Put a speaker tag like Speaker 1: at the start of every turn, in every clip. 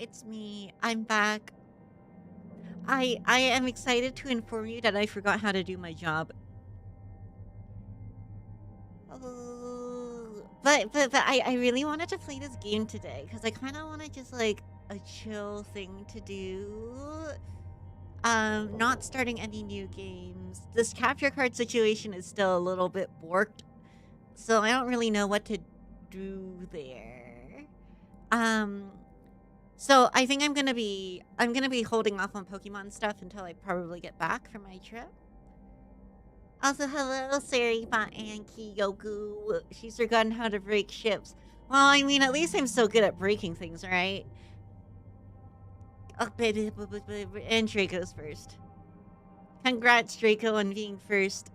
Speaker 1: it's me. I'm back. I am excited to inform you that I forgot how to do my job. But I really wanted to play this game today because I kind of want to just like a chill thing to do. Not starting any new games. This capture card situation is still a little bit borked, so I don't really know what to do there. So I think I'm gonna be holding off on Pokemon stuff until I probably get back from my trip. Also, hello, Saribot and Kiyoku. She's forgotten how to break ships. Well, I mean, at least I'm so good at breaking things, right? Oh, baby, and Draco's first. Congrats, Draco, on being first.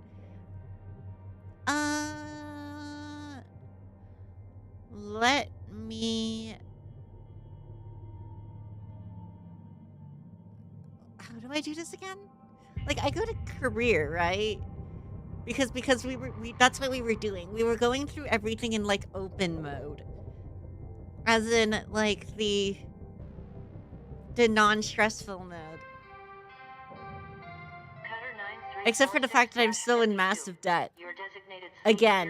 Speaker 1: Let me... How do I do this again? Like, I go to career, right? Because that's what we were doing. We were going through everything in like open mode. As in like the non-stressful mode. Except for the fact that I'm still in massive debt. Again.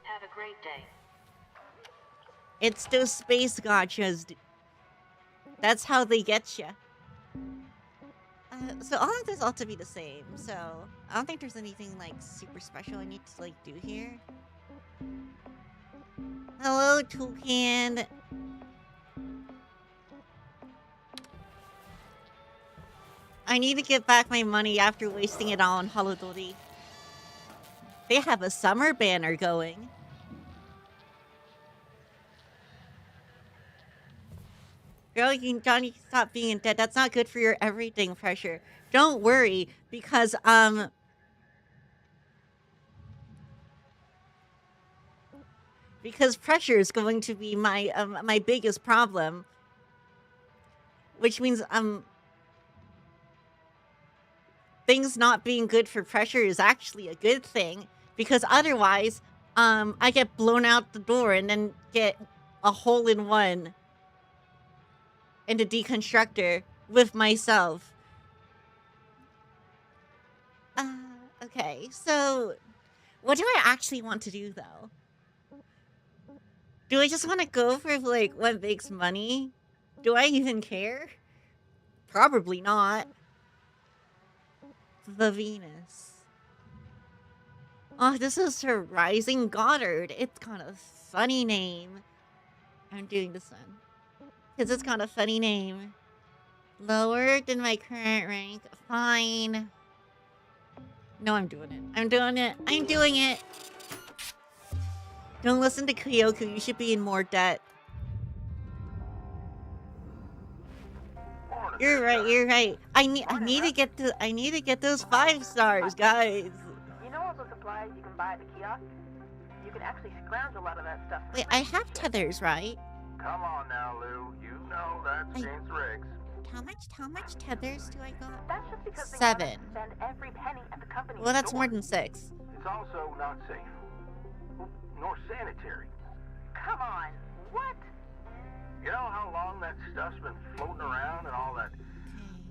Speaker 2: Have a great day.
Speaker 1: It's those space gotchas. That's how they get you. So all of this ought to be the same, so I don't think there's anything like super special I need to like do here. Hello, Toucan. I need to get back my money after wasting it all on Holodori. They have a summer banner going. Girl, Johnny, stop being in debt. That's not good for your everything pressure. Don't worry, because pressure is going to be my my biggest problem, which means things not being good for pressure is actually a good thing, because otherwise I get blown out the door and then get a hole in one in the deconstructor with myself. Okay, so what do I actually want to do though? Do I just want to go for like what makes money? Do I even care? Probably not. The Venus. Oh, this is her Rising Goddard. It's got a funny name. I'm doing this one because it's got a funny name. Lower than my current rank. Fine. No, I'm doing it. I'm doing it. I'm doing it. Don't listen to Kyoku. You should be in more debt. You're right. You're right. I need to get those 5 stars, guys.
Speaker 2: You know all the supplies you can buy at the kiosk? You can actually scrounge a lot of that stuff.
Speaker 1: Wait, I have tethers, right?
Speaker 3: Come on now, Lou. You know that's against regs.
Speaker 1: How much tethers do I got?
Speaker 2: That's just because
Speaker 1: 7.
Speaker 2: They spend every penny at the company.
Speaker 1: Well, that's
Speaker 2: store.
Speaker 1: more than 6.
Speaker 3: It's also not safe. Nor sanitary.
Speaker 2: Come on. What?
Speaker 3: You know how long that stuff's been floating around and all that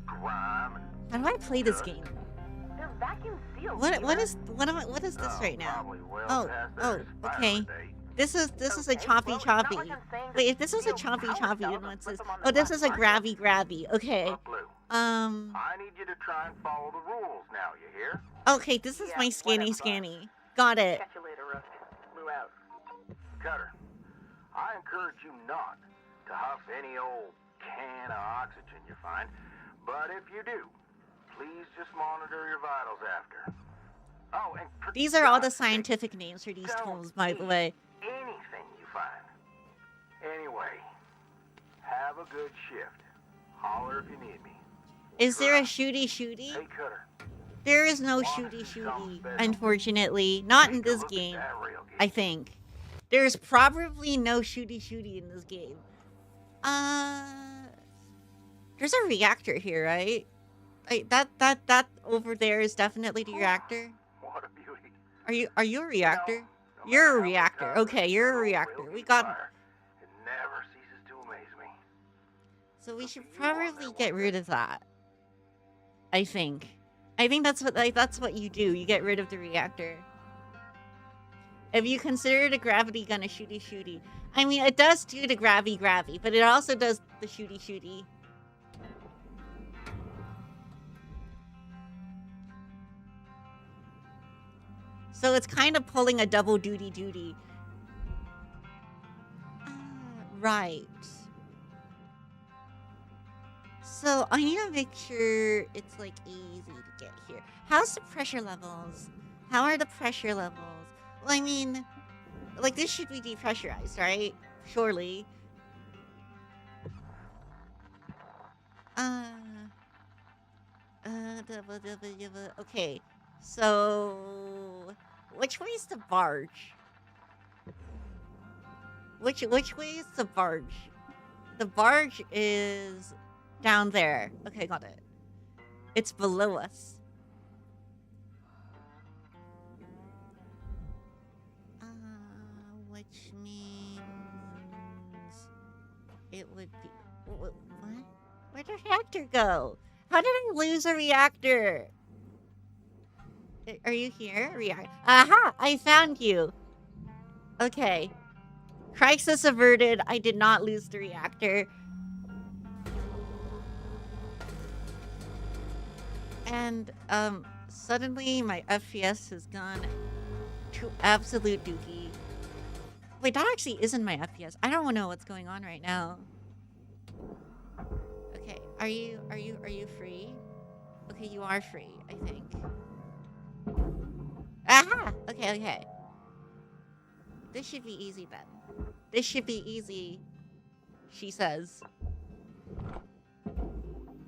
Speaker 3: grime and
Speaker 1: How do I play this game?
Speaker 2: They're vacuum sealed.
Speaker 1: What is this right now? Oh, okay. This is a choppy. Wait, if this is a choppy, then what's this? Oh, this is a grabby. Okay.
Speaker 3: I need you to try and follow the rules now, you hear?
Speaker 1: Okay, this is my scanny. Got it.
Speaker 2: Catch you later, Rusk. Lou out.
Speaker 3: Cutter, I encourage you not to huff any old can of oxygen you find, but if you do, please just monitor your vitals after. Oh, and
Speaker 1: these are all the scientific names for these tools, by the way.
Speaker 3: Anything you find. Anyway, have a good shift. Holler if you need me.
Speaker 1: Is there a shooty?
Speaker 3: Hey, Cutter.
Speaker 1: There is no shooty, unfortunately. Not in this game, I think. There's probably no shooty in this game. There's a reactor here, right? That over there is definitely the reactor.
Speaker 3: What a beauty.
Speaker 1: Are you a reactor? You're a reactor. Okay, you're a reactor. We got...
Speaker 3: It never ceases to amaze me.
Speaker 1: So we should probably get rid of that. I think that's what you do. You get rid of the reactor. If you consider it a gravity gun a shooty. I mean, it does do the gravity, but it also does the shooty. So it's kind of pulling a double duty. Right. So I need to make sure it's like easy to get here. How's the pressure levels? How are the pressure levels? Well, I mean, like this should be depressurized, right? Surely. Okay. So which way is the barge? Which way is the barge? The barge is down there. Okay, got it. It's below us. Which means it would be... What? Where'd the reactor go? How did I lose a reactor? Are you here? Aha! I found you. Okay. Crisis averted. I did not lose the reactor. And, suddenly my FPS has gone to absolute dookie. Wait, that actually isn't my FPS. I don't know what's going on right now. Okay, are you free? Okay, you are free, I think. Aha! Okay. This should be easy then. This should be easy, she says.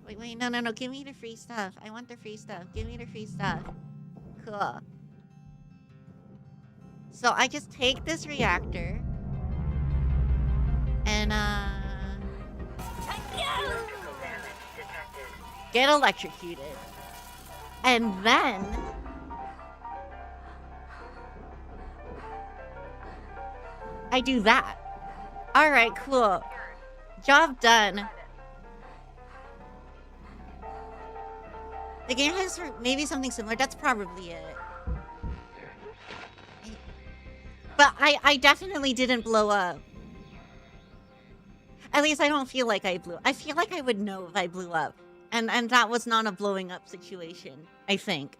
Speaker 1: Wait, no. Give me the free stuff. I want the free stuff. Give me the free stuff. Cool. So I just take this reactor and get electrocuted. And then I do that. Alright, cool. Job done. The game has maybe something similar. That's probably it. But I definitely didn't blow up. At least I don't feel like I blew up. I feel like I would know if I blew up. And that was not a blowing up situation, I think.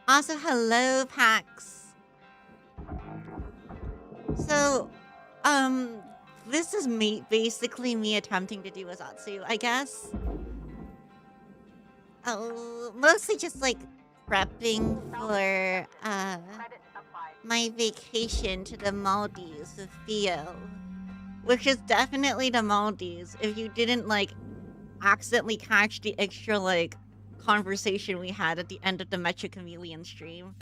Speaker 1: Also, hello, Pax. So, this is basically me attempting to do a Zatsu, I guess. Oh, mostly just like prepping for my vacation to the Maldives with Theo, which is definitely the Maldives. If you didn't like accidentally catch the extra like conversation we had at the end of the Mecha Chameleon stream,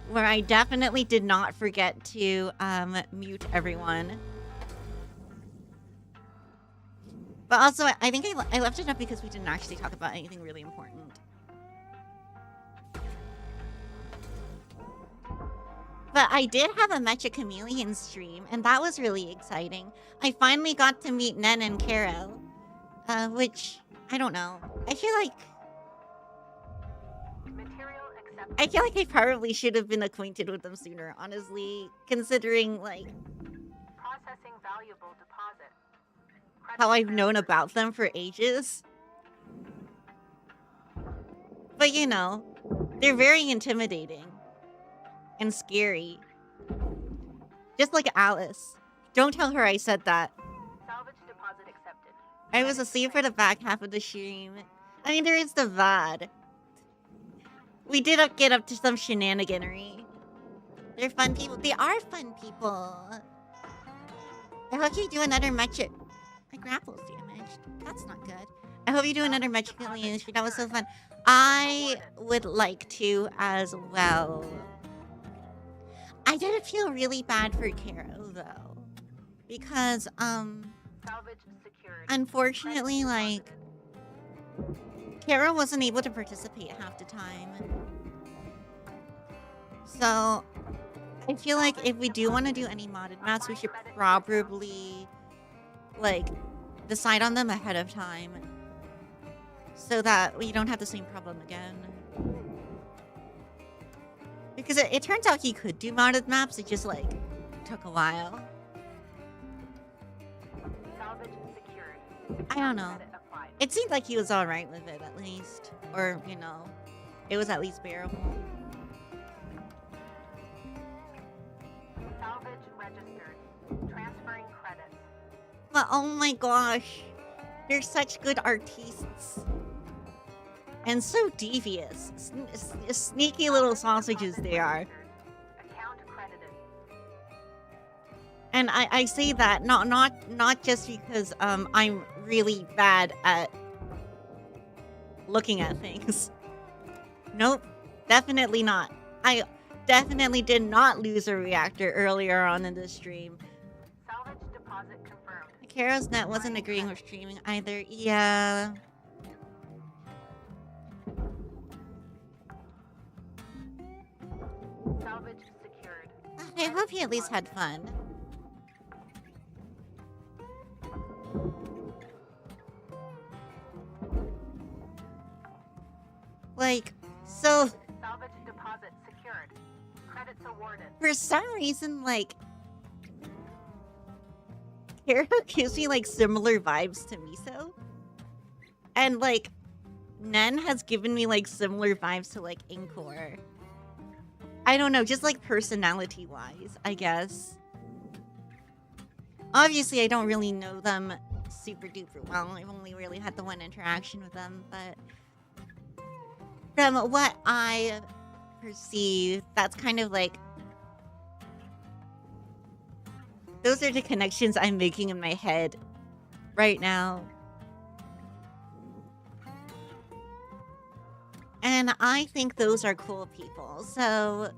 Speaker 1: where I definitely did not forget to mute everyone. But also, I think I left it up because we didn't actually talk about anything really important. But I did have a Mecha Chameleon stream, and that was really exciting. I finally got to meet Nen and Caro, which, I don't know. I feel like I probably should have been acquainted with them sooner, honestly, considering, like,
Speaker 2: Processing valuable deposit.
Speaker 1: how I've known about them for ages. But, you know, they're very intimidating and scary. Just like Alice. Don't tell her I said that.
Speaker 2: Salvage deposit accepted.
Speaker 1: I was asleep for the back half of the stream. I mean, there is the VOD. We did get up to some shenaniganery. They're fun people. They are fun people. I hope you do another Mecha... My grapple's damaged. That's not good. I hope you do another Mecha Chameleon stream. That was so fun. I would like to as well. I did feel really bad for Caro, though. Because,
Speaker 2: Salvage secured.
Speaker 1: unfortunately, like, Caro wasn't able to participate half the time. So, I feel like if we do want to do any modded maps, we should probably, like, decide on them ahead of time so that we don't have the same problem again. Because it turns out he could do modded maps, it just like took a while.
Speaker 2: Salvage secured.
Speaker 1: I don't know.
Speaker 2: Credit applied.
Speaker 1: It seemed like he was alright with it at least. Or, you know, it was at least bearable.
Speaker 2: Salvage registered. Transferring credits.
Speaker 1: But oh my gosh, they're such good artists. And so devious. Sneaky little sausages they are.
Speaker 2: Account credited.
Speaker 1: And I say that not just because I'm really bad at looking at things. Nope, definitely not. I definitely did not lose a reactor earlier on in the stream.
Speaker 2: Salvage deposit confirmed.
Speaker 1: Karo's net wasn't agreeing with streaming either. Yeah.
Speaker 2: Salvage secured.
Speaker 1: I hope he at least had fun. Like, so
Speaker 2: Salvage deposit secured. Credits awarded.
Speaker 1: for some reason, like, Kara gives me like similar vibes to Miso. And like, Nen has given me like similar vibes to like Inkor. I don't know, just like personality wise, I guess. Obviously, I don't really know them super duper well. I've only really had the one interaction with them, but from what I perceive, that's kind of like, those are the connections I'm making in my head right now. And I think those are cool people. So,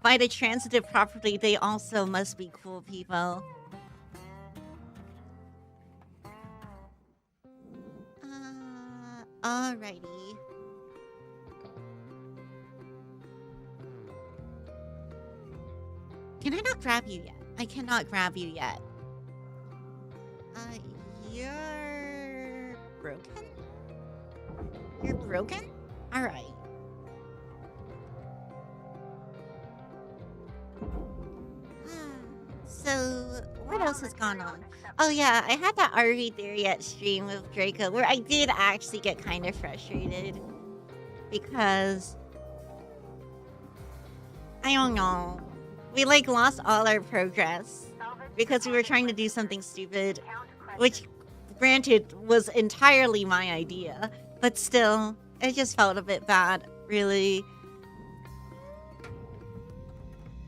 Speaker 1: by the transitive property, they also must be cool people. Alrighty. Can I not grab you yet? I cannot grab you yet. You're broken? You're broken? Alright. So, what else has gone on? Oh yeah, I had that RV theory at stream with Draco where I did actually get kind of frustrated. Because, I don't know. We like lost all our progress because we were trying to do something stupid, which granted was entirely my idea, but still, it just felt a bit bad, really.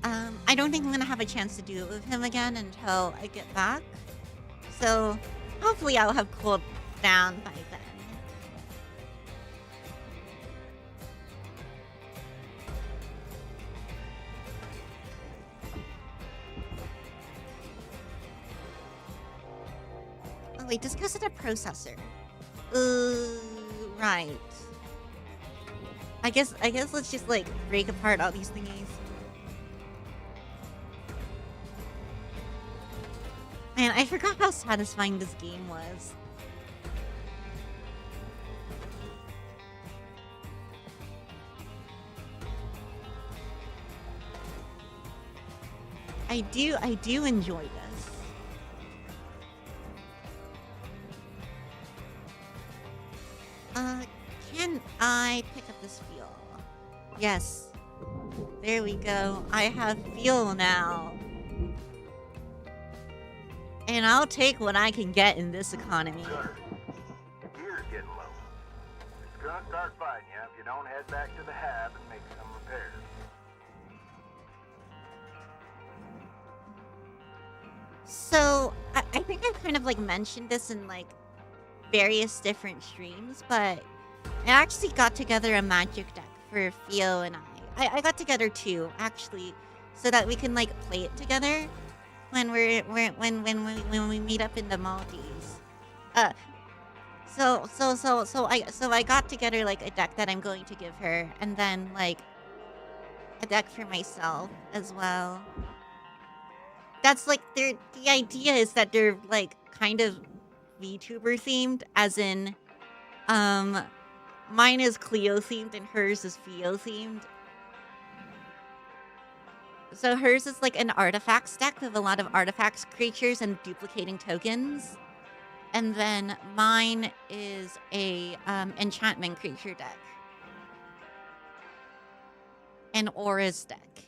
Speaker 1: I don't think I'm gonna have a chance to do it with him again until I get back. So, hopefully I'll have cooled down by then. Oh wait, discuss it a processor. Right. I guess let's just like break apart all these thingies. Man, I forgot how satisfying this game was. I do enjoy this. Can I pick up this fuel? Yes. There we go. I have fuel now. And I'll take what I can get in this economy.
Speaker 3: Cutter, your gear's getting low. It's gonna start fighting you if you don't head back to the hab and make some repairs.
Speaker 1: So, I think I've kind of like mentioned this in like various different streams, but I actually got together a magic deck for Theo and I got together two, actually, so that we can like play it together when when we meet up in the Maldives. So I got together like a deck that I'm going to give her, and then like a deck for myself as well. That's like the idea is that they're like kind of VTuber themed, as in, mine is Klio themed and hers is Theo themed. So hers is like an artifacts deck with a lot of artifacts, creatures, and duplicating tokens. And then mine is a enchantment creature deck. An auras deck,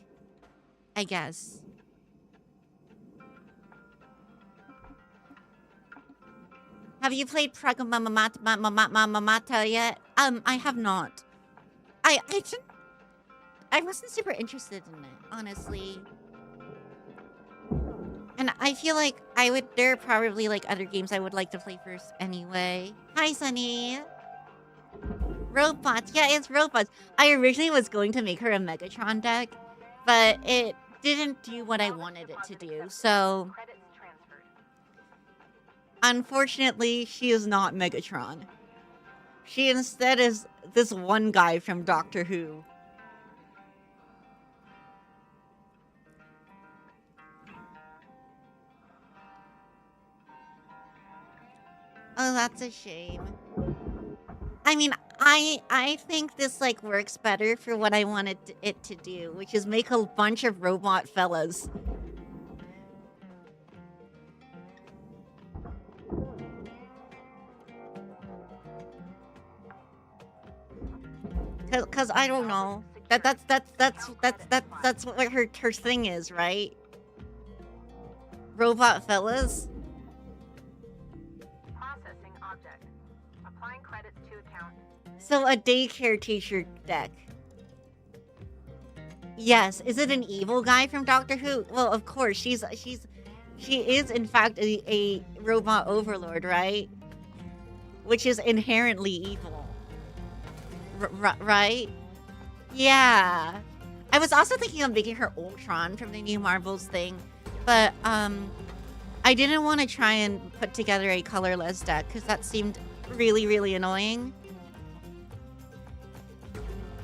Speaker 1: I guess. Have you played Pragmamamata yet? I have not. I wasn't super interested in it, honestly. And I feel like there are probably like other games I would like to play first anyway. Hi, Sunny. Robots. Yeah, it's robots. I originally was going to make her a Megatron deck, but it didn't do what I wanted it to do. So, unfortunately, she is not Megatron. She instead is this one guy from Doctor Who. Oh, that's a shame. I mean, I think this like works better for what I wanted it to do, which is make a bunch of robot fellas. Cause I don't know. That's what her thing is, right? Robot fellas.
Speaker 2: Processing object. Applying credits to account.
Speaker 1: So a daycare teacher deck. Yes. Is it an evil guy from Doctor Who? Well, of course. She is in fact a robot overlord, right? Which is inherently evil. Right? Yeah. I was also thinking of making her Ultron from the new Marvels thing, but I didn't want to try and put together a colorless deck because that seemed really, really annoying.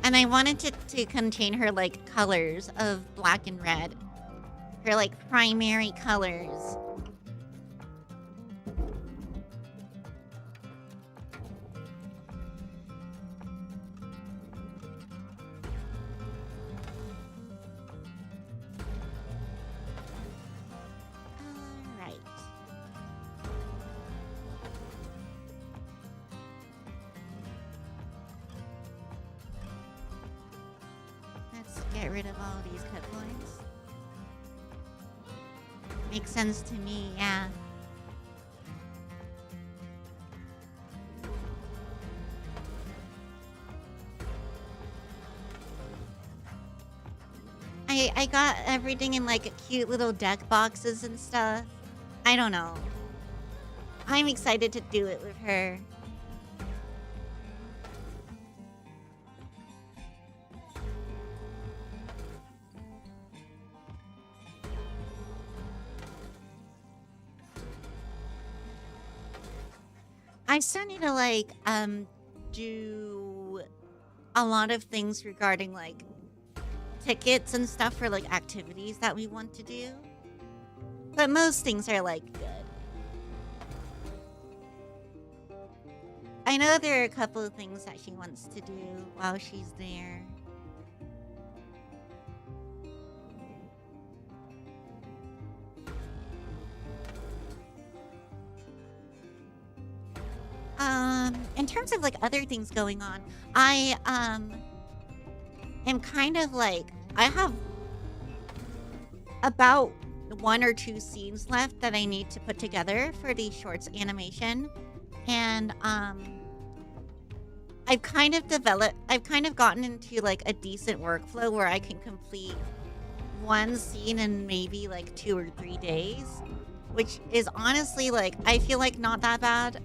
Speaker 1: And I wanted to contain her like colors of black and red. Her like primary colors. Get rid of all these hit points. Makes sense to me, yeah. I got everything in like cute little deck boxes and stuff. I don't know. I'm excited to do it with her. I still need to like do a lot of things regarding like tickets and stuff for like activities that we want to do. But most things are like good. I know there are a couple of things that she wants to do while she's there. In terms of like other things going on, I am kind of like, I have about 1 or 2 scenes left that I need to put together for the shorts animation. And I've kind of gotten into like a decent workflow where I can complete one scene in maybe like 2 or 3 days, which is honestly like, I feel like not that bad.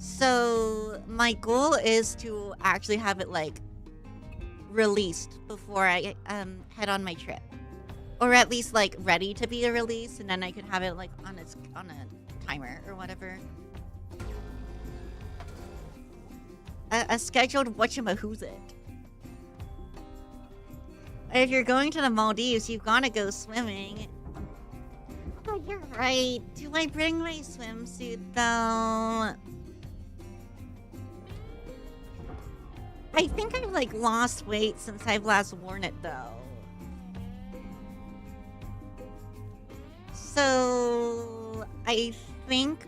Speaker 1: So my goal is to actually have it like released before I head on my trip, or at least like ready to be a release, and then I can have it like on a timer or whatever. A scheduled whatchamahoo's it. If you're going to the Maldives, you've got to go swimming. Oh yeah. Alright, do I bring my swimsuit though? I think I've like lost weight since I've last worn it though. So I think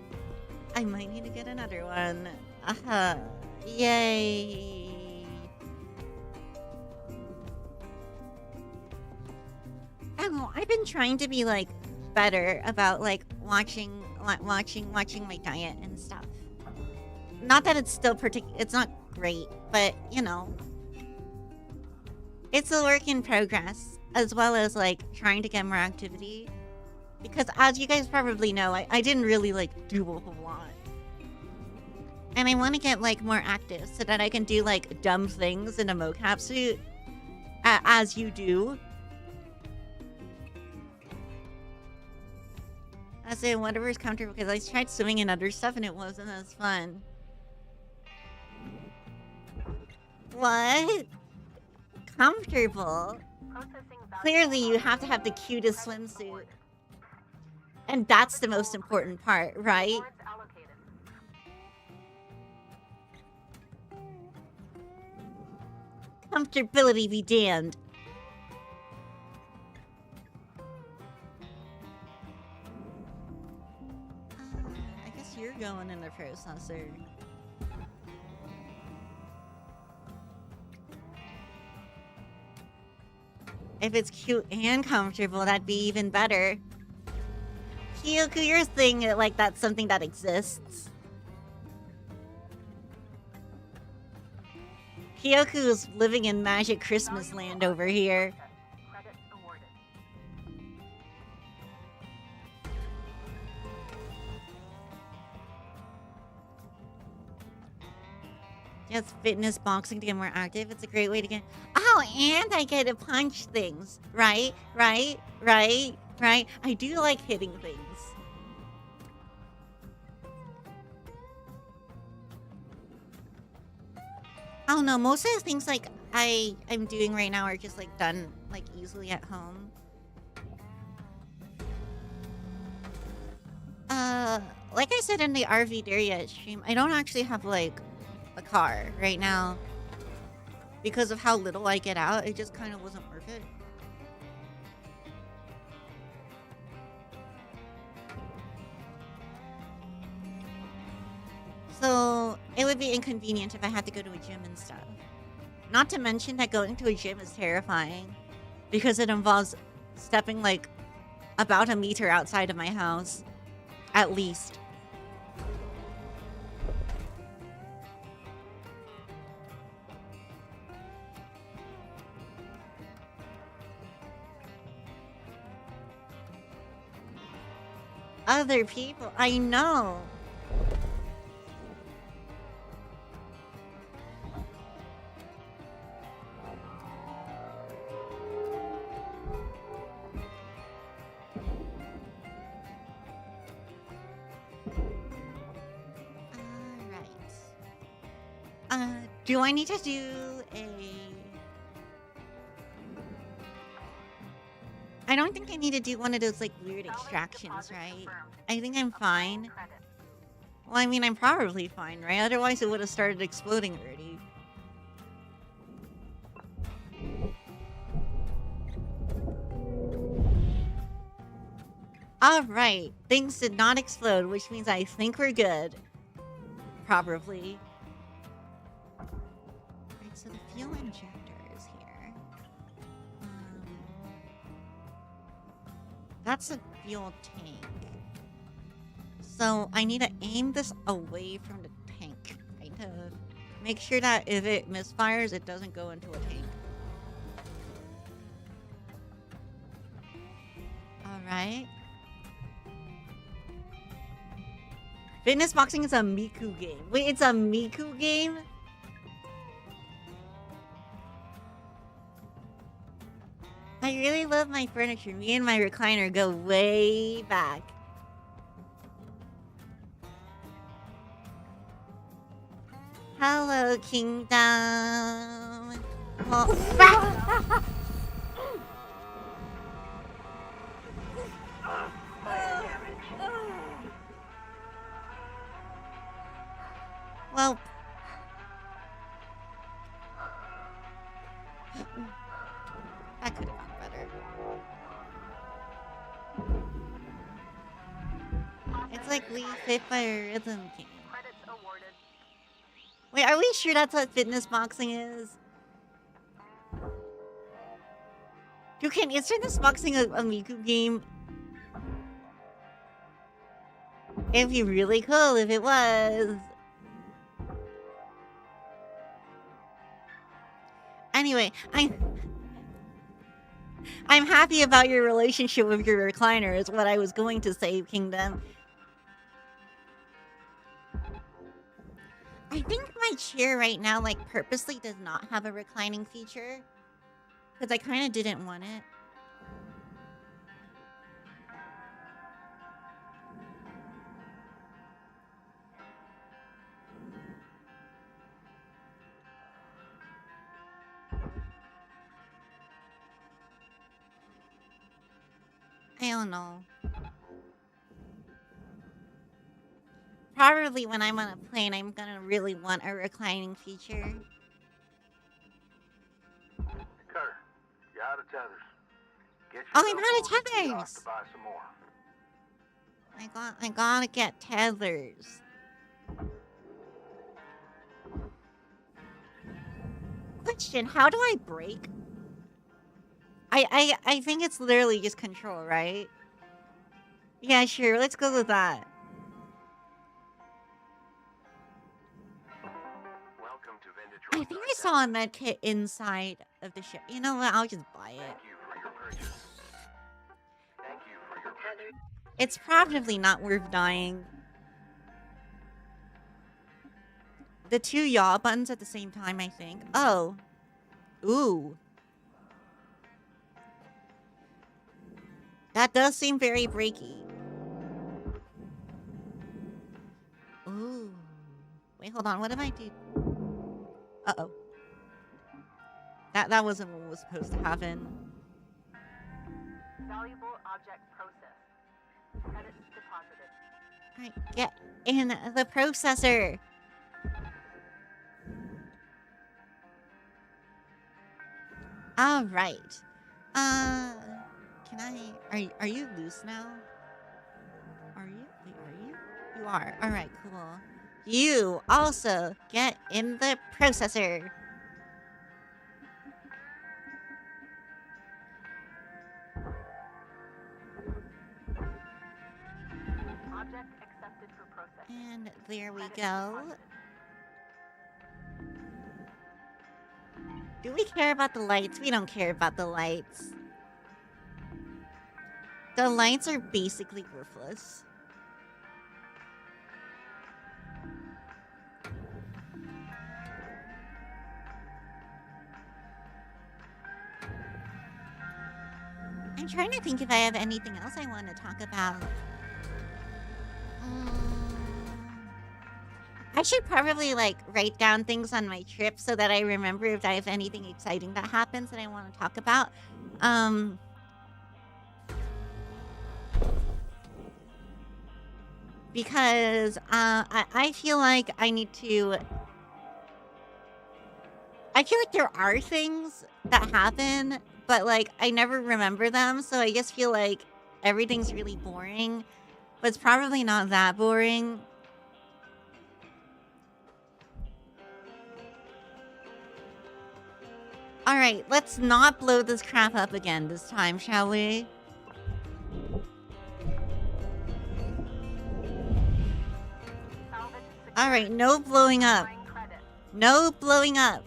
Speaker 1: I might need to get another one. Yay. I don't know, I've been trying to be like better about like watching my diet and stuff. Not that it's still it's not great, but you know, it's a work in progress, as well as like trying to get more activity, because as you guys probably know, I didn't really like do a whole lot, and I want to get like more active so that I can do like dumb things in a mocap suit, as you do. I say whatever's comfortable, because I tried swimming in other stuff and it wasn't as fun. What? Comfortable? Clearly you have to have the cutest swimsuit. And that's the most important part, right? Comfortability be damned. I guess you're going in the processor. If it's cute and comfortable, that'd be even better. Kyoku, you're saying it like that's something that exists. Kyoku's living in Magic Christmas Land over here. Yes, fitness, boxing to get more active. It's a great way to get... Oh, and I get to punch things. Right? I do like hitting things. I don't know, most of the things like I'm doing right now are just like done like easily at home. Like I said in the RV Daria stream, I don't actually have like a car right now because of how little I get out. It just kind of wasn't worth it. So it would be inconvenient if I had to go to a gym and stuff. Not to mention that going to a gym is terrifying because it involves stepping like about a meter outside of my house, at least. Other people, I know. Do I need to do a... I don't think I need to do one of those, like, weird extractions, right? I think I'm fine. Well, I mean, I'm probably fine, right? Otherwise, it would have started exploding already. Alright, things did not explode, which means I think we're good. Probably. Right, so the fuel injector is here. That's a fuel tank. So I need to aim this away from the tank. Kind of make sure that if it misfires, it doesn't go into a tank. Alright. Fitness boxing is a Miku game. Wait, it's a Miku game? I really love my furniture. Me and my recliner go way back. Hello, Kingdom. Well, Well, that could have been better. It's like Wii Fit by a Rhythm King.
Speaker 2: Credits awarded.
Speaker 1: Wait, are we sure that's what fitness boxing is? Is fitness boxing a Miku game? It'd be really cool if it was. Anyway, I'm happy about your relationship with your recliner is what I was going to say, Kingdom. I think my chair right now, like, purposely does not have a reclining feature. Because I kind of didn't want it. I don't know. Probably when I'm on a plane, I'm gonna really want a reclining feature.
Speaker 3: Carter, you're out of tethers. Get
Speaker 1: Oh, I'm
Speaker 3: yourself
Speaker 1: out of
Speaker 3: over to the kiosk
Speaker 1: tethers.
Speaker 3: to buy some more.
Speaker 1: I gotta get tethers. Question, how do I brake? I think it's literally just control, right? Yeah, sure, let's go with that.
Speaker 3: Welcome to Vintage
Speaker 1: I think I saw a med kit inside of the ship. You know what? I'll just buy it.
Speaker 3: Thank you for your purchase. Thank you for your purchase.
Speaker 1: It's probably not worth dying. The two yaw buttons at the same time, I think. Oh. Ooh. That does seem very breaky. Ooh. Wait, hold on. What if I do? Uh-oh. That wasn't what was supposed to happen.
Speaker 2: Valuable object processed. Credits deposited.
Speaker 1: Alright, get in the processor. Alright. Can I... Are you loose now? Are you? Wait, are you? You are. Alright, cool. You also get in the processor.
Speaker 2: Object accepted for processing.
Speaker 1: And there we
Speaker 2: Credits
Speaker 1: go.
Speaker 2: deposited.
Speaker 1: Do we care about the lights? We don't care about the lights. The lights are basically worthless. I'm trying to think if I have anything else I want to talk about. I should probably, like, write down things on my trip so that I remember if I have anything exciting that happens that I want to talk about. Because I feel like I need to... I feel like there are things that happen, but, like, I never remember them, so I just feel like everything's really boring. But it's probably not that boring. Alright, let's not blow this crap up again this time, shall we? Alright, no blowing up. No blowing up.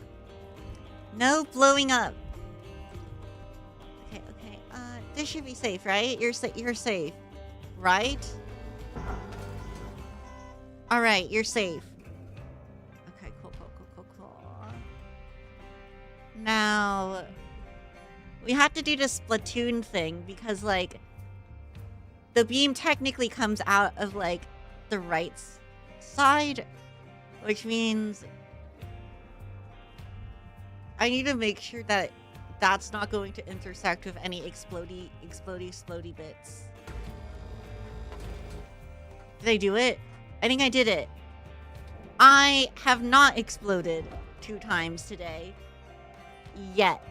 Speaker 1: No blowing up. Okay, okay. This should be safe, right? You're safe. Right? Alright, you're safe. Okay, cool. Now, we have to do the Splatoon thing because, like, the beam technically comes out of, like, the right side, which means I need to make sure that that's not going to intersect with any explodey bits. Did I do it? I think I did it. I have not exploded 2 times today. Yet.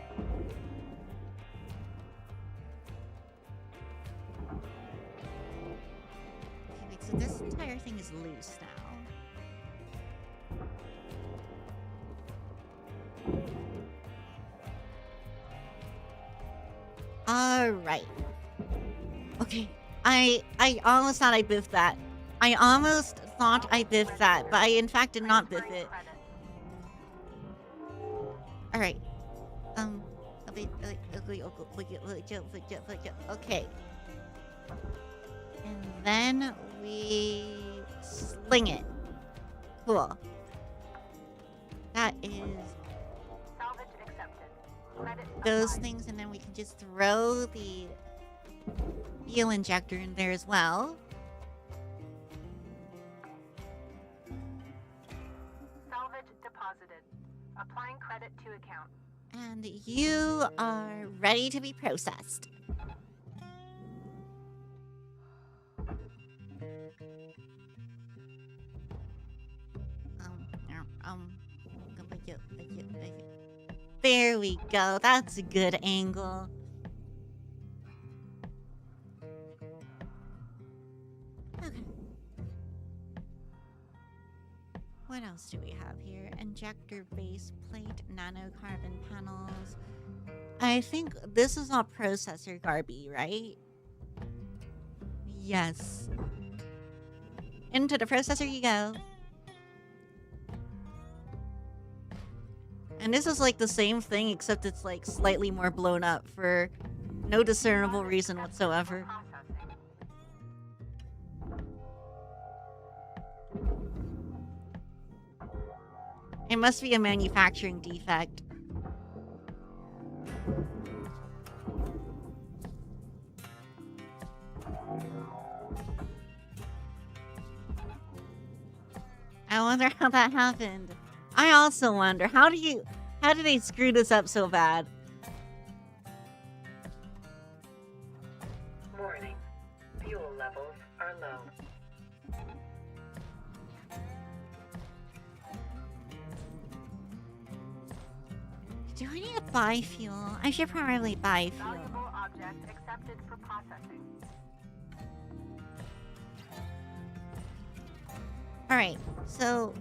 Speaker 1: Okay, wait, so this entire thing is loose now. Alright. Okay. I almost thought I biffed that. I almost thought I biffed that, but I in fact did not biff it. Alright. Okay. And then we sling it. Cool. That is
Speaker 2: Salvage accepted. Credit
Speaker 1: those
Speaker 2: applied.
Speaker 1: things, and then we can just throw the fuel injector in there as well.
Speaker 2: Salvage deposited. Applying credit to account.
Speaker 1: And you are ready to be processed. There we go. That's a good angle. Okay. What else do we have here? Injector base plate, nanocarbon panels. I think this is all processor garby, right? Yes. Into the processor you go. And this is like the same thing, except it's like slightly more blown up for no discernible reason whatsoever. It must be a manufacturing defect. I wonder how that happened. I also wonder, how do they screw this up so bad?
Speaker 4: Warning. Fuel levels are low.
Speaker 1: Do I need to buy fuel? I should probably buy fuel.
Speaker 2: Valuable object accepted for processing.
Speaker 1: Alright, so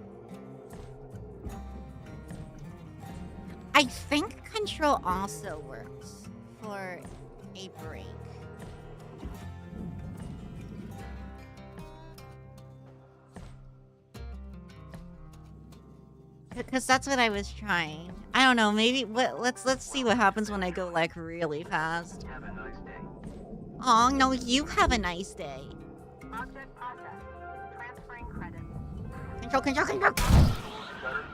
Speaker 1: I think control also works for a break. Because that's what I was trying. I don't know, maybe let's see what happens when I go like really fast.
Speaker 3: Have a nice day.
Speaker 1: Oh no, you have a nice day.
Speaker 2: Object processed. Transferring credit.
Speaker 1: Control.
Speaker 3: Cutter,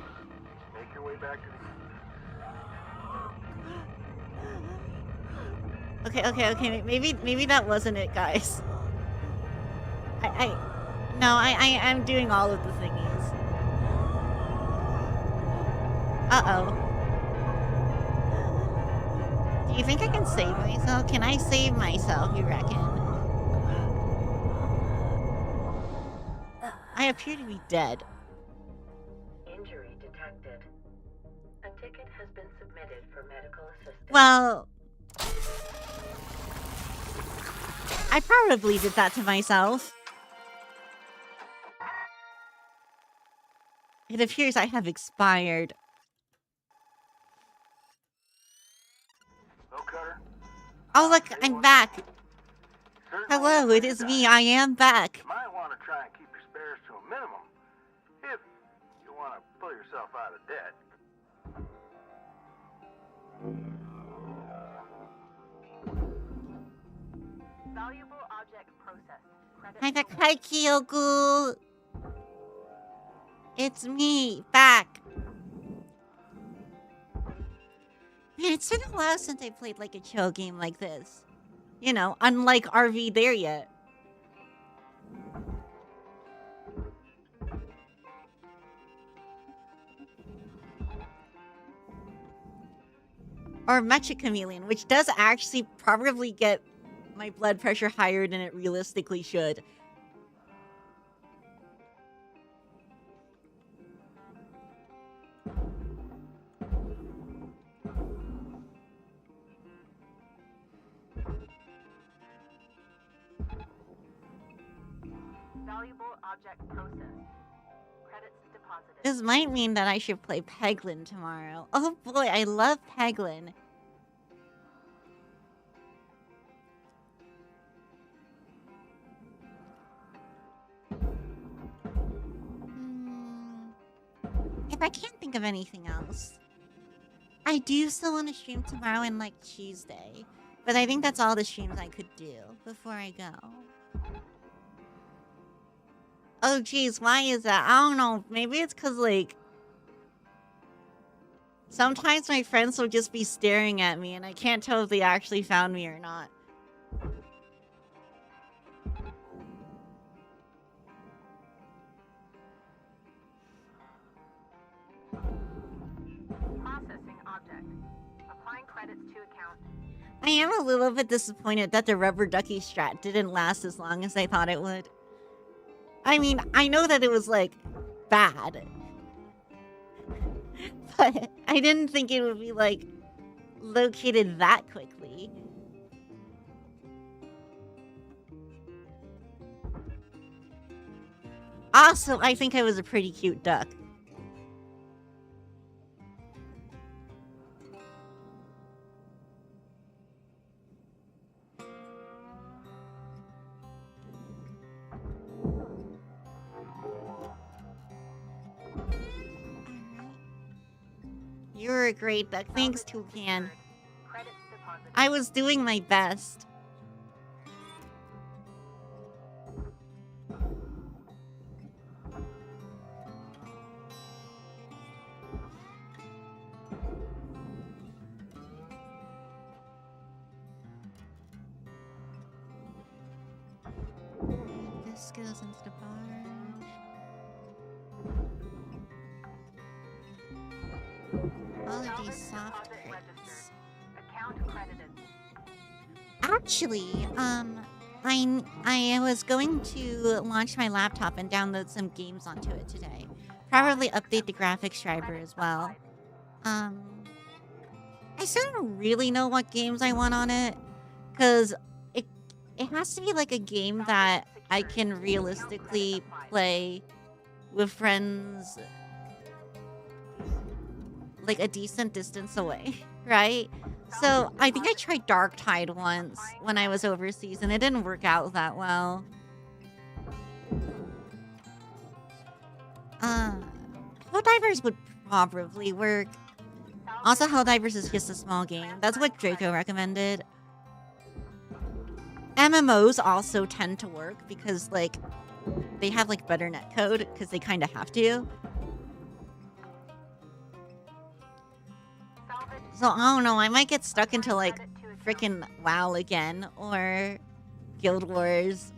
Speaker 3: make your way back to the...
Speaker 1: Okay. Maybe that wasn't it, guys. I'm doing all of the thingies. Uh-oh. Do you think I can save myself? Can I save myself, you reckon? I appear to be dead.
Speaker 4: Injury detected. A ticket has been submitted for medical assistance.
Speaker 1: Well, I probably did that to myself. It appears I have expired.
Speaker 3: Oh, Cutter.
Speaker 1: Oh, look, I'm back.
Speaker 3: Certainly
Speaker 1: Hello, it is me. I am back.
Speaker 3: You might want to try and keep your spares to a minimum if you want to pull yourself out of debt.
Speaker 2: Valuable object processed. Credit
Speaker 1: Hi,
Speaker 2: awarded.
Speaker 1: hi, Kyoku. It's me, back. Man, it's been a while since I played like a chill game like this. You know, unlike RV There Yet. Or Mecha Chameleon, which does actually probably get my blood pressure higher than it realistically should.
Speaker 2: object processed. Credits deposited.
Speaker 1: This might mean that I should play Peglin tomorrow. Oh boy, I love Peglin. If I can't think of anything else, I do still want to stream tomorrow and like Tuesday. But I think that's all the streams I could do before I go. Oh geez, why is that? I don't know. Maybe it's because like sometimes my friends will just be staring at me and I can't tell if they actually found me or not.
Speaker 2: Processing object. Applying credits to account.
Speaker 1: I am a little bit disappointed that the rubber ducky strat didn't last as long as I thought it would. I mean, I know that it was, like, bad. But I didn't think it would be, like, located that quickly. Also, I think I was a pretty cute duck. You're a great duck. Thanks, Toucan.
Speaker 2: Credits deposited.
Speaker 1: I was doing my best. This goes into the barge. All of these soft crates.
Speaker 2: Account credited.
Speaker 1: Actually, I was going to launch my laptop and download some games onto it today. Probably update the graphics driver as well. I still don't really know what games I want on it, because it has to be like a game that I can realistically play with friends like a decent distance away, right? So I think I tried Dark Tide once when I was overseas and it didn't work out that well. Helldivers would probably work. Also, Helldivers is just a small game. That's what Draco recommended. MMOs also tend to work because, like, they have, like, better netcode because they kind of have to. So, I don't know. I might get stuck into, like, freaking WoW again or Guild Wars.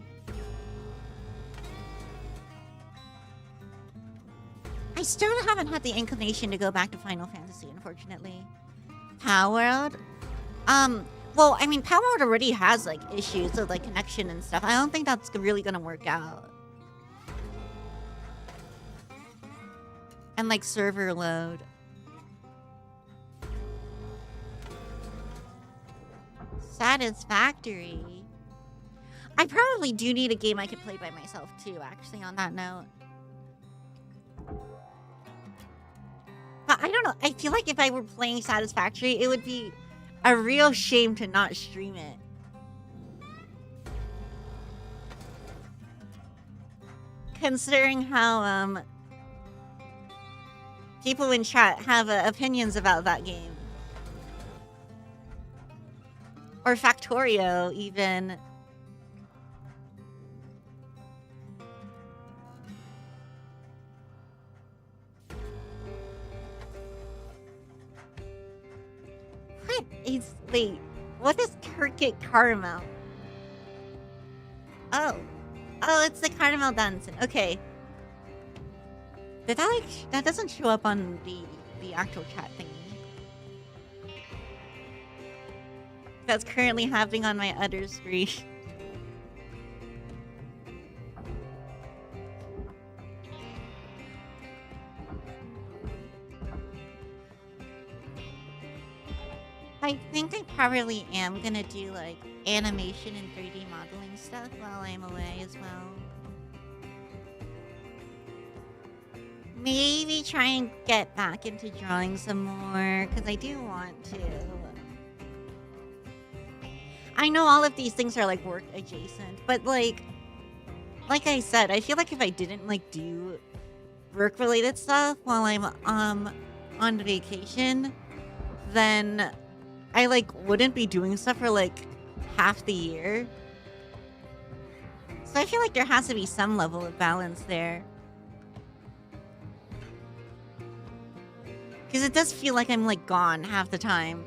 Speaker 1: I still haven't had the inclination to go back to Final Fantasy, unfortunately. Palworld? Well, I mean, Palworld already has, like, issues with, like, connection and stuff. I don't think that's really gonna work out. And, like, server load. Satisfactory. I probably do need a game I could play by myself, too, actually, on that note. But I don't know. I feel like if I were playing Satisfactory, it would be a real shame to not stream it. Considering how, people in chat have opinions about that game. Or Factorio, even. What is... Wait. What is Turkic Caramel? Oh. Oh, it's the Caramel Dancing. Okay. Did that, like... That doesn't show up on the actual chat thingy. That's currently happening on my other screen. I think I probably am gonna do like animation and 3D modeling stuff while I'm away as well. Maybe try and get back into drawing some more, because I do want to. I know all of these things are like work adjacent, but like I said, I feel like if I didn't like do work related stuff while I'm on vacation, then I like wouldn't be doing stuff for like half the year. So I feel like there has to be some level of balance there. Because it does feel like I'm like gone half the time.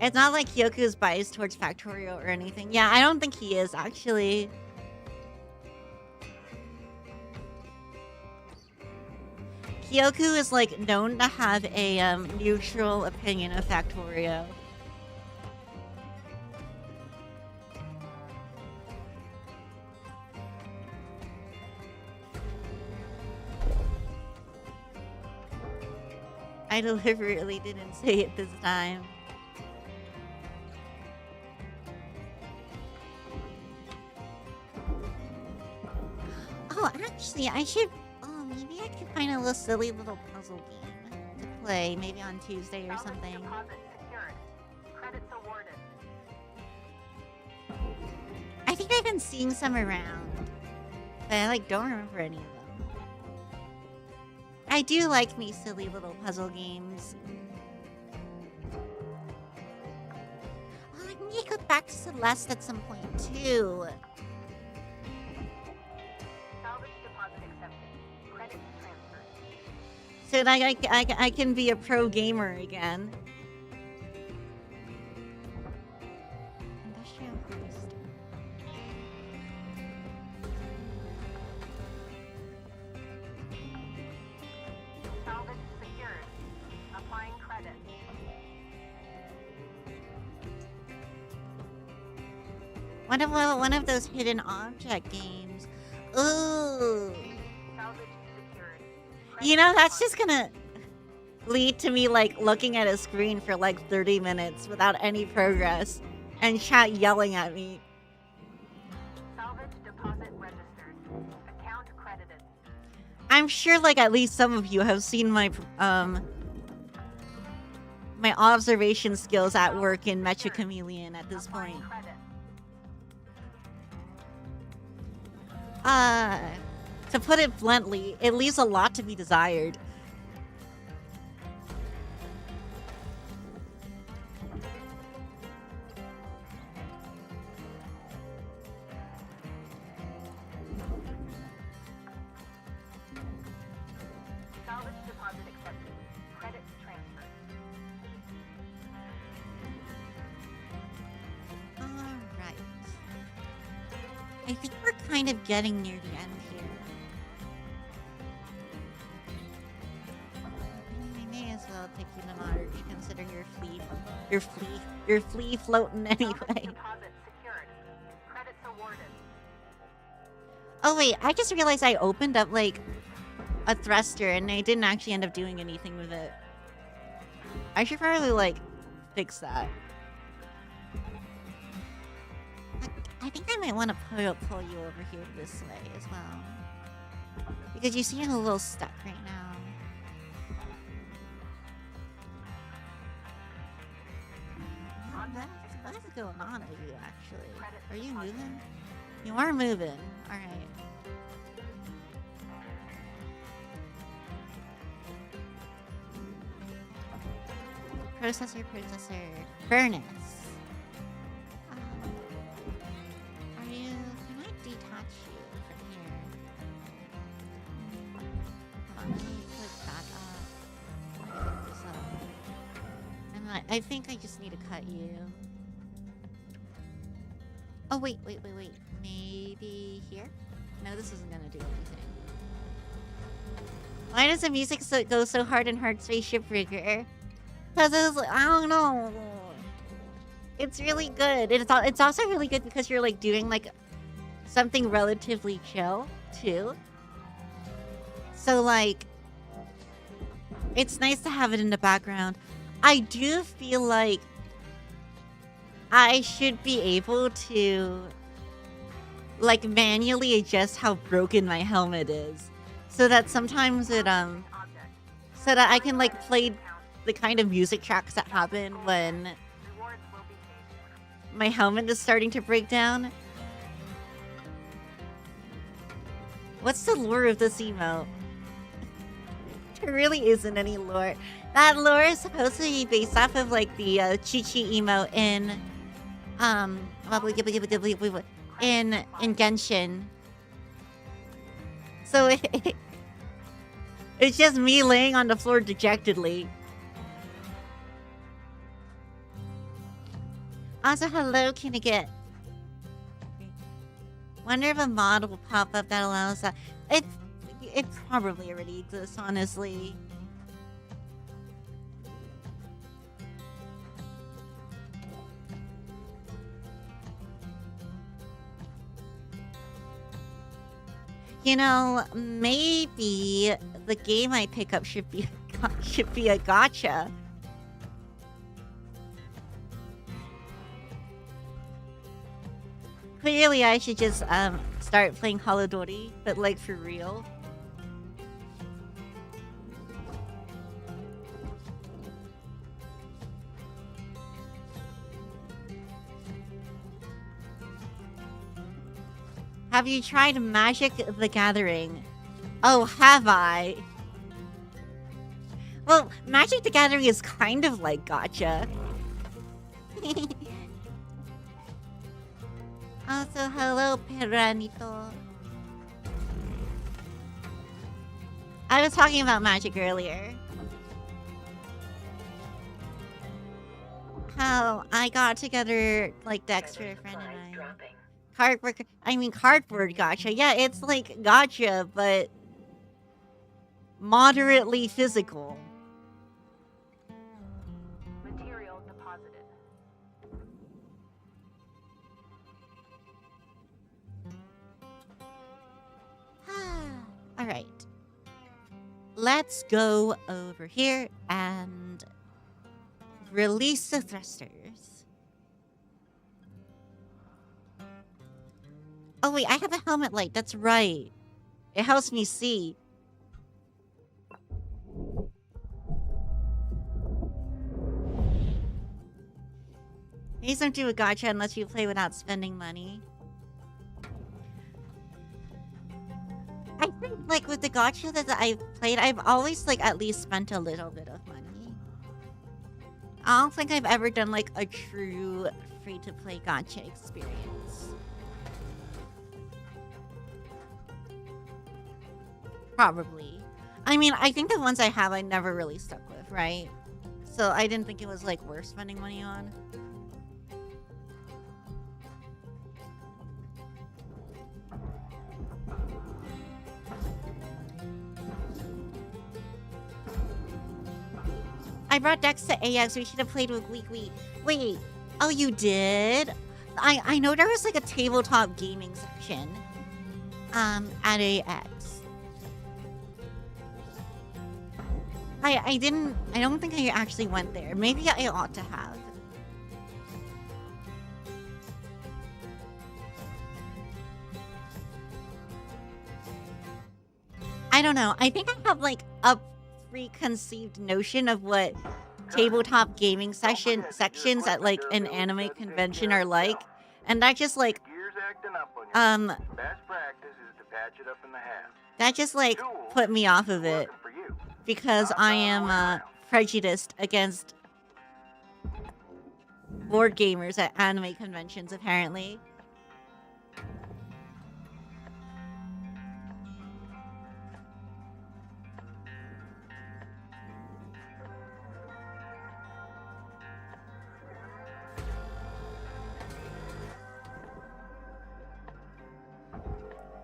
Speaker 1: It's not like Kyoku's biased towards Factorio or anything. Yeah, I don't think he is, actually. Kyoku is, like, known to have a neutral opinion of Factorio. I deliberately didn't say it this time. Oh, actually, I should... Oh, maybe I could find a little silly little puzzle game to play, maybe on Tuesday or something.
Speaker 2: Credits awarded.
Speaker 1: I think I've been seeing some around, but I, like, don't remember any of them. I do like me silly little puzzle games. Oh, I need to go back to Celeste at some point, too. So that I can be a pro gamer again. Industrial Heist.
Speaker 2: Salvage secured. Applying credit.
Speaker 1: One of those hidden object games. Ooh. You know, that's just gonna lead to me, like, looking at a screen for, like, 30 minutes without any progress and chat yelling at me.
Speaker 2: Salvage deposit registered. Account credited.
Speaker 1: I'm sure, like, at least some of you have seen my, my observation skills at work in Mecha Chameleon at this point. To put it bluntly, it leaves a lot to be desired.
Speaker 2: Salvage deposit accepted. Credit transferred.
Speaker 1: Alright. I think we're kind of getting near the end here. I may as well take you to March, considering your flea floating anyway.
Speaker 2: Deposit secured. Credits awarded.
Speaker 1: Oh wait, I just realized I opened up like a thruster and I didn't actually end up doing anything with it. I should probably like fix that. I think I might want to pull you over here this way as well. Because you seem a little stuck right now. What's going on with you, actually? Are you moving? You are moving. Alright. Processor. Furnace. Are you... Can I detach you from here? Hold on, let me put that up. Put this up. And I think I just need to cut you. Oh, wait. Maybe here? No, this isn't gonna do anything. Why does the music go so hard in Hardspace Shipbreaker? Because it's, I don't know. It's really good. It's also really good because you're like doing like something relatively chill too. So like, it's nice to have it in the background. I do feel like I should be able to like manually adjust how broken my helmet is. so that sometimes it so that I can like play the kind of music tracks that happen when my helmet is starting to break down. What's the lore of this emote? There really isn't any lore. That lore is supposed to be based off of like the Chi-Chi emote in in Genshin. So it's just me laying on the floor dejectedly. Also, hello, can I get? Wonder if a mod will pop up that allows that. It probably already exists, honestly. You know, maybe the game I pick up should be a gacha. Clearly, I should just start playing Holodori, but like for real. Have you tried Magic the Gathering? Oh, have I? Well, Magic the Gathering is kind of like gacha. Also, hello, Peranito. I was talking about Magic earlier. How I got together, like, Dexter, a friend and I. Cardboard gacha. Yeah, it's like gacha, but moderately physical.
Speaker 2: Material deposited.
Speaker 1: All right. Let's go over here and release the thrusters. Oh wait, I have a helmet light. That's right. It helps me see. Please don't do a gacha unless you play without spending money. I think, like, with the gacha that I've played, I've always, like, at least spent a little bit of money. I don't think I've ever done, like, a true free-to-play gacha experience. Probably. I mean, I think the ones I have, I never really stuck with, right? So I didn't think it was, like, worth spending money on. I brought Dex to AX. We should have played with Weekly. Wait. Oh, you did? I know there was like a tabletop gaming section at AX. I don't think I actually went there. Maybe I ought to have. I don't know. I think I have like a preconceived notion of what tabletop gaming sections at like an anime convention are like, and that just like
Speaker 3: Best practice is to patch it up in the half.
Speaker 1: that just like put me off of it because I am prejudiced against board gamers at anime conventions apparently.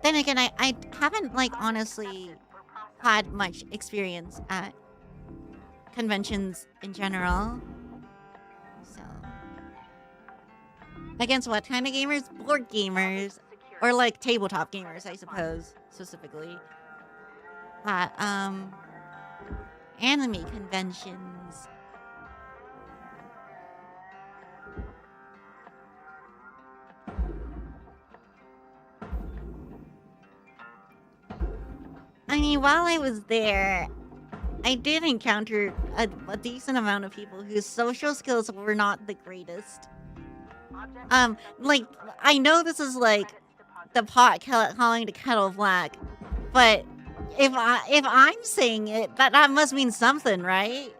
Speaker 1: Then again, I haven't, like, honestly had much experience at conventions in general. So. Against what kind of gamers? Board gamers. Or, like, tabletop gamers, I suppose, specifically. At, anime conventions. I I mean, while I was there, I did encounter a decent amount of people whose social skills were not the greatest. Like, I know this is like the pot calling the kettle black, but if I'm saying it, that must mean something, right?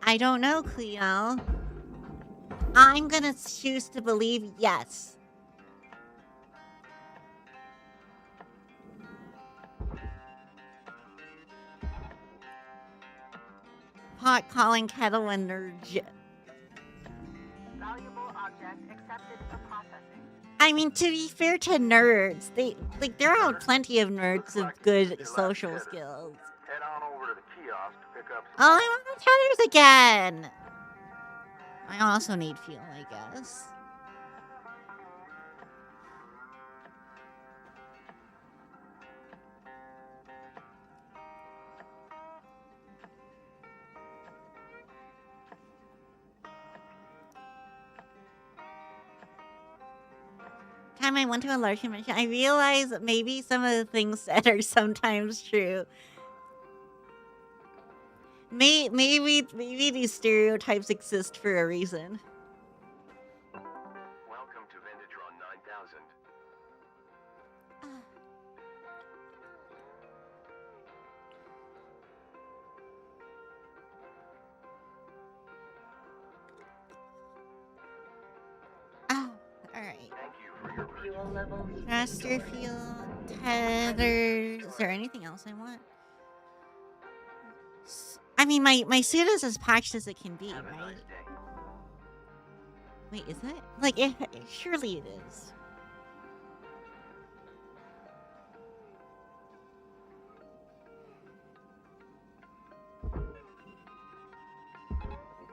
Speaker 1: I don't know, Klio. I'm gonna choose to believe yes. Pot calling kettle and nerd.
Speaker 2: Valuable object accepted for processing.
Speaker 1: I mean, to be fair to nerds, there are plenty of nerds of good social skills.
Speaker 3: Head on over to the kiosk to pick up
Speaker 1: Oh, I want the tethers again. I also need fuel, I guess. Time I went to a large convention, I realized that maybe some of the things said are sometimes true. Maybe these stereotypes exist for a reason.
Speaker 3: Welcome to Venditron 9000.
Speaker 1: Oh, alright.
Speaker 3: Thank you for your
Speaker 4: Fuel levels.
Speaker 1: Faster fuel, tethers. Is there anything else I want? I mean, my suit is as patched as it can be,
Speaker 3: Have a
Speaker 1: right?
Speaker 3: nice day.
Speaker 1: Wait, is it? Like, surely it is.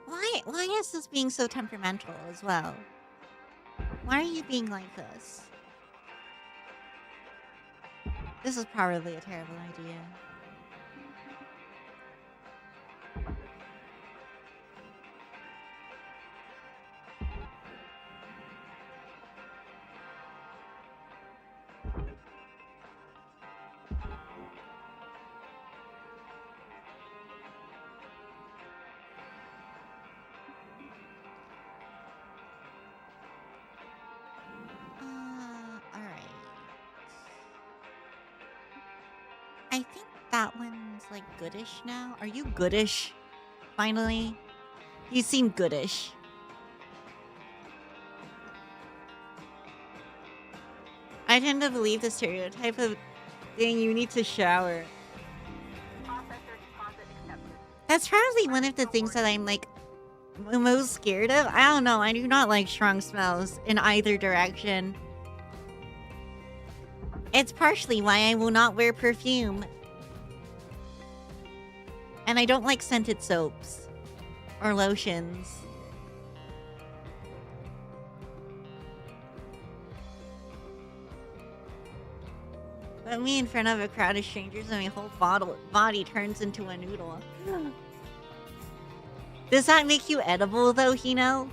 Speaker 1: Why is this being so temperamental as well? Why are you being like this? This is probably a terrible idea. Alright. I think that one's like goodish now. Are you goodish? Finally? You seem goodish. I tend to believe the stereotype of thing you need to shower.
Speaker 2: Processor deposit accepted.
Speaker 1: That's probably one of the things that I'm like most scared of. I don't know. I do not like strong smells in either direction. It's partially why I will not wear perfume. And I don't like scented soaps or lotions. Put me in front of a crowd of strangers and my whole body turns into a noodle. Does that make you edible though, Hino?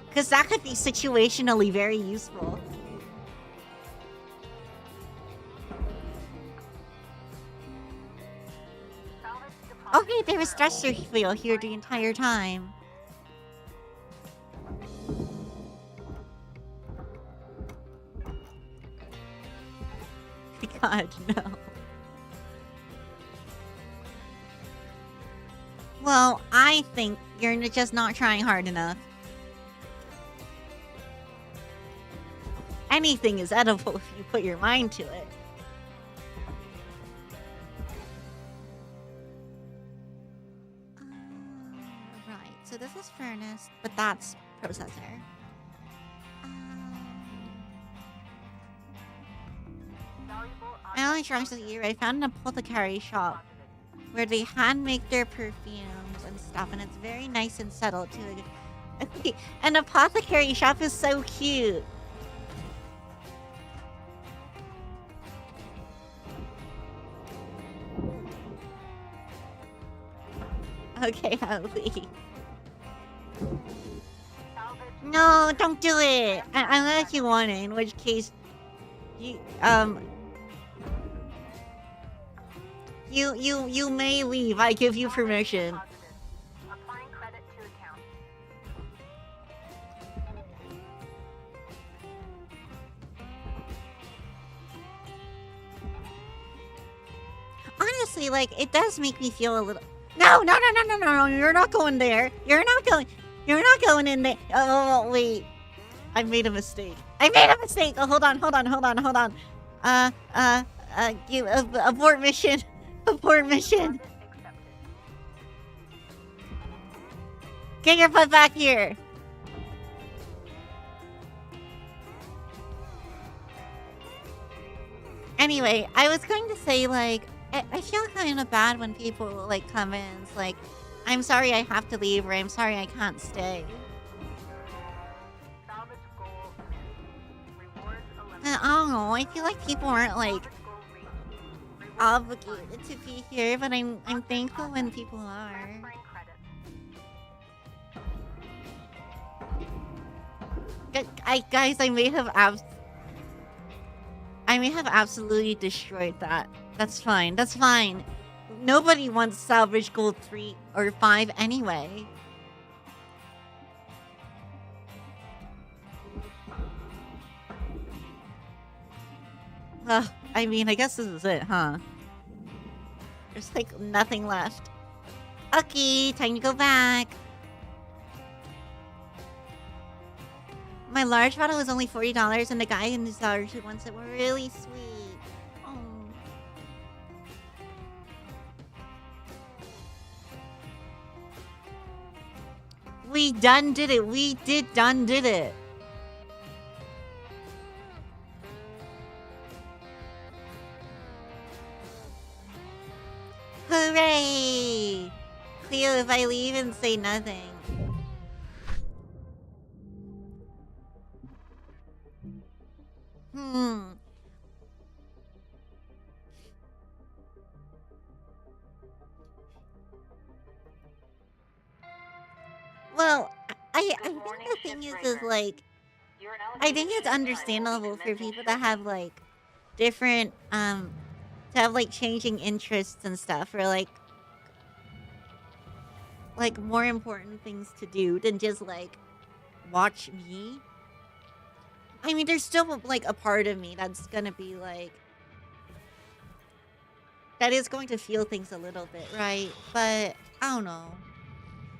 Speaker 1: Because that could be situationally very useful.
Speaker 2: Salvage deposit.
Speaker 1: Okay, there was stressor feel here the entire time. God, no. Well, I think you're just not trying hard enough. Anything is edible if you put your mind to it. Right, so this is furnace, but that's processor.
Speaker 2: Valuable
Speaker 1: My only choice of the year, I found an apothecary shop where they hand make their perfumes and and stuff, and it's very nice and subtle too. An apothecary shop is so cute. Okay, I'll leave. No, don't do it. Unless you want it, in which case, you you may leave. I give you permission.
Speaker 2: Applying credit to account.
Speaker 1: Honestly, like, it does make me feel a little. No, no, no, no, no, no, no! You're not going there. You're not going. You're not going in there. Oh wait, I made a mistake. I made a mistake. Oh, hold on. Abort mission. Abort mission. Get your butt back here. Anyway, I was going to say, like, I feel kind of bad when people, like, come in. It's like, I'm sorry I have to leave, or I'm sorry I can't stay.
Speaker 2: Salvage goal. Rewards
Speaker 1: I don't know. I feel like people aren't, like, obligated to be here, but I'm thankful when people are. Guys, I may have absolutely destroyed that. That's fine. That's fine. Nobody wants salvage gold 3 or 5 anyway. I mean, I guess this is it, huh? There's like nothing left. Okay, time to go back. My large bottle was only $40, and the guy in his large who wants it were really sweet. Oh. We done did it. We done did it. Hooray! Klio, if I leave and say nothing. Well, I think the thing is like, I think it's understandable for people to have like different to have like changing interests and stuff, or like more important things to do than just like watch me. I mean, there's still like a part of me that's gonna be like, that is going to feel things a little bit, right? But I don't know.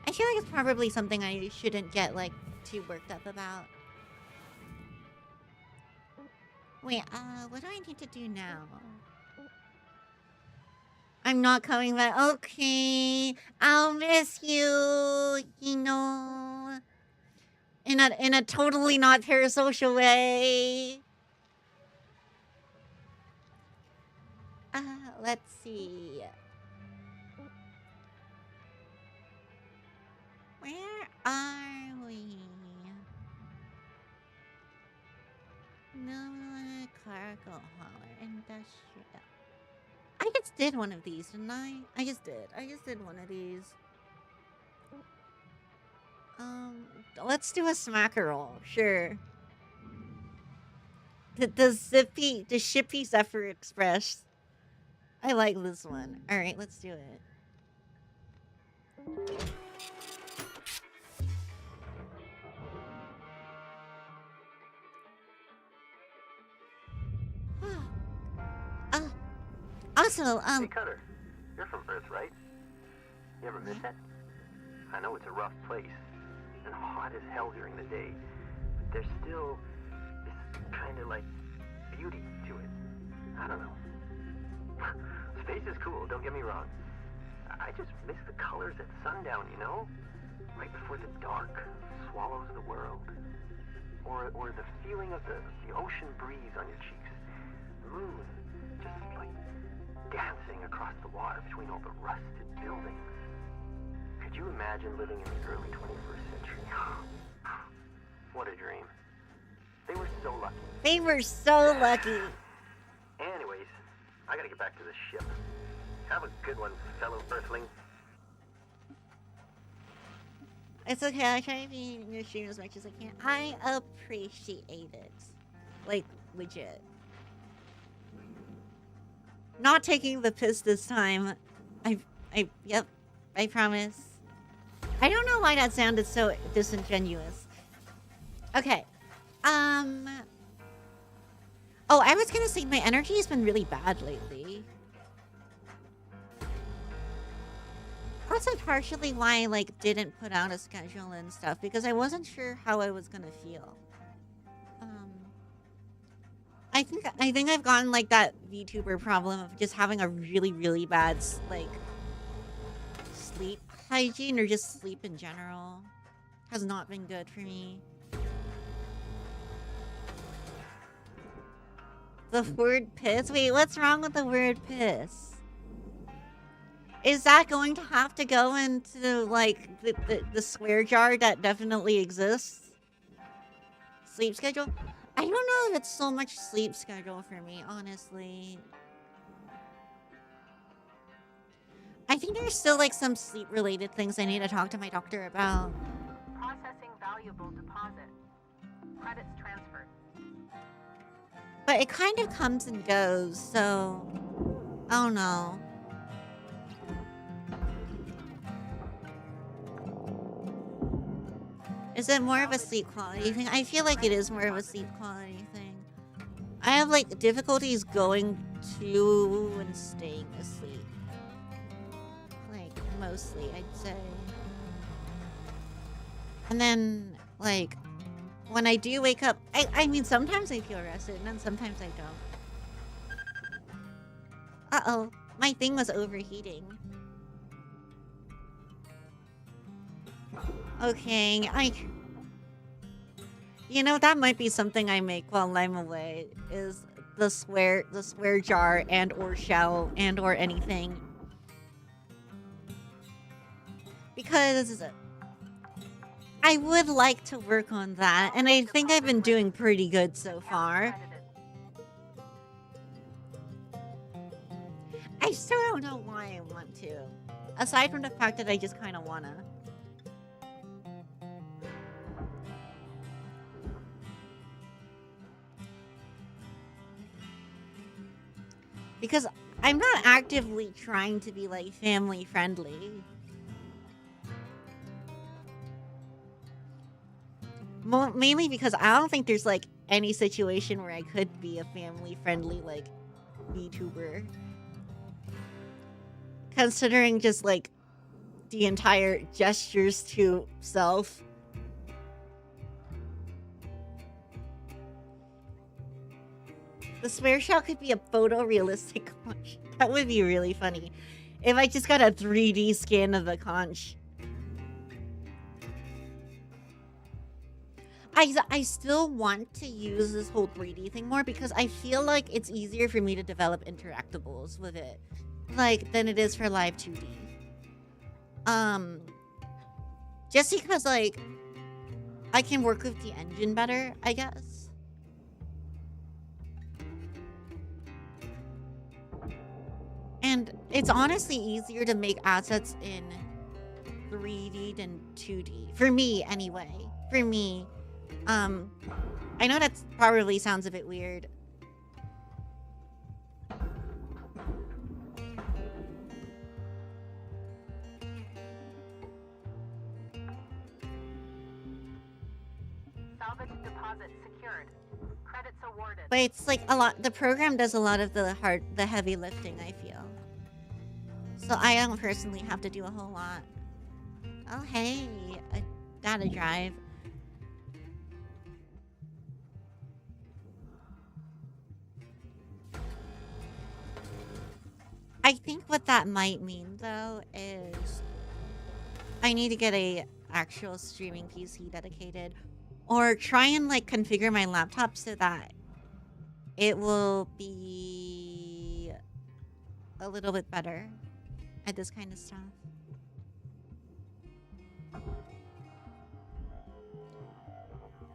Speaker 1: I feel like it's probably something I shouldn't get like too worked up about. Wait, what do I need to do now? I'm not coming back. Okay, I'll miss you. You know, in a totally not parasocial way. Let's see. Where are we? No cargo hauler industrial. I just did one of these, didn't I? I just did one of these. Let's do a smacker roll, sure. The Shippy Zephyr Express. I like this one. Alright, let's do it. Also,
Speaker 5: Hey, Cutter. You're from Earth, right? You ever miss it? I know it's a rough place, and hot as hell during the day, but there's still this kind of, like, beauty to it. I don't know. Space is cool, don't get me wrong. I just miss the colors at sundown, you know? Right before the dark swallows the world. Or the feeling of the ocean breeze on your cheeks. The moon, just like dancing across the water between all the rusted buildings. Could Could you imagine living in the early 21st century? What a dream. They were so lucky.
Speaker 1: They were so lucky.
Speaker 5: Anyways, I gotta get back to the ship. Have a good one, fellow Earthling.
Speaker 1: It's okay. I try to be in your stream as much as I can. I appreciate it. Like, legit. Not taking the piss this time. Yep. I promise. I don't know why that sounded so disingenuous. Okay. Oh, I was gonna say my energy has been really bad lately. Also partially why I like didn't put out a schedule and stuff because I wasn't sure how I was gonna feel. I think I've gotten like that VTuber problem of just having a really, really bad like sleep hygiene or just sleep in general has not been good for me. The word piss? Wait, what's wrong with the word piss? Is that going to have to go into like the swear jar that definitely exists? Sleep schedule? I don't know if it's so much sleep schedule for me, honestly. I think there's still like some sleep related things I need to talk to my doctor about.
Speaker 2: Processing valuable deposit. Credits transferred.
Speaker 1: But it kind of comes and goes, so I don't know. Is it more of a sleep quality thing? I feel like it is more of a sleep quality thing. I have like difficulties going to and staying asleep. Like mostly, I'd say. And then like when I do wake up, I mean sometimes I feel rested and then sometimes I don't. Uh-oh, my thing was overheating. Okay, you know, that might be something I make while I'm away, is the swear jar and or shell and or anything. Because I would like to work on that, and I think I've been doing pretty good so far. I still don't know why I want to. Aside from the fact that I just kind of wanna. Because I'm not actively trying to be, like, family friendly. Mainly because I don't think there's, like, any situation where I could be a family friendly, like, VTuber. Considering just, like, the entire gestures to self. The swear shell could be a photorealistic conch. That would be really funny. If I just got a 3D scan of the conch. I still want to use this whole 3D thing more because I feel like it's easier for me to develop interactables with it. Like, than it is for live 2D. Just because, like, I can work with the engine better, I guess. And it's honestly easier to make assets in 3D than 2D. For me, anyway. For me. I know that probably sounds a bit weird.
Speaker 2: Salvage deposit secured. Credits awarded.
Speaker 1: But it's like a lot. The program does a lot of the heavy lifting, I feel. So I don't personally have to do a whole lot. Oh, hey. A data drive. I think what that might mean, though, is I need to get a actual streaming PC dedicated, or try and like configure my laptop so that it will be a little bit better at this kind of stuff.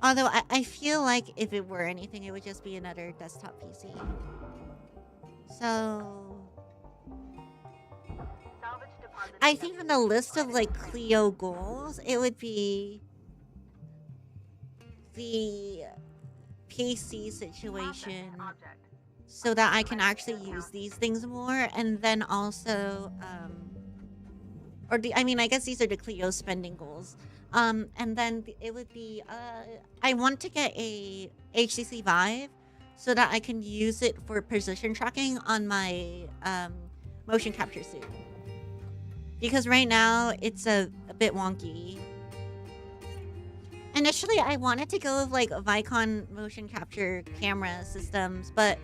Speaker 1: Although I feel like if it were anything, it would just be another desktop PC. So
Speaker 2: Salvage deposit
Speaker 1: I think on the list of like Clio goals, it would be the PC situation
Speaker 2: object.
Speaker 1: so that I can actually use these things more, and then also I mean, I guess these are the Clio spending goals. And then it would be I want to get a HTC Vive so that I can use it for position tracking on my motion capture suit. Because right now it's a bit wonky. Initially, I wanted to go with like Vicon motion capture camera systems, but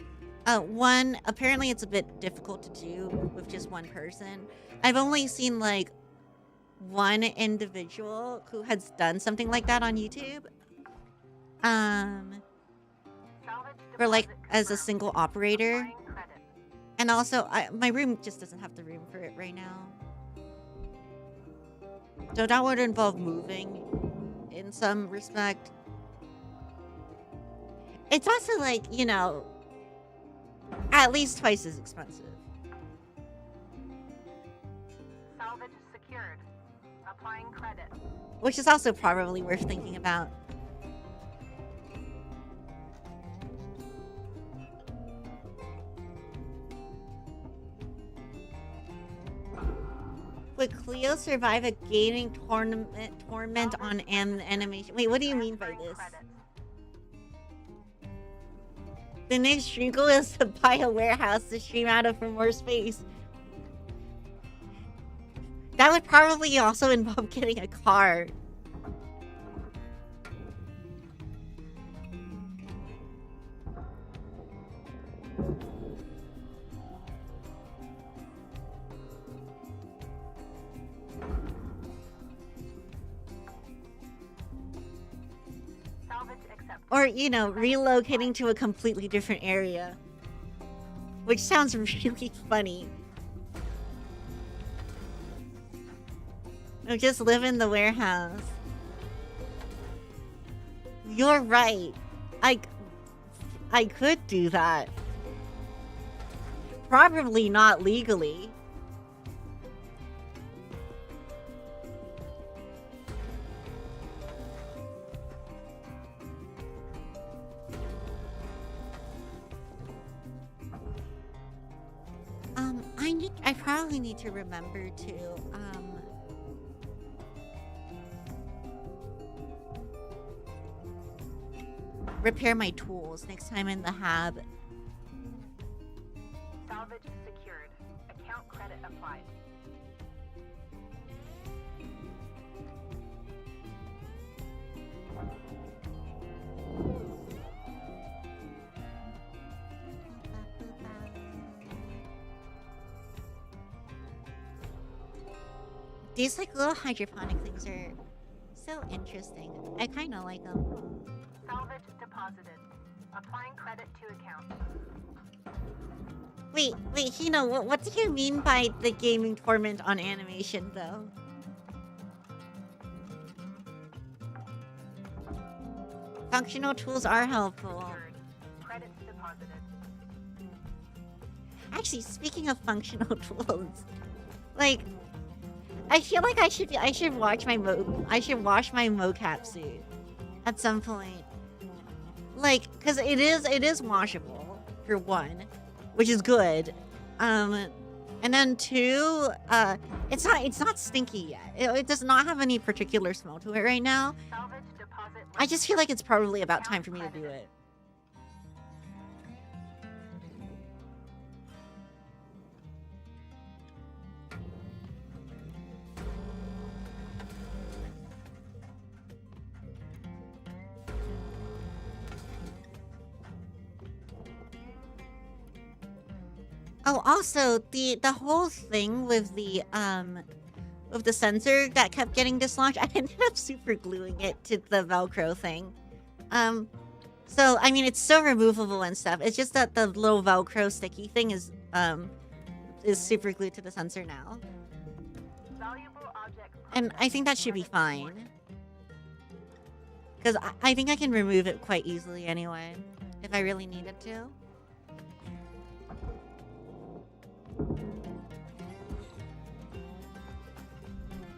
Speaker 1: one, apparently it's a bit difficult to do with just one person. I've only seen like one individual who has done something like that on YouTube. For like as a single operator. And also, my room just doesn't have the room for it right now. So that would involve moving in some respect. It's also like, you know, at least twice as expensive.
Speaker 2: Salvage secured. Applying credit.
Speaker 1: Which is also probably worth thinking about. Would Clio survive a gaming torment on animation? Wait, what do you mean by this? The next stream goal is to buy a warehouse to stream out of for more space. That would probably also involve getting a car. Or, you know, relocating to a completely different area. Which sounds really funny. Or just live in the warehouse. You're right. I could do that. Probably not legally. I probably need to remember to, repair my tools next time in the hab.
Speaker 2: Salvage secured. Account credit applied.
Speaker 1: These like little hydroponic things are so interesting. I kind of like them.
Speaker 2: Salvage deposited. Applying credit to account.
Speaker 1: Wait, Hino, what do you mean by the gaming torment on animation, though? Functional tools are helpful.
Speaker 2: Credits deposited.
Speaker 1: Actually, speaking of functional tools, like, I feel like I should wash my mocap suit at some point. Like, cause it is washable for one, which is good. And then two, it's not stinky yet. It does not have any particular smell to it right now. I just feel like it's probably about time for me to do it. Oh, also the whole thing with the sensor that kept getting dislodged, I ended up super gluing it to the Velcro thing. So I mean it's still removable and stuff. It's just that the little Velcro sticky thing is super glued to the sensor now. And I think that should be fine. Because I think I can remove it quite easily anyway, if I really needed to.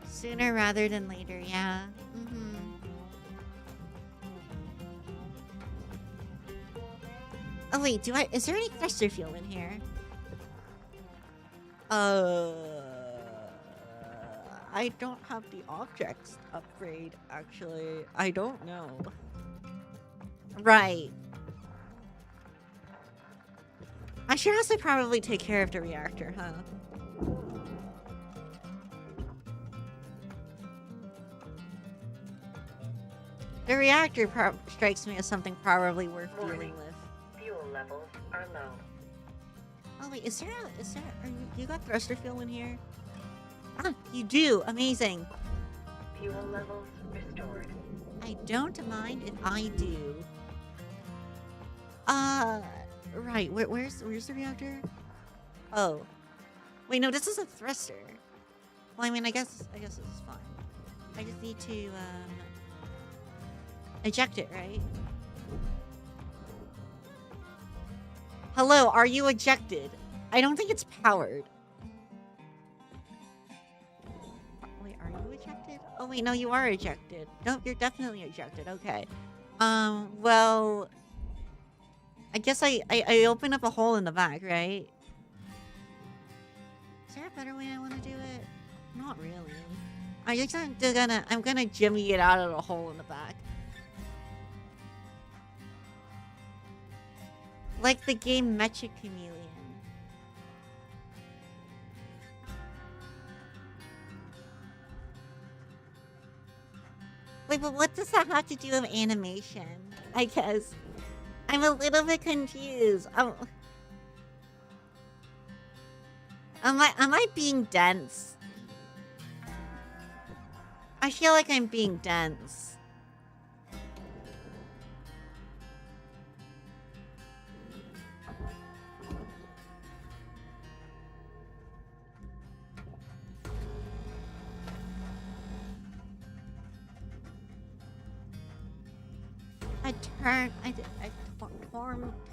Speaker 1: Sooner rather than later, yeah. Mm-hmm. Oh wait, is there any thruster fuel in here? I don't have the objects upgrade, actually. I don't know. Right. I sure has to probably take care of the reactor, huh? The reactor strikes me as something probably worth dealing with.
Speaker 4: Fuel levels are low.
Speaker 1: Oh wait, you got thruster fuel in here? Ah, you do. Amazing.
Speaker 4: Fuel levels restored.
Speaker 1: I don't mind if I do. Right. Where's the reactor? Oh, wait, no, this is a thruster. Well, I mean, I guess this is fine. I just need to eject it, right? Hello, are you ejected? I don't think it's powered. Wait, are you ejected? Oh wait, no, you are ejected. No, you're definitely ejected. Okay. Well, I guess I open up a hole in the back, right? Is there a better way I want to do it? Not really. I'm gonna jimmy it out of the hole in the back. Like the game Mecha Chameleon. Wait, but what does that have to do with animation? I guess. I'm a little bit confused. Am I being dense? I feel like I'm being dense.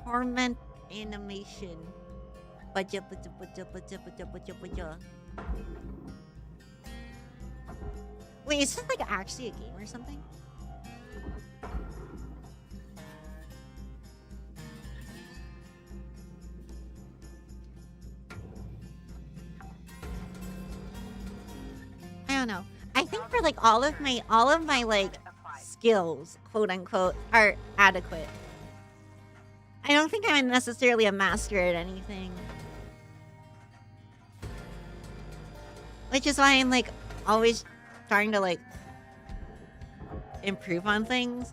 Speaker 1: Torment animation. Wait, is this like actually a game or something? I don't know. I think for like all of my like skills, quote unquote, are adequate. I don't think I'm necessarily a master at anything. Which is why I'm like always trying to like improve on things.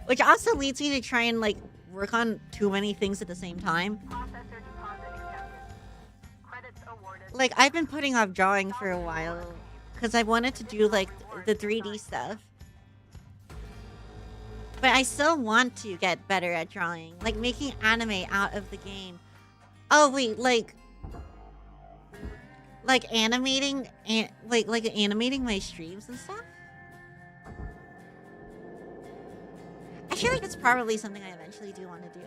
Speaker 1: Which also leads me to try and like work on too many things at the same time.
Speaker 2: Processor deposit accepted. Credits awarded.
Speaker 1: Like I've been putting off drawing for a while because I wanted to do like the 3D stuff. But I still want to get better at drawing. Like making anime out of the game. Oh wait, like animating and like animating my streams and stuff. I feel like it's probably something I eventually do want to do.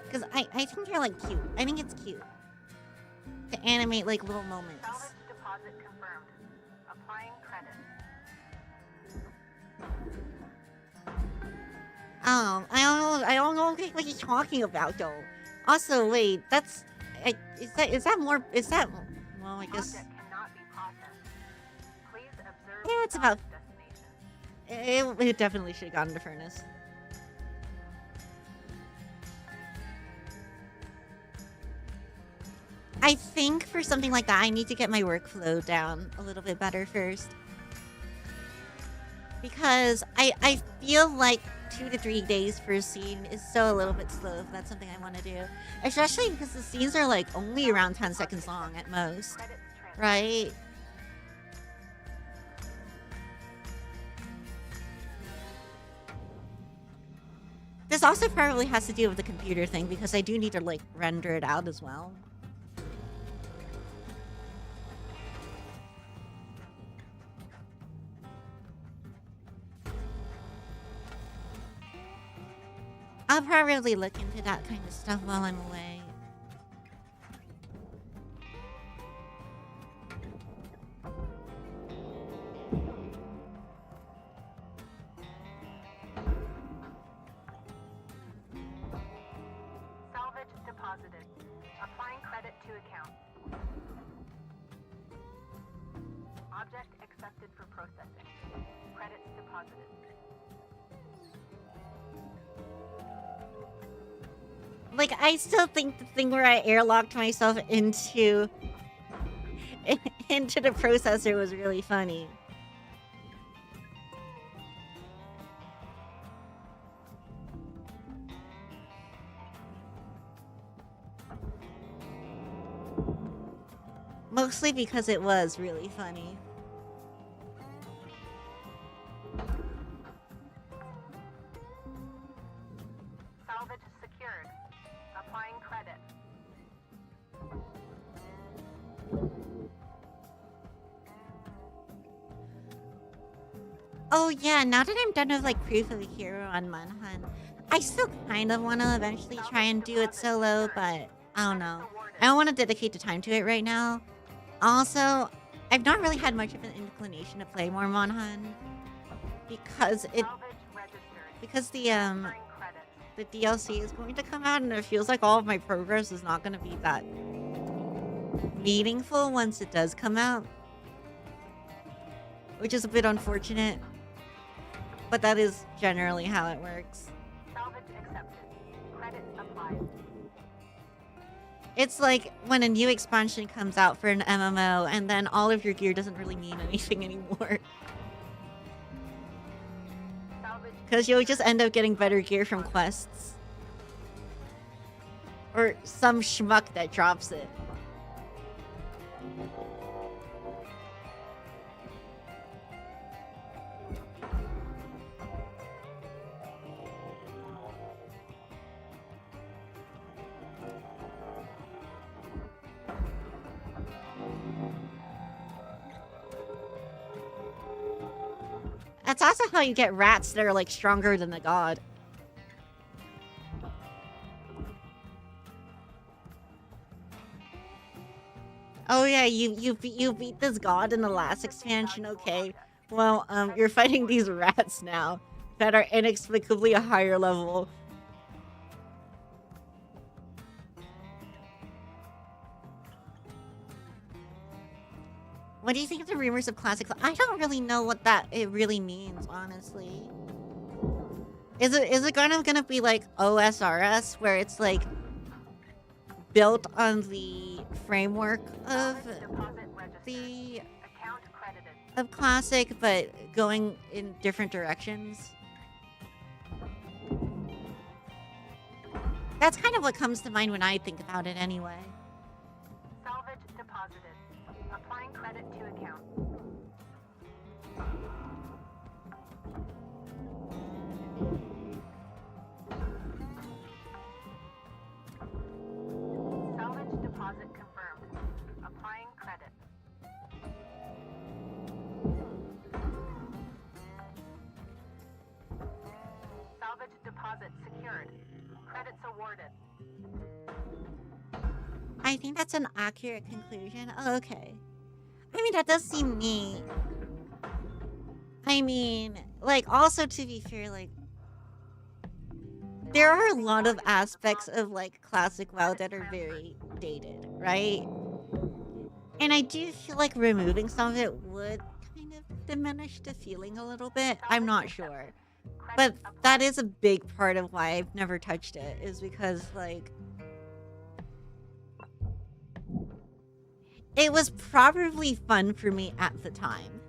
Speaker 1: Because I think they're like cute. I think it's cute to animate like little moments.
Speaker 2: Salvage deposit confirmed. Applying credit.
Speaker 1: I don't know what you're talking about though. Also, wait, is that well, I guess
Speaker 2: Object cannot be processed. Please observe
Speaker 1: yeah, it's about
Speaker 2: destination.
Speaker 1: it definitely should have gone into furnace. I think for something like that, I need to get my workflow down a little bit better first. Because I feel like 2 to 3 days per scene is still a little bit slow if that's something I want to do. Especially because the scenes are like only around 10 seconds long at most.
Speaker 2: Credits transferred.
Speaker 1: Right? This also probably has to do with the computer thing because I do need to like render it out as well. I'll probably look into that kind of stuff while I'm away.
Speaker 2: Salvage deposited. Applying credit to account. Object accepted for processing. Credits deposited.
Speaker 1: Like, I still think the thing where I airlocked myself into the processor was really funny. Mostly because it was really funny.
Speaker 2: Salvage secured. Applying credit.
Speaker 1: Oh yeah, now that I'm done with like proof of a hero on Manhunt, I still kind of want to eventually try and do it solo, but I don't know. I don't want to dedicate the time to it right now. Also, I've not really had much of an inclination to play more Manhunt because the DLC is going to come out, and it feels like all of my progress is not going to be that meaningful once it does come out, which is a bit unfortunate, but that is generally how it works.
Speaker 2: Salvage accepted. Credits applied.
Speaker 1: It's like when a new expansion comes out for an MMO and then all of your gear doesn't really mean anything anymore. Because you'll just end up getting better gear from quests. Or some schmuck that drops it. That's also how you get rats that are like stronger than the god. Oh yeah, you beat this god in the last expansion, okay. Well, you're fighting these rats now that are inexplicably a higher level. What do you think of the rumors of classic? I don't really know what it really means, honestly. Is it gonna be like OSRS, where it's like built on the framework of classic, but going in different directions? That's kind of what comes to mind when I think about it, anyway.
Speaker 2: Salvage deposited. Applying credit to account. Salvage deposit confirmed. Applying credit. Salvage deposit secured. Credits awarded.
Speaker 1: I think that's an accurate conclusion. Oh, okay. I mean, that does seem neat. I mean, like, also to be fair, like, there are a lot of aspects of, like, classic WoW that are very dated, right? And I do feel like removing some of it would kind of diminish the feeling a little bit. I'm not sure. But that is a big part of why I've never touched it, is because, like, it was probably fun for me at the time.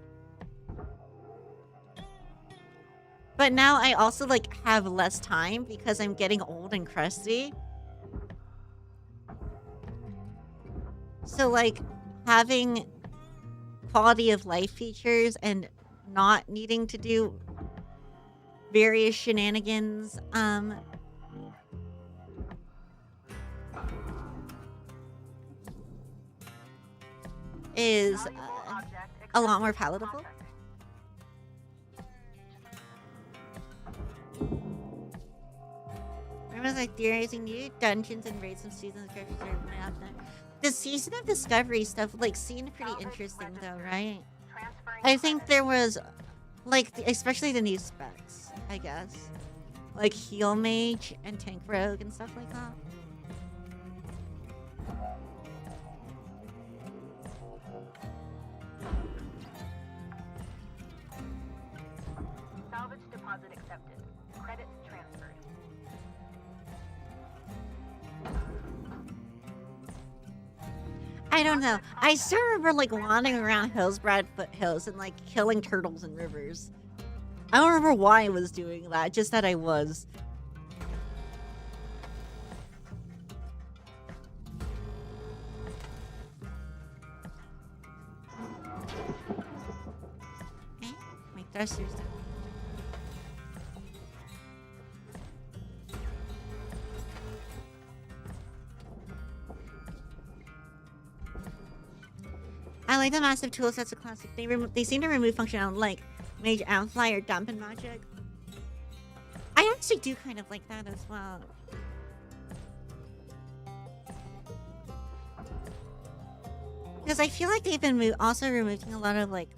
Speaker 1: But now I also, like, have less time because I'm getting old and crusty. So, like, having quality of life features and not needing to do various shenanigans, is a lot more palatable. I was like theorizing new dungeons and raids some seasons of characters. The season of discovery stuff like seemed pretty interesting though, right? I think there was like especially the new specs, I guess. Like heal mage and tank rogue and stuff like that.
Speaker 2: Salvage deposit accepted. Credits transferred.
Speaker 1: I don't know. I still remember like wandering around Hillsbrad foothills and like killing turtles in rivers. I don't remember why I was doing that, just that I was. Okay, my thruster's down. I like the massive tool sets of classic. They seem to remove functionality like Mage Amplify or Dampen Magic. I actually do kind of like that as well. Because I feel like they've been also removing a lot of like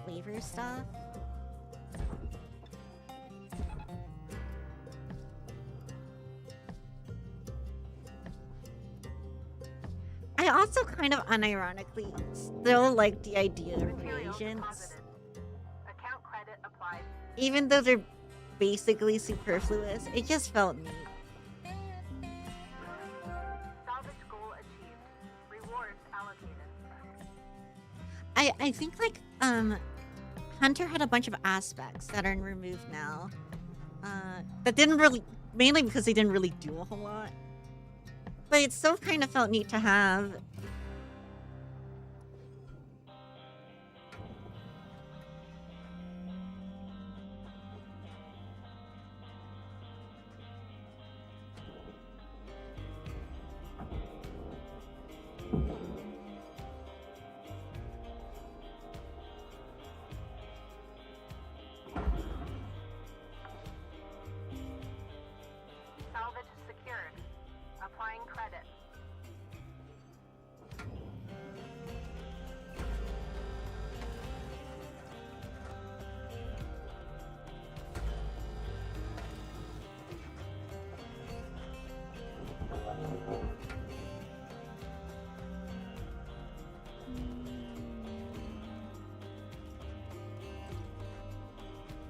Speaker 1: flavor stuff. I also kind of unironically still like the idea of reagents.
Speaker 2: Account credit applied.
Speaker 1: Even though they're basically superfluous, it just felt neat.
Speaker 2: Salvage goal achieved. Rewards allocated.
Speaker 1: I think like Hunter had a bunch of aspects that are removed now. That didn't really, mainly because they didn't really do a whole lot. But it still kind of felt neat to have.
Speaker 2: Salvage secured. Applying credit.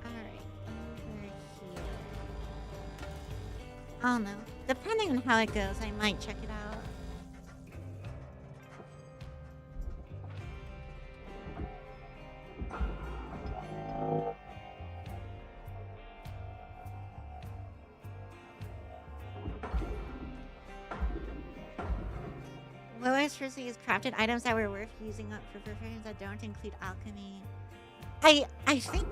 Speaker 1: Alright, over here. I don't know. Depending on how it goes, I might check it out. Lowest firstly is crafted items that were worth using up for professions that don't include alchemy. I think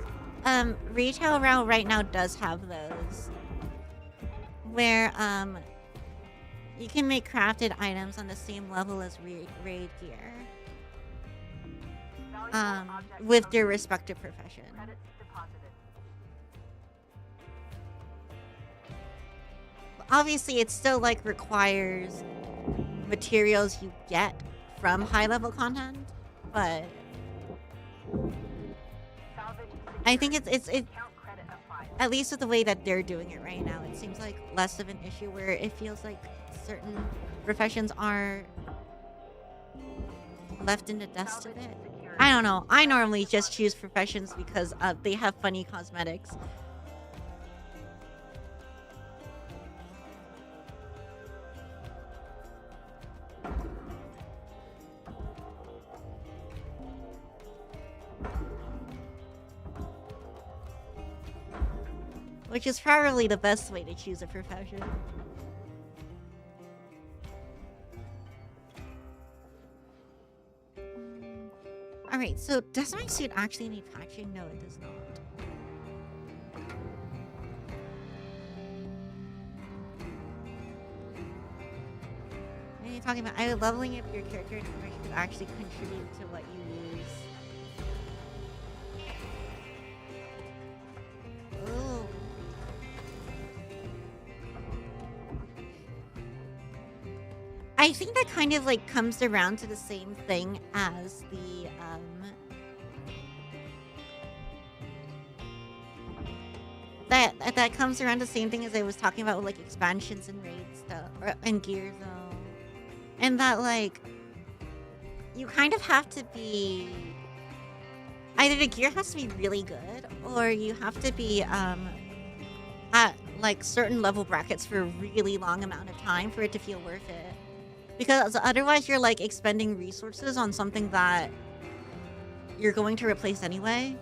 Speaker 1: retail route right now does have those. Where you can make crafted items on the same level as raid gear. With their respective profession.
Speaker 2: Credits deposited.
Speaker 1: Obviously, it still like requires materials you get from high level content, but I think it's
Speaker 2: Account credit applied.
Speaker 1: at least with the way that they're doing it right now, it seems like less of an issue where it feels like certain professions are left in the dust of it. I don't know. I normally just choose professions because they have funny cosmetics. Which is probably the best way to choose a profession. Alright, so does my suit actually need patching? No, it does not. What are you talking about? Leveling up your character information could actually contribute to what you use. Oh. I think that kind of like comes around to the same thing as the that comes around the same thing as I was talking about with like expansions and raids stuff and gear though. And that like you kind of have to be either the gear has to be really good or you have to be at like certain level brackets for a really long amount of time for it to feel worth it. Because otherwise you're like expending resources on something that you're going to replace anyway.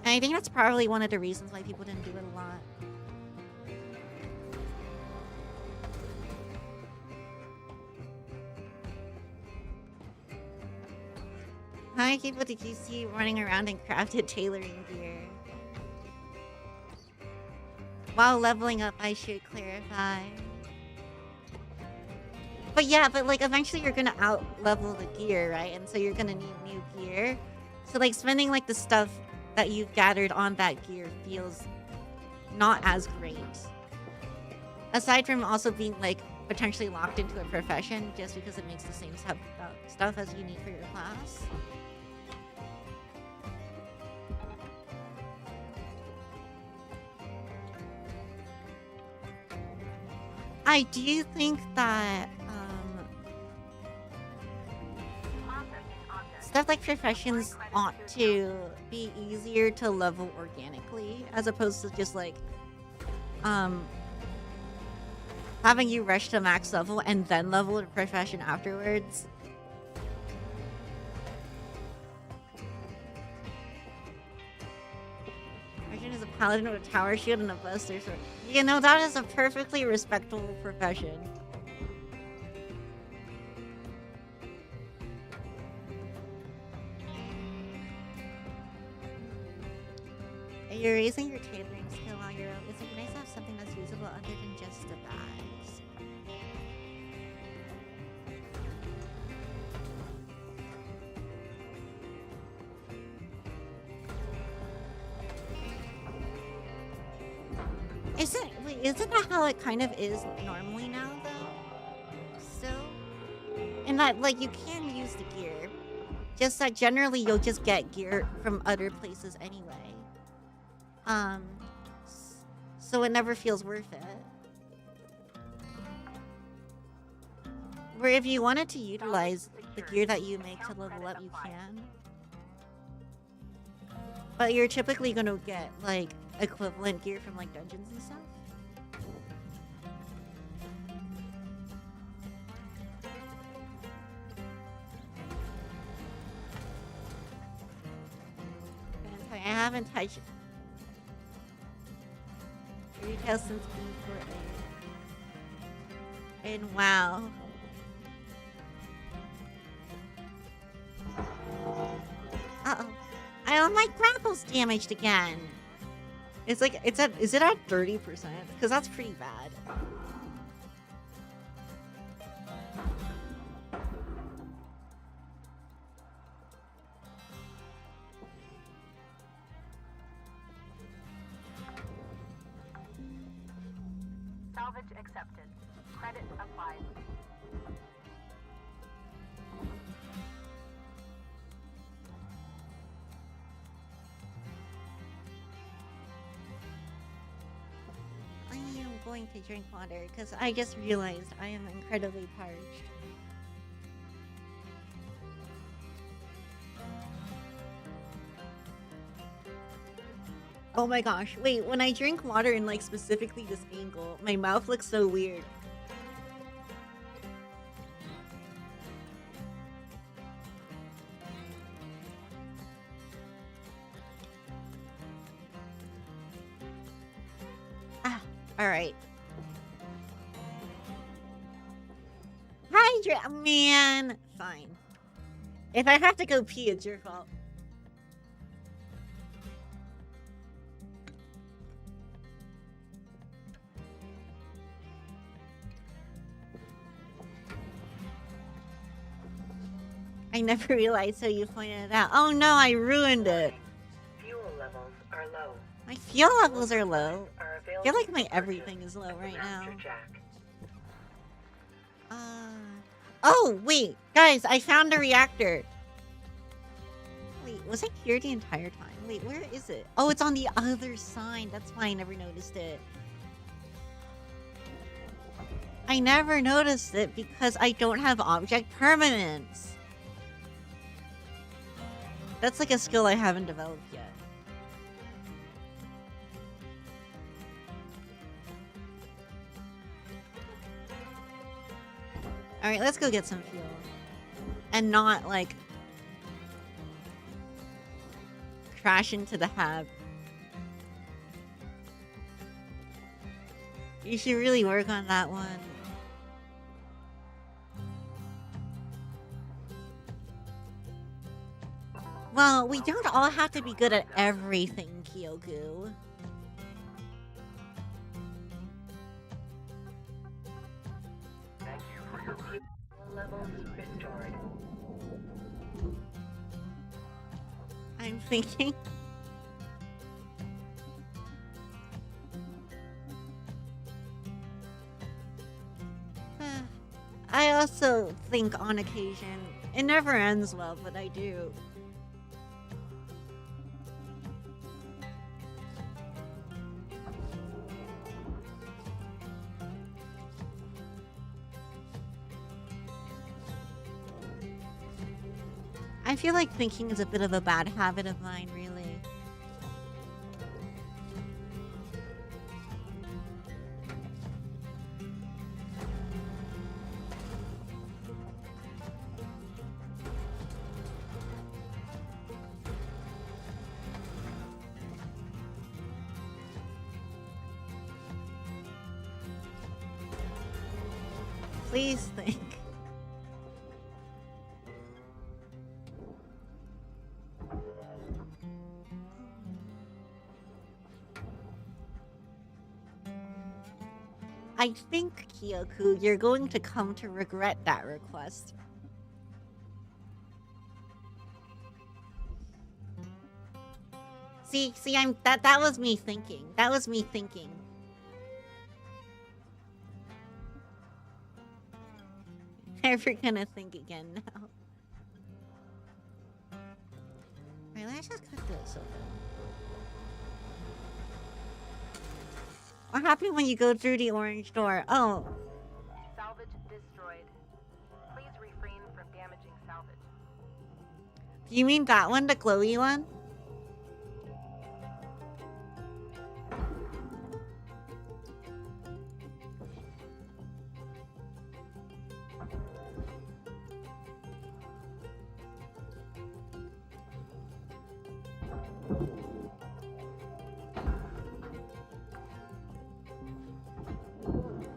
Speaker 1: And I think that's probably one of the reasons why people didn't do it a lot. How many people did you see running around in crafted tailoring gear? While leveling up, I should clarify. But yeah, but like eventually you're gonna out-level the gear, right? And so you're gonna need new gear. So like spending like the stuff that you've gathered on that gear feels not as great. Aside from also being like potentially locked into a profession just because it makes the same stuff as you need for your class. I do think that stuff like professions ought to be easier to level organically as opposed to just like having you rush to max level and then level a profession afterwards. Profession is a paladin with a tower shield and a buster sword. You know, that is a perfectly respectable profession. You're raising your tailoring skill while you're out. It's nice to have something that's usable other than just the bags. Isn't that how it kind of is normally now, though? Still? And that, like, you can use the gear. Just that generally you'll just get gear from other places anyway. So it never feels worth it. Where if you wanted to utilize the gear that you make to level up, you can. But you're typically gonna get, like, equivalent gear from, like, dungeons and stuff. I haven't touched retail since B4A. And wow. Uh-oh. My grapple's damaged again. It's like, is it at 30%? Because that's pretty bad.
Speaker 2: Salvage accepted. Credit applied.
Speaker 1: I am going to drink water because I just realized I am incredibly parched. Oh my gosh, wait, when I drink water in like specifically this angle, my mouth looks so weird. Ah, alright. Man, fine. If I have to go pee, it's your fault. I never realized, so you pointed it out. Oh no, I ruined it.
Speaker 4: Fuel levels are low.
Speaker 1: My fuel levels are low.
Speaker 4: Are
Speaker 1: I
Speaker 4: available
Speaker 1: feel like my
Speaker 4: for
Speaker 1: everything
Speaker 4: purchase
Speaker 1: is low
Speaker 4: at the
Speaker 1: right now.
Speaker 4: Master Jack.
Speaker 1: Oh, wait. Guys, I found a reactor. Wait, was I here the entire time? Wait, where is it? Oh, it's on the other side. That's why I never noticed it. I never noticed it because I don't have object permanence. That's like a skill I haven't developed yet. Alright, let's go get some fuel. And not, like, crash into the hab. You should really work on that one. Well, we don't all have to be good at everything, Kyoku.
Speaker 3: Thank you for your...
Speaker 4: Levels restored.
Speaker 1: I'm thinking. I also think on occasion, it never ends well, but I do. I feel like thinking is a bit of a bad habit of mine, really. Please think. I think, Kyoku, you're going to come to regret that request. See, that was me thinking. That was me thinking. Never gonna think again now. Alright, let's just cut this open. What happened when you go through the orange door? Oh.
Speaker 2: Salvage destroyed. Please refrain from damaging salvage.
Speaker 1: Do you mean that one, the glowy one?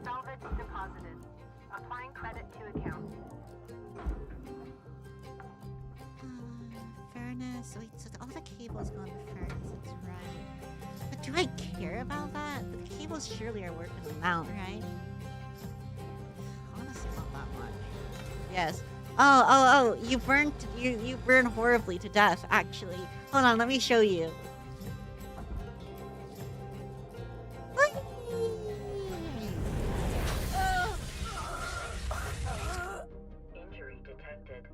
Speaker 2: Salvage deposited. Applying credit to account.
Speaker 1: Furnace. Wait, so all the cables go in the furnace. That's right. But do I care about that? The cables surely are worth an amount, right? Honestly, not that much. Yes. Oh, you burn horribly to death, actually. Hold on, let me show you.
Speaker 4: Injury detected.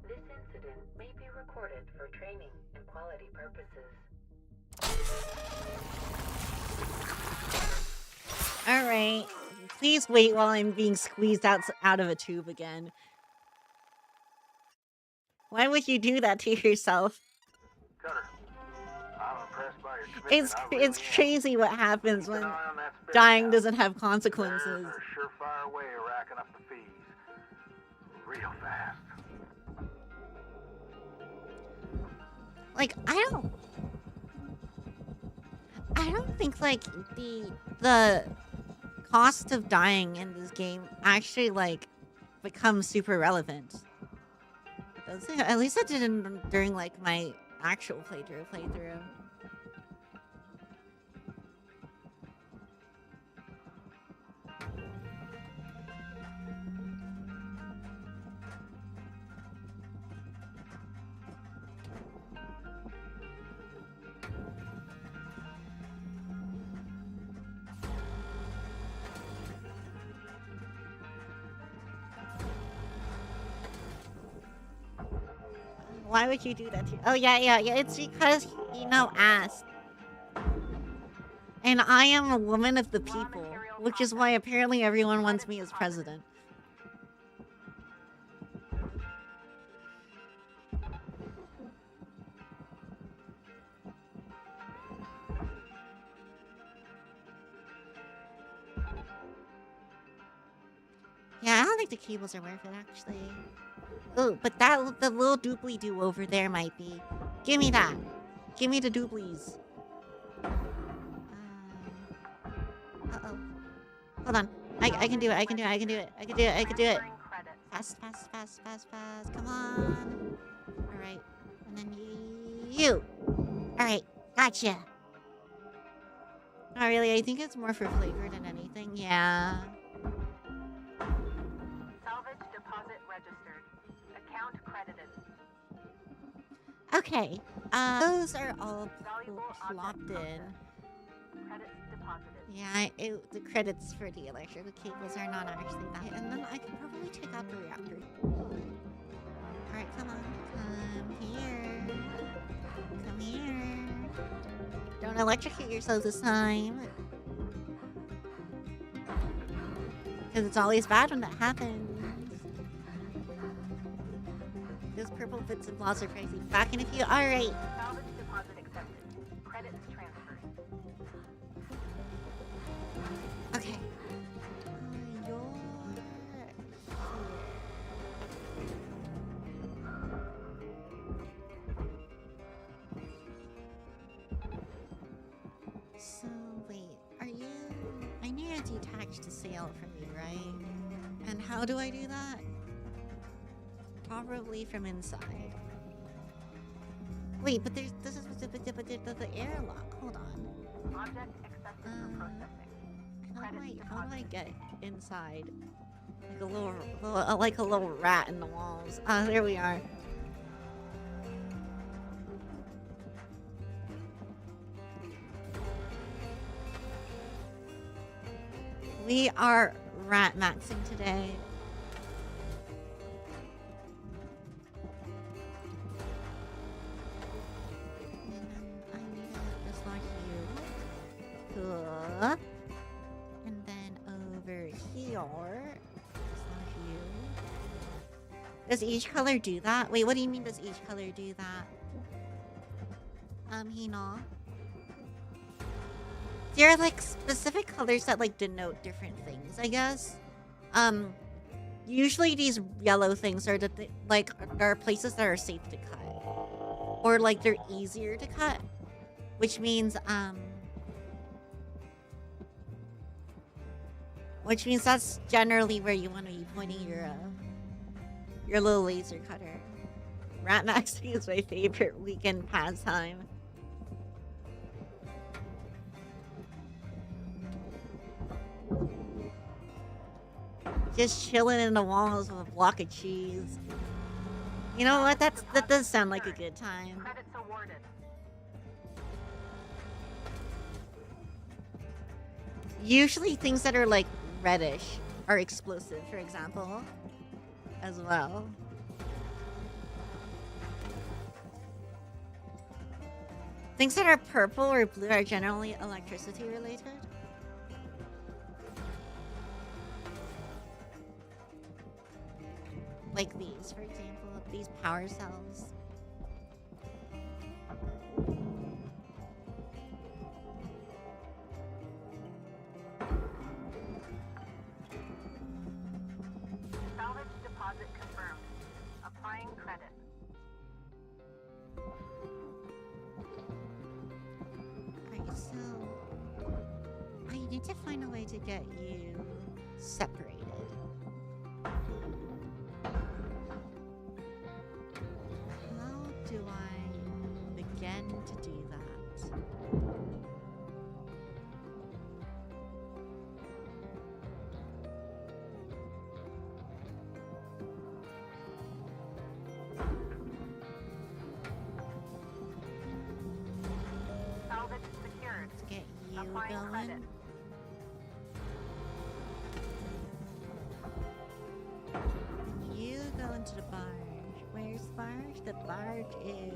Speaker 4: This incident may be recorded for training and quality purposes.
Speaker 1: Alright. Please wait while I'm being squeezed out of a tube again. Why would you do that to yourself?
Speaker 3: Cutter, I'm impressed by your commitment. I really
Speaker 1: It's
Speaker 3: am.
Speaker 1: crazy what happens
Speaker 3: Keep an
Speaker 1: when
Speaker 3: eye on that spare
Speaker 1: dying
Speaker 3: count.
Speaker 1: doesn't have
Speaker 3: There's
Speaker 1: consequences.
Speaker 3: a surefire way of racking up the fees. Real fast.
Speaker 1: Like, I don't think like the cost of dying in this game actually like becomes super relevant. Does it? At least I didn't during like my actual playthrough. Why would you do that to? Oh yeah. It's because he asked. And I am a woman of the people, which is why apparently everyone wants me as president. Yeah, I don't think the cables are worth it, actually. Oh, but the little doobly-doo over there might be. Give me that. Give me the dooblies. Uh-oh. Hold on. I can do it. I can do it. Fast. Come on. Alright. And then you. Alright. Gotcha. Not really. I think it's more for flavor than anything. Yeah.
Speaker 2: Salvage deposit registered. Account credited.
Speaker 1: Okay. Those are all plopped in.
Speaker 2: Credits deposited.
Speaker 1: Yeah, the credits for the electrical cables are not actually that. And then I can probably take out the reactor. Alright, come on. Come here. Don't electrocute yourself this time. Because it's always bad when that happens. Those purple bits and blobs are crazy. Back in a few. Alright.
Speaker 2: Salvage deposit accepted. Credits transferred.
Speaker 1: Okay. You're so wait, are you? I need to detach the sail from you, right? And how do I do that? Probably from inside. Wait, but this is the airlock. Hold on.
Speaker 2: Object accepted for processing.
Speaker 1: How do I get inside? Like a little rat in the walls. Ah, there we are. We are rat maxing today. I need to dislodge you. Cool. And then over here, dislodge you. Does each color do that? Wait, what do you mean does each color do that? Hina. There are like specific colors that like denote different things, I guess. Usually these yellow things are there are places that are safe to cut. Or like they're easier to cut. Which means that's generally where you want to be pointing your little laser cutter. Rat maxing is my favorite weekend pastime. Just chilling in the walls with a block of cheese. You know what? That does sound like a good time.
Speaker 2: Credits awarded.
Speaker 1: Usually things that are like reddish are explosive, for example, as well. Things that are purple or blue are generally electricity related. Like these, for example, these power cells.
Speaker 2: Salvage deposit confirmed. Applying credit.
Speaker 1: Alright, so I need to find a way to get you separated. How do I begin to do that?
Speaker 2: Salvage secured.
Speaker 1: Let's get you
Speaker 2: Applying
Speaker 1: going.
Speaker 2: credit.
Speaker 1: You go into the barge. Where's the barge? The barge is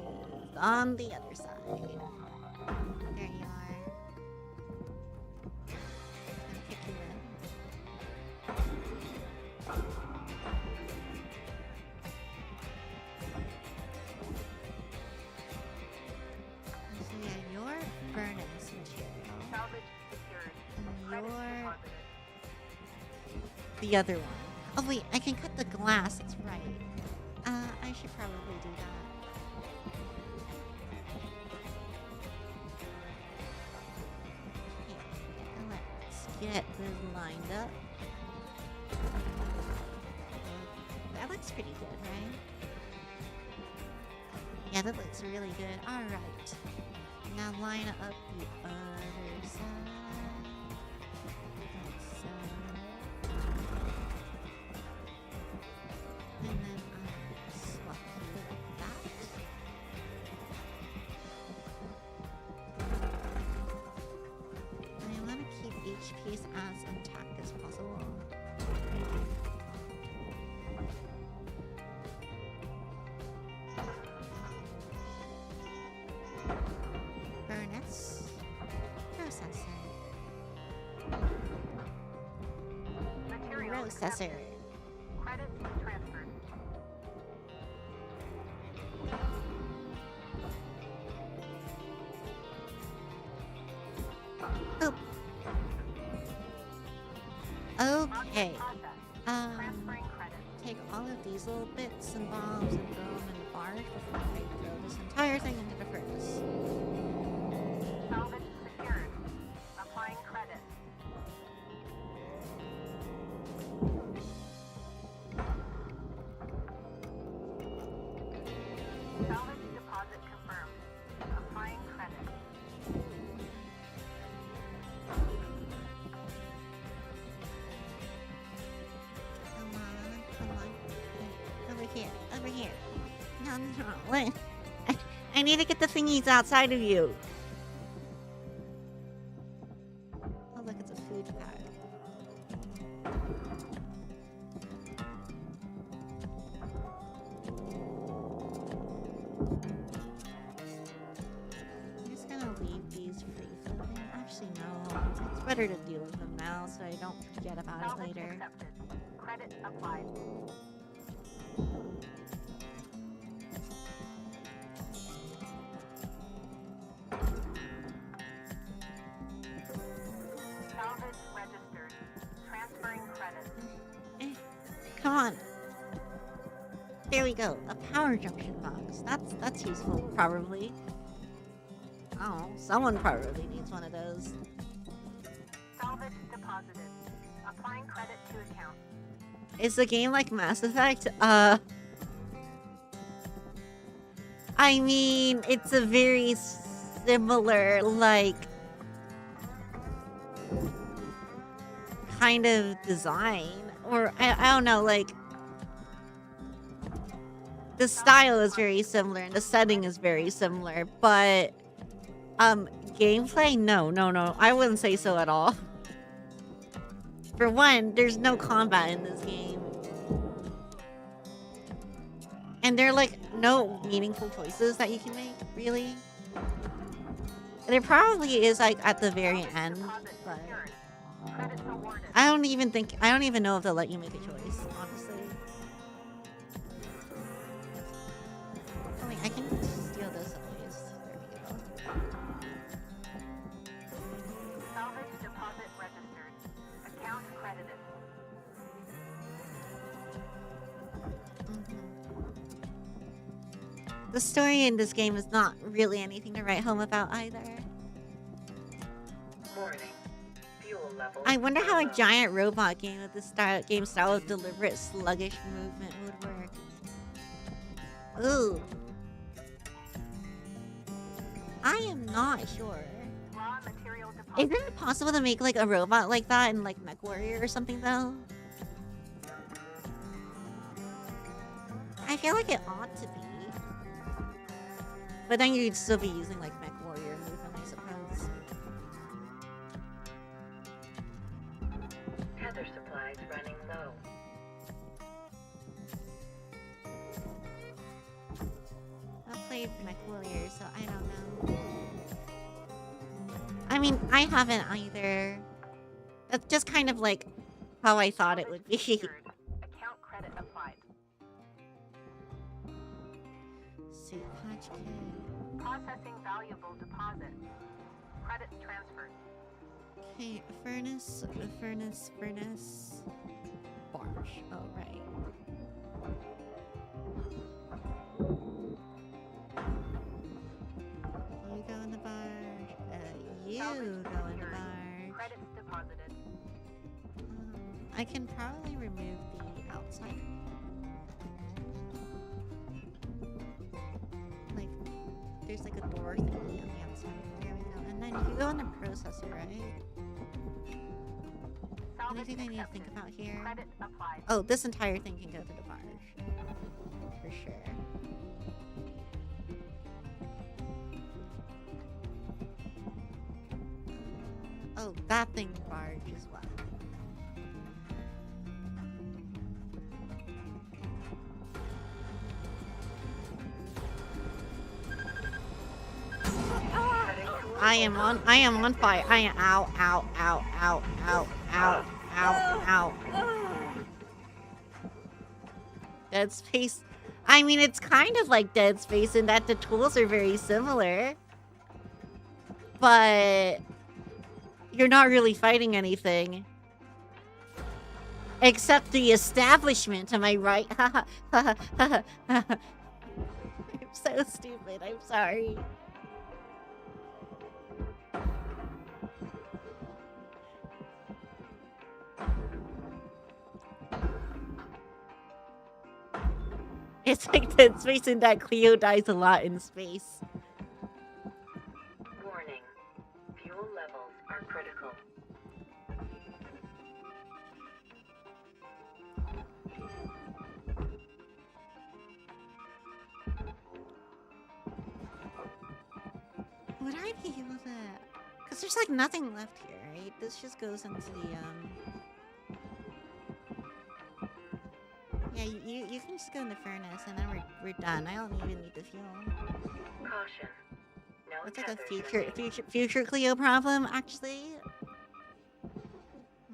Speaker 1: on the other side. There you are. I'll kick you in. So yeah, your furnace material.
Speaker 2: Salvage secured.
Speaker 1: And
Speaker 2: Credits
Speaker 1: your
Speaker 2: deposited.
Speaker 1: the other one. Oh wait, I can cut the glass. That's right. I should probably do that. Okay, let's get this lined up. That looks pretty good, right? Yeah, that looks really good. All right. Now line up the other side. Like so. And then I'll swap it like that. And I want to keep each piece as intact as possible. Furnace. Processor.
Speaker 2: Material
Speaker 1: Processor.
Speaker 2: accepted. Credits transferred.
Speaker 1: Oh. Okay.
Speaker 2: Process. Transferring credits.
Speaker 1: Take all of these little bits and bobs and throw them in the barge before I throw this entire thing into the furnace.
Speaker 2: Salvage secured. Applying credits. Salvage deposit confirmed. Applying credits.
Speaker 1: Come on. Over here. No. What? I need to get the thingies outside of you. Oh, look, it's a food pack. I'm just gonna leave these free floating. Actually, no. It's better to deal with them now so I don't forget about it
Speaker 2: Salvage
Speaker 1: later.
Speaker 2: accepted. Credit applied. Salvage registered. Transferring credits.
Speaker 1: Come on. There we go. A power junction box. That's useful, probably. Oh, someone probably needs one of those.
Speaker 2: Salvage deposited. Applying credit to account.
Speaker 1: Is the game like Mass Effect? I mean, it's a very similar, like, kind of design. Or, I don't know, like, the style is very similar and the setting is very similar, but, gameplay? No. I wouldn't say so at all. For one, there's no combat in this game. And there are, like, no meaningful choices that you can make, really. There probably is, like, at the very end, but
Speaker 2: Credits awarded.
Speaker 1: I don't even know if they'll let you make a choice, honestly. Oh wait, I can steal this at least. There we go.
Speaker 2: Salvage deposit registered. Account credited.
Speaker 1: The story in this game is not really anything to write home about either.
Speaker 4: Warning. Fuel level.
Speaker 1: I wonder how a
Speaker 4: low.
Speaker 1: giant robot game with this game style of deliberate, sluggish movement would work. Ooh. I am not sure.
Speaker 2: Raw material deposit.
Speaker 1: Isn't it possible to make like a robot like that in like MechWarrior or something though? I feel like it ought to be. But then you'd still be using like MechWarrior movement, I suppose.
Speaker 4: Tether supplies running low.
Speaker 1: for my courier, so I don't know. I mean, I haven't either. That's just kind of like how I thought it would be.
Speaker 2: Account credit applied.
Speaker 1: Suit patch kit.
Speaker 2: Processing valuable deposit. Credits transferred.
Speaker 1: Okay, furnace. Barge. Oh, right. You go in the barge. You go in the barge.
Speaker 2: Credits deposited.
Speaker 1: I can probably remove the outside. Like, there's like a door thingy on the outside. There we go. And then you go in the processor, right? Anything I need to think about here?
Speaker 2: Credit applied.
Speaker 1: Oh, this entire thing can go to the barge. For sure. Oh, that thing barge as well. I am on fire. I am ow. Dead Space. I mean, it's kind of like Dead Space in that the tools are very similar. But you're not really fighting anything. Except the establishment, am I right? I'm so stupid, I'm sorry. It's like Dead Space in that Klio dies a lot in space.
Speaker 4: Warning. Fuel levels are critical.
Speaker 1: Would I be able to... Because there's like nothing left here, right? This just goes into the, Yeah, you can just go in the furnace and then we're done. I don't even need the fuel.
Speaker 4: Caution. No
Speaker 1: It's like a
Speaker 4: tethers
Speaker 1: future Klio problem, actually.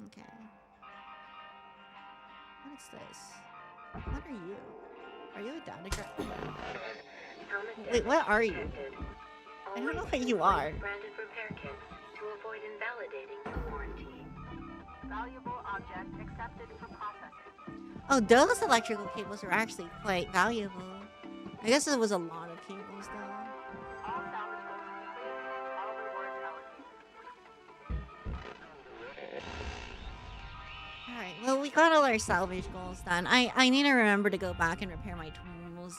Speaker 1: Okay. What is this? What are you? Are you a data driver? Wait, what are you? I don't know what you are.
Speaker 4: Branded repair kit to avoid invalidating the warranty.
Speaker 2: Valuable object accepted for processing.
Speaker 1: Oh, those electrical cables are actually quite valuable. I guess it was a lot of cables, though.
Speaker 2: All salvage goals complete. All rewards allocated.
Speaker 1: Alright, well, we got all our salvage goals done. I need to remember to go back and repair my tools.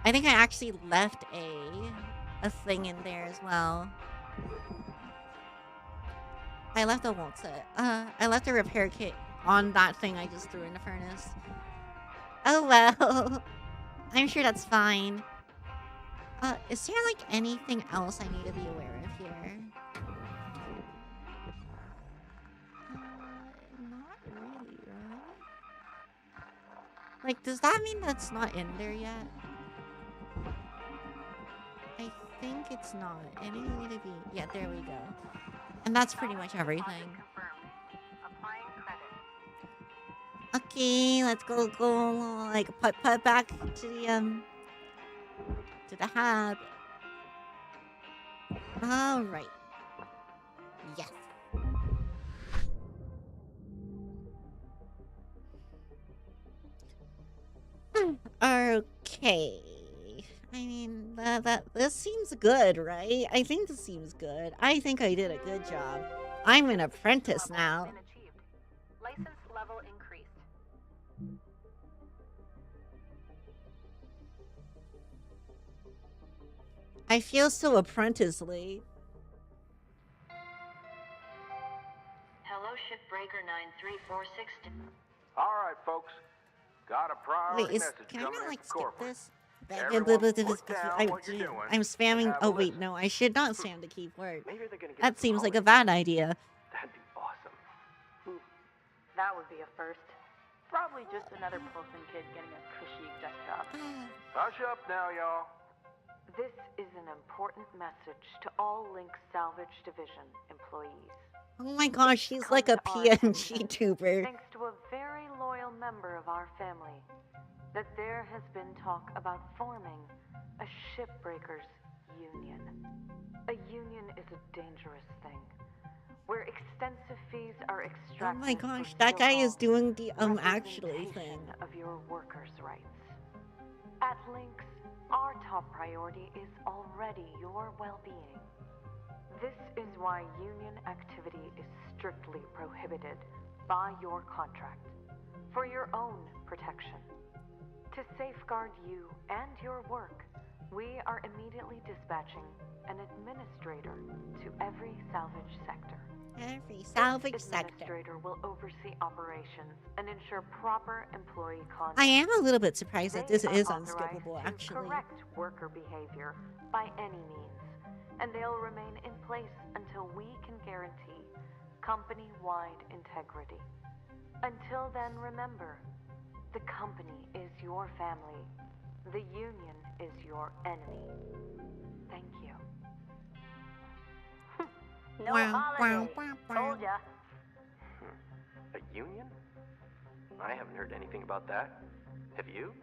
Speaker 1: I think I actually left a thing in there as well. I left I left a repair kit on that thing I just threw in the furnace. Oh well. I'm sure that's fine. Is there like anything else I need to be aware of here? Not really, right? Like, does that mean that's not in there yet? I think it's not. It needed to be... Yeah, there we go. And that's pretty much everything.
Speaker 2: Applying credit.
Speaker 1: Okay, let's go, like, put back to the hub. Alright. Yes. Okay. I mean, this seems good, right? I think this seems good. I think I did a good job. I'm an apprentice now.
Speaker 2: Been achieved. License level increased.
Speaker 1: I feel so apprentice-ly.
Speaker 4: Hello, Shipbreaker 9346.
Speaker 3: All right, folks. Got a priority
Speaker 1: Wait,
Speaker 3: message
Speaker 1: can I
Speaker 3: coming
Speaker 1: not,
Speaker 3: in
Speaker 1: like,
Speaker 3: from
Speaker 1: skip
Speaker 3: corporate.
Speaker 1: this?
Speaker 3: Everyone put down what you're doing
Speaker 1: I'm spamming.
Speaker 3: and have a
Speaker 1: Oh, wait,
Speaker 3: listen.
Speaker 1: no, I should not spam the keyboard.
Speaker 5: Maybe they're gonna get
Speaker 1: That
Speaker 5: a
Speaker 1: seems like a
Speaker 5: promotion.
Speaker 1: bad idea.
Speaker 5: That'd be awesome.
Speaker 2: That would be a first. Probably just another Pilsen kid getting a cushy exec job.
Speaker 3: Hush up now, y'all.
Speaker 4: This is an important message to all Link Salvage Division employees.
Speaker 1: Oh my gosh, she's like a PNG tuber.
Speaker 4: Thanks to a very loyal member of our family, that there has been talk about forming a Shipbreakers union. A union is a dangerous thing, where extensive fees are extracted.
Speaker 1: Oh my gosh, that guy is doing the actually thing.
Speaker 4: Of your workers' rights. At Lynx, our top priority is already your well-being. This is why union activity is strictly prohibited by your contract, for your own protection. To safeguard you and your work, we are immediately dispatching an administrator to every salvage sector.
Speaker 1: Every salvage sector.
Speaker 4: Administrator will oversee operations and ensure proper employee conduct.
Speaker 1: I am a little bit surprised that this
Speaker 4: They
Speaker 1: is
Speaker 4: are authorized
Speaker 1: unskippable,
Speaker 4: to
Speaker 1: actually.
Speaker 4: correct worker behavior by any means, and they'll remain in place until we can guarantee company-wide integrity. Until then, remember, the company is your family. The union is your enemy. Thank you.
Speaker 2: No
Speaker 1: Wow,
Speaker 2: holiday.
Speaker 1: wow, wow.
Speaker 2: Told ya.
Speaker 5: A union? I haven't heard anything about that. Have you?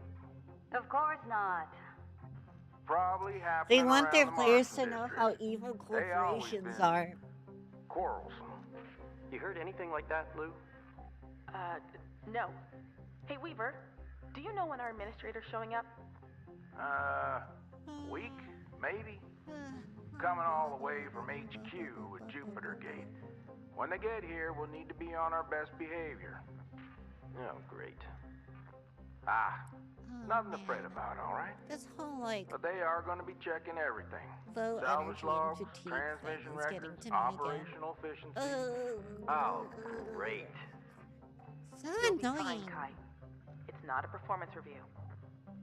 Speaker 2: Of course not.
Speaker 3: Probably happening
Speaker 1: They want their
Speaker 3: around the
Speaker 1: players to
Speaker 3: Martian
Speaker 1: know
Speaker 3: district.
Speaker 1: how evil
Speaker 3: They always
Speaker 1: corporations
Speaker 3: been
Speaker 1: are.
Speaker 3: Quarrelsome.
Speaker 5: You heard anything like that, Lou?
Speaker 6: No. Hey, Weaver, do you know when our administrator's showing up?
Speaker 3: Week, maybe? Coming all the way from HQ at Jupiter Gate. When they get here, we'll need to be on our best behavior.
Speaker 5: Oh, great.
Speaker 3: Nothing to
Speaker 1: man.
Speaker 3: fret about, all right?
Speaker 1: This whole, like,
Speaker 3: But they are going to be checking everything.
Speaker 1: low
Speaker 3: Salvage
Speaker 1: energy
Speaker 3: logs,
Speaker 1: and fatigue thing
Speaker 3: transmission
Speaker 1: is getting
Speaker 3: records,
Speaker 1: to me again.
Speaker 3: operational efficiency.
Speaker 5: Oh, great.
Speaker 1: So
Speaker 6: You'll be fine,
Speaker 1: annoying.
Speaker 6: Kai. It's not a performance review.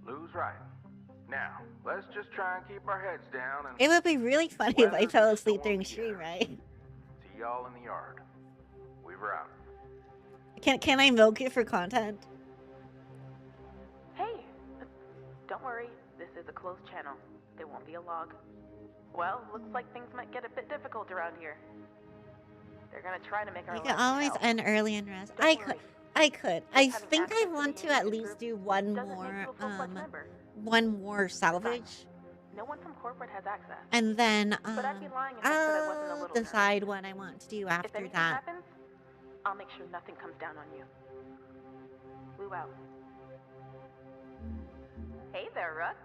Speaker 3: Lou's right. Now, let's just try and keep our heads down and
Speaker 1: It would be really funny if I
Speaker 3: Weather's
Speaker 1: fell
Speaker 3: a
Speaker 1: asleep
Speaker 3: storm
Speaker 1: during
Speaker 3: here.
Speaker 1: stream, right?
Speaker 3: see y'all in the yard. Weaver out.
Speaker 1: Can I milk it for content?
Speaker 6: Hey, don't worry. This is a closed channel. There won't be a log. Well, looks like things might get a bit difficult around here. They're gonna try to make our
Speaker 1: You
Speaker 6: lives
Speaker 1: can always
Speaker 6: hell.
Speaker 1: end early and rest.
Speaker 6: Don't
Speaker 1: I
Speaker 6: worry.
Speaker 1: could. I
Speaker 6: Having
Speaker 1: think I
Speaker 6: access to
Speaker 1: want
Speaker 6: the
Speaker 1: to at
Speaker 6: union
Speaker 1: least
Speaker 6: group
Speaker 1: do one
Speaker 6: doesn't make
Speaker 1: more,
Speaker 6: you a full-fledged member.
Speaker 1: one more salvage,
Speaker 6: No one from corporate has access.
Speaker 1: and then
Speaker 6: But I'd be lying if I said I wasn't a
Speaker 1: I'll
Speaker 6: little
Speaker 1: decide what I want to do
Speaker 6: If
Speaker 1: after
Speaker 6: anything
Speaker 1: that.
Speaker 6: happens, I'll make sure nothing comes down on you. Lou out. Hey there, Rook.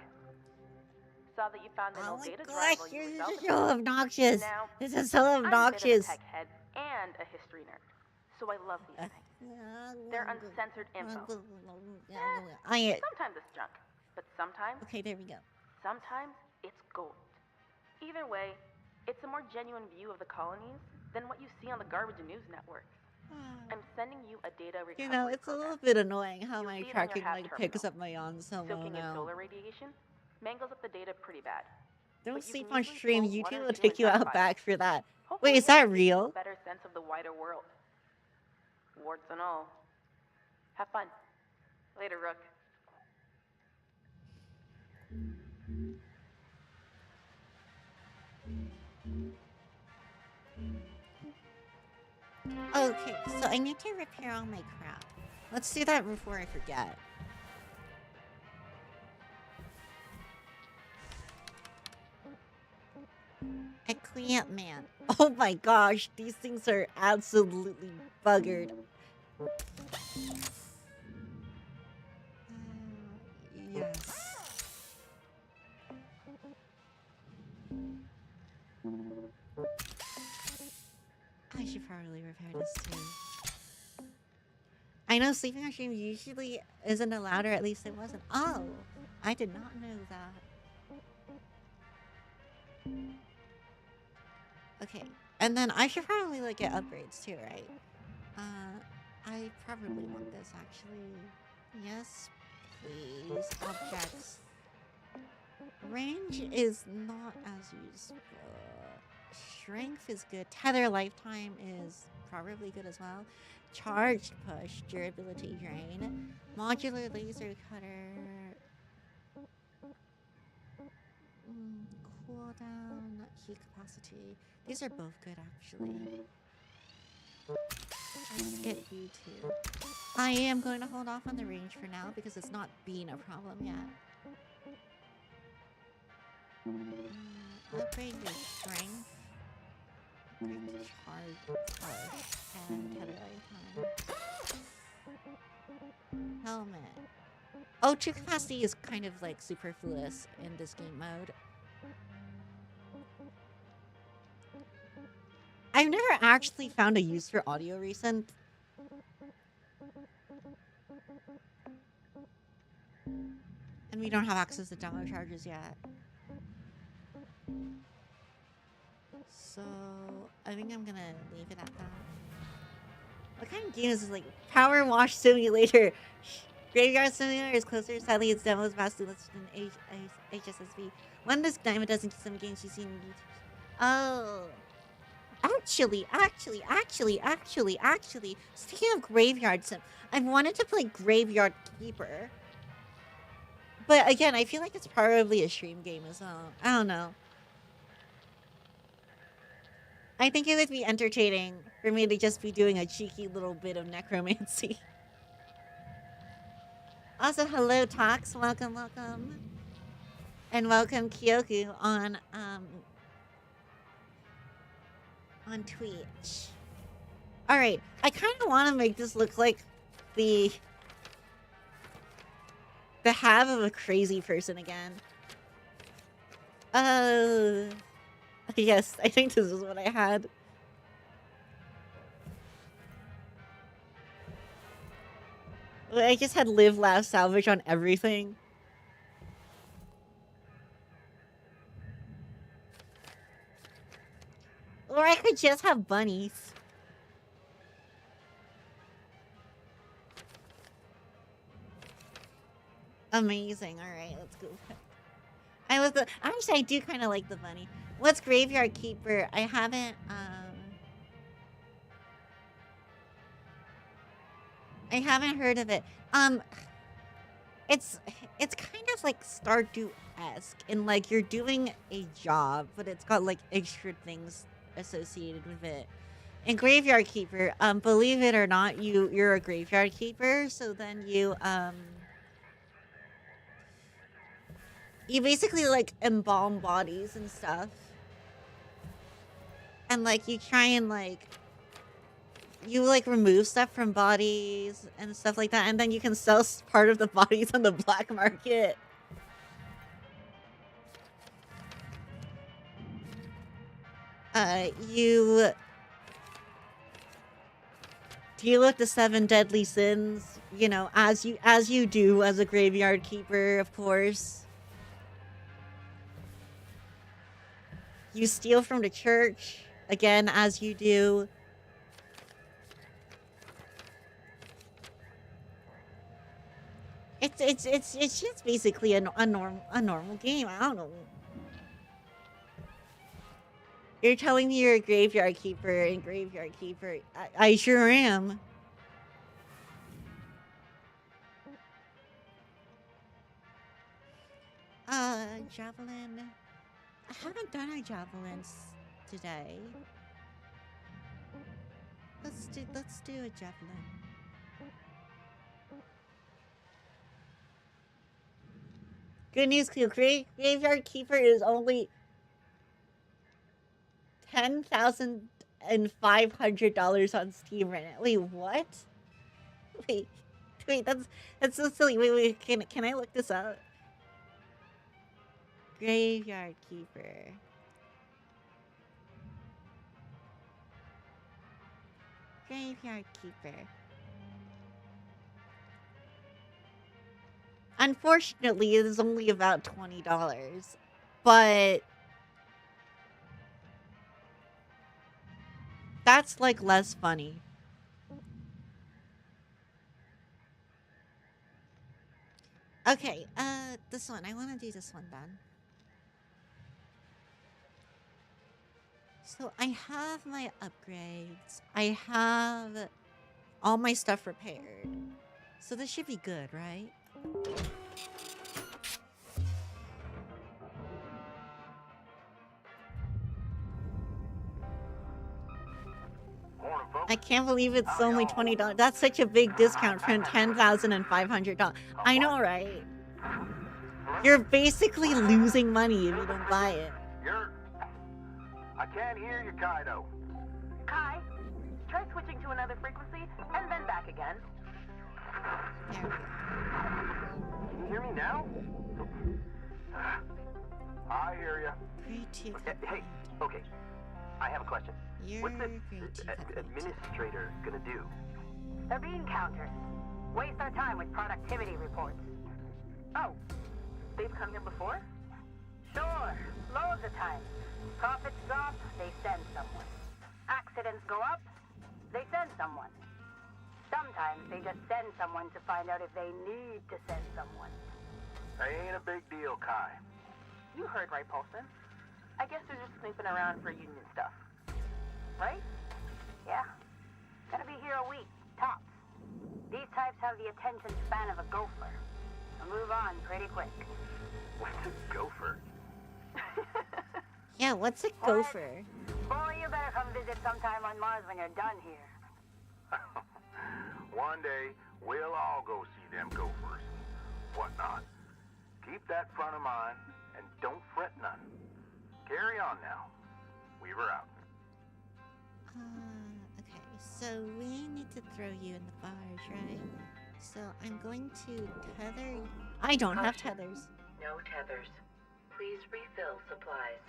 Speaker 6: Saw that you found an
Speaker 1: Oh
Speaker 6: old
Speaker 1: my
Speaker 6: data drive
Speaker 1: gosh,
Speaker 6: while you were
Speaker 1: this is
Speaker 6: salvaging.
Speaker 1: so obnoxious.
Speaker 6: Now,
Speaker 1: This is so
Speaker 6: I'm a bit of a
Speaker 1: obnoxious.
Speaker 6: tech head and a history nerd, so I love these things. They're uncensored info. Sometimes it's junk, but sometimes,
Speaker 1: Okay, there we go.
Speaker 6: sometimes it's gold. Either way, it's a more genuine view of the colonies than what you see on the garbage news networks. I'm sending you a data recovery
Speaker 1: You know, it's a
Speaker 6: program.
Speaker 1: little bit annoying how
Speaker 6: You'll
Speaker 1: my
Speaker 6: see it on your
Speaker 1: tracking
Speaker 6: HAB
Speaker 1: like picks
Speaker 6: terminal.
Speaker 1: up my on solo
Speaker 6: Soaking in
Speaker 1: now.
Speaker 6: solar radiation mangles up the data pretty bad.
Speaker 1: Don't
Speaker 6: but you
Speaker 1: sleep
Speaker 6: can
Speaker 1: on
Speaker 6: easily
Speaker 1: stream.
Speaker 6: pull one
Speaker 1: YouTube
Speaker 6: or
Speaker 1: will
Speaker 6: two
Speaker 1: take you
Speaker 6: exact
Speaker 1: out
Speaker 6: files.
Speaker 1: back for that.
Speaker 6: Hopefully
Speaker 1: Wait, is
Speaker 6: this
Speaker 1: that
Speaker 6: will give you
Speaker 1: real?
Speaker 6: a better sense of the wider world. Warts and all. Have fun. Later, Rook.
Speaker 1: Okay, so I need to repair all my crap. Let's do that before I forget. A Klio man. Oh my gosh, these things are absolutely buggered. Yes. I should probably repair this too. I know sleeping on stream usually isn't allowed, or at least it wasn't. Oh, I did not know that. Okay, and then I should probably like get upgrades too, right? I probably want this actually. Yes, please. Objects. Range is not as useful. Strength is good. Tether lifetime is probably good as well. Charged push, durability drain. Modular laser cutter. cooldown, heat capacity. These are both good, actually. Let's get you two. I am going to hold off on the range for now because it's not been a problem yet. Upgrade your strength. Charge and category time. Helmet. Oh, true capacity is kind of like superfluous in this game mode. I've never actually found a use for audio recent. And we don't have access to demo charges yet. So I think I'm gonna leave it at that. What kind of game is this? Like Power Wash Simulator? Graveyard Simulator is closer. Sadly, its demo is vastly less than HSSV. One disc diamond doesn't some games you've seen. Oh. Actually, speaking of Graveyard Sim, I've wanted to play Graveyard Keeper. But again, I feel like it's probably a stream game as well. I don't know. I think it would be entertaining for me to just be doing a cheeky little bit of necromancy. Also, hello, Tox. Welcome. And welcome, Kyoku, on Twitch. Alright, I kind of want to make this look like the have of a crazy person again. Yes, I think this is what I had. I just had live, laugh, salvage on everything. Or I could just have bunnies. Amazing. Alright, let's go. Actually, I do kind of like the bunny. What's Graveyard Keeper? I haven't heard of it. It's kind of like Stardew-esque, and like you're doing a job, but it's got like extra things associated with it. And Graveyard Keeper, believe it or not, you're a graveyard keeper, so then you basically like embalm bodies and stuff. And like you try and like you like remove stuff from bodies and stuff like that, and then you can sell part of the bodies on the black market. You deal with the 7 deadly sins, you know, as you do as a graveyard keeper, of course. You steal from the church, again, as you do. It's just basically a normal game. I don't know. You're telling me you're a graveyard keeper and graveyard keeper. I sure am. Javelin. I haven't done a javelin today. Let's do a javelin. Good news, Graveyard Keeper is only $10,500 on Steam right now. Wait, what? Wait, that's so silly. Wait, can I look this up? Graveyard Keeper. Graveyard Keeper. Unfortunately, it is only about $20, but that's like less funny. Okay, this one. I want to do this one then. So I have my upgrades. I have all my stuff repaired. So this should be good, right? I can't believe it's only $20. That's such a big discount from $10,500. I know, right? You're basically losing money if you don't buy it.
Speaker 3: I can't hear you, Kaido.
Speaker 6: Kai, try switching to another frequency and then back again.
Speaker 1: There we go.
Speaker 5: Can you hear me now?
Speaker 3: I hear you.
Speaker 1: Grade 2.
Speaker 5: Hey, okay. I have a question.
Speaker 1: You're
Speaker 5: What's the
Speaker 1: grade 2.
Speaker 5: administrator gonna do?
Speaker 2: They're bean counters. Waste our time with productivity reports.
Speaker 6: Oh, they've come here before?
Speaker 2: Sure, loads of times. Profits drop, they send someone. Accidents go up, they send someone. Sometimes they just send someone to find out if they need to send someone.
Speaker 3: Ain't a big deal, Kai.
Speaker 6: You heard right, Paulson. I guess they're just snooping around for union stuff. Right?
Speaker 2: Yeah. Gonna be here a week, tops. These types have the attention span of a gopher. They'll move on pretty quick.
Speaker 5: What's a gopher?
Speaker 1: Yeah, what's a gopher?
Speaker 2: Boy, you better come visit sometime on Mars when you're done here.
Speaker 3: One day, we'll all go see them gophers and whatnot. Keep that front of mind, and don't fret none. Carry on now. Weaver out.
Speaker 1: Okay, so we need to throw you in the barge, right? So I'm going to tether... I don't have tethers.
Speaker 7: No tethers. Please refill supplies.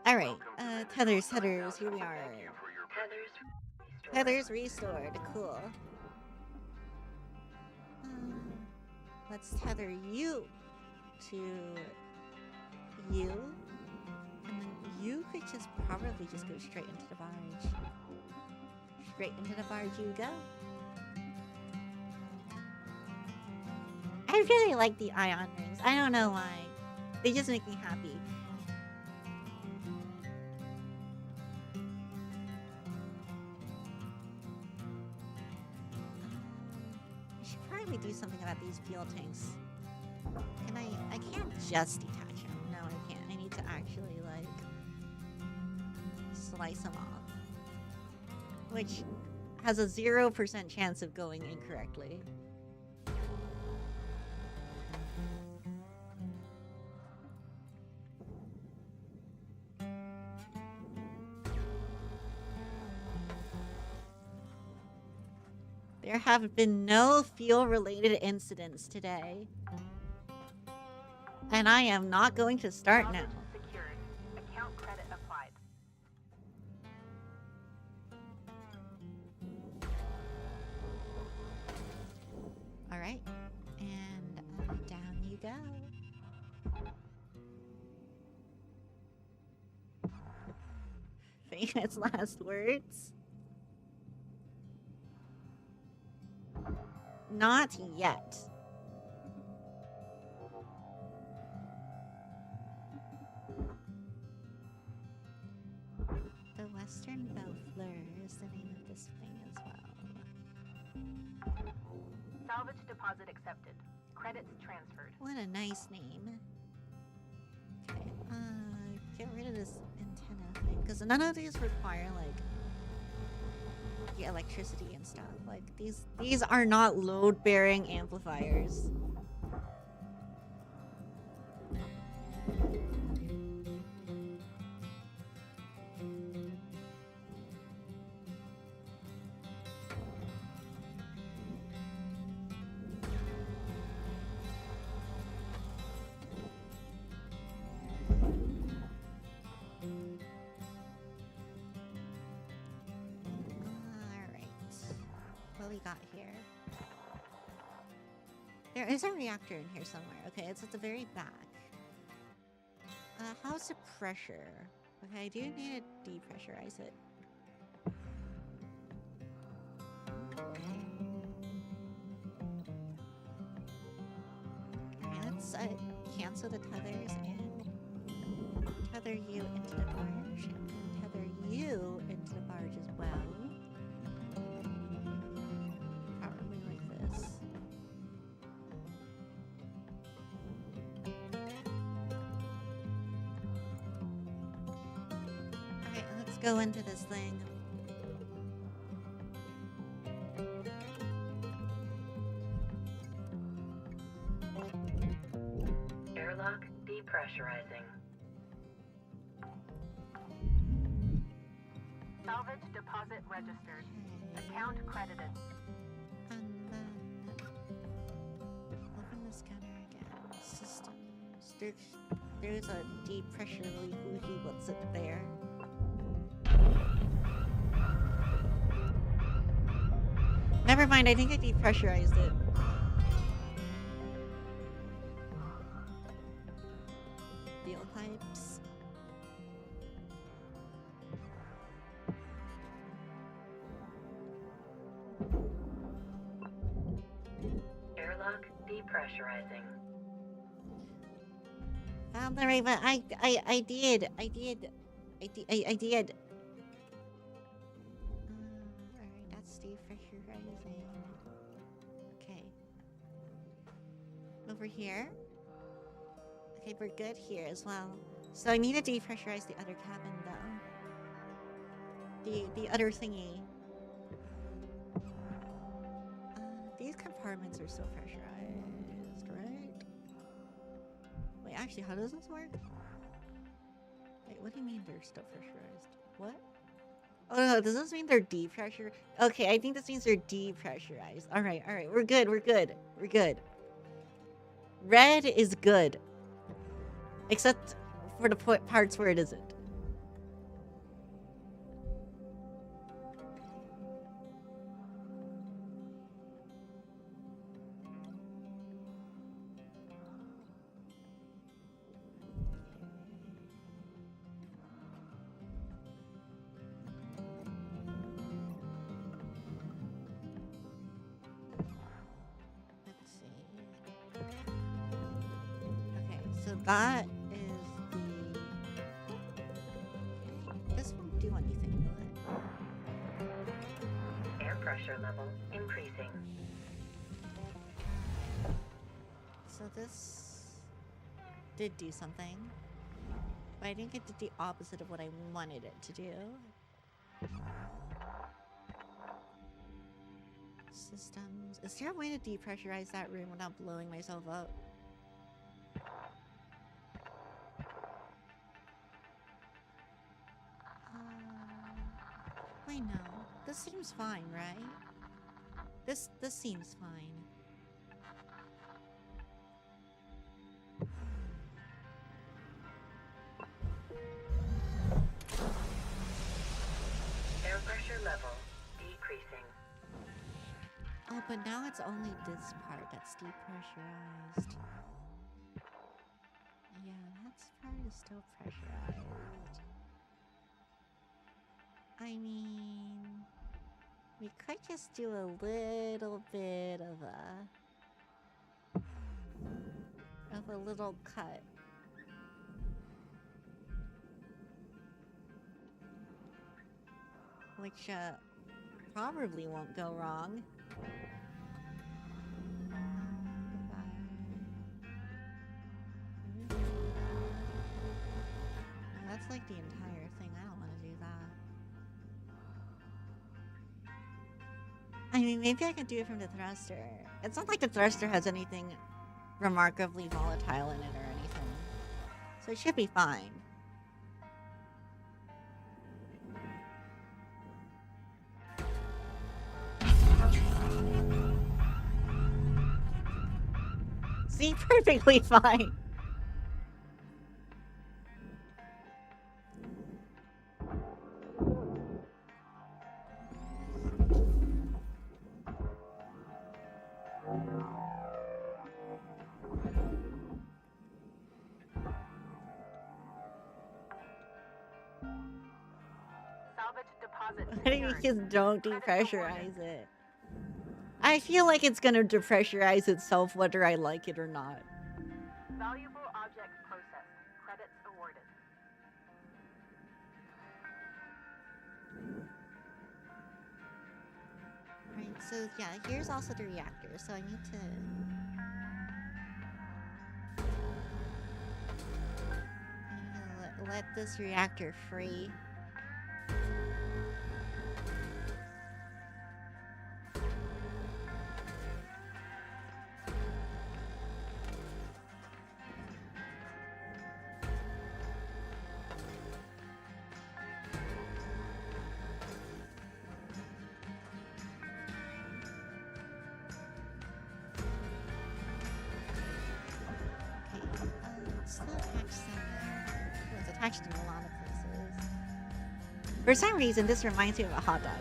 Speaker 1: Alright, tethers, here we are.
Speaker 7: Tethers
Speaker 1: Tethers restored, cool. Let's tether you to you. And then you could just probably just go straight into the barge. Straight into the barge you go. I really like the ion rings. I don't know why. They just make me happy. I should probably do something about these fuel tanks. Can I can't just detach them. No, I can't. I need to actually, like, slice them off. Which has a 0% chance of going incorrectly. There have been no fuel-related incidents today. And I am not going to start now.
Speaker 6: Secured. Account credit applied.
Speaker 1: Alright. And down you go. Famous last words? Not yet. The Western Bellflower is the name of this thing as well.
Speaker 6: Salvage deposit accepted. Credits transferred.
Speaker 1: What a nice name. Okay, get rid of this antenna thing, because none of these require, like, the electricity and stuff. Like, these are not load-bearing amplifiers. We got here. There is a reactor in here somewhere. Okay, it's at the very back. How's the pressure? Okay, I do need to depressurize it. Alright, let's cancel the tethers and tether you into the barge. And tether you into the barge as well. go into this thing.
Speaker 7: Airlock depressurizing.
Speaker 2: Salvage deposit registered. Account credited.
Speaker 1: And then open the scanner again. Systems. There's a depressure woohoo. What's it there? Never mind, I think I depressurized it. Steel pipes.
Speaker 7: Airlock depressurizing.
Speaker 1: Found the right button. I did. Alright, that's depressurizing. Okay. Over here. Okay, we're good here as well. So I need to depressurize the other cabin though. The other thingy. These compartments are still pressurized, right? Wait, actually, how does this work? Wait, what do you mean they're still pressurized? What? Oh no, does this mean they're depressurized? Okay, I think this means they're depressurized. Alright, we're good. Red is good. Except for the parts where it isn't. Let's see. Okay, so that is the... This won't do anything, will it?
Speaker 7: Air pressure level increasing.
Speaker 1: So this did do something, but I think it did the opposite of what I wanted it to do. Systems. Is there a way to depressurize that room without blowing myself up? Wait, no. This seems fine, right? This seems fine.
Speaker 7: Air pressure level decreasing.
Speaker 1: Oh, but now it's only this part that's depressurized. Yeah, that part is still pressurized. I mean, we could just do a little bit of a little cut. Which probably won't go wrong. That's like the entire thing. I don't want to do that. I mean, maybe I could do it from the thruster. It's not like the thruster has anything remarkably volatile in it or anything. So it should be fine. See, perfectly fine.
Speaker 2: Salvage deposit
Speaker 1: Why do you
Speaker 2: secured.
Speaker 1: just don't
Speaker 2: Credits
Speaker 1: depressurize it? I feel like it's gonna depressurize itself whether I like it or not.
Speaker 2: Valuable object processed. Credits awarded.
Speaker 1: Right, so yeah, here's also the reactor, so I need to let this reactor free. Actually, in a lot of places. For some reason, this reminds me of a hot dog.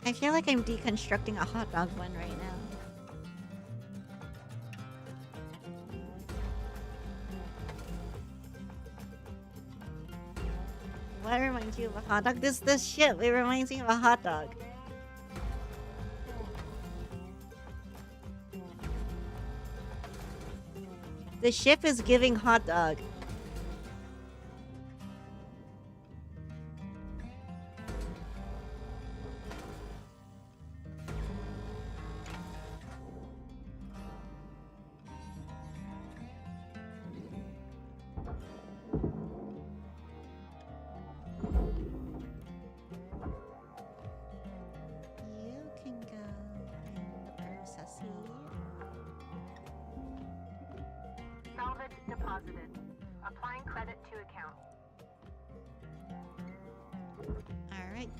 Speaker 1: I feel like I'm deconstructing a hot dog bun right now. What reminds you of a hot dog? This ship, it reminds me of a hot dog. The ship is giving hot dog.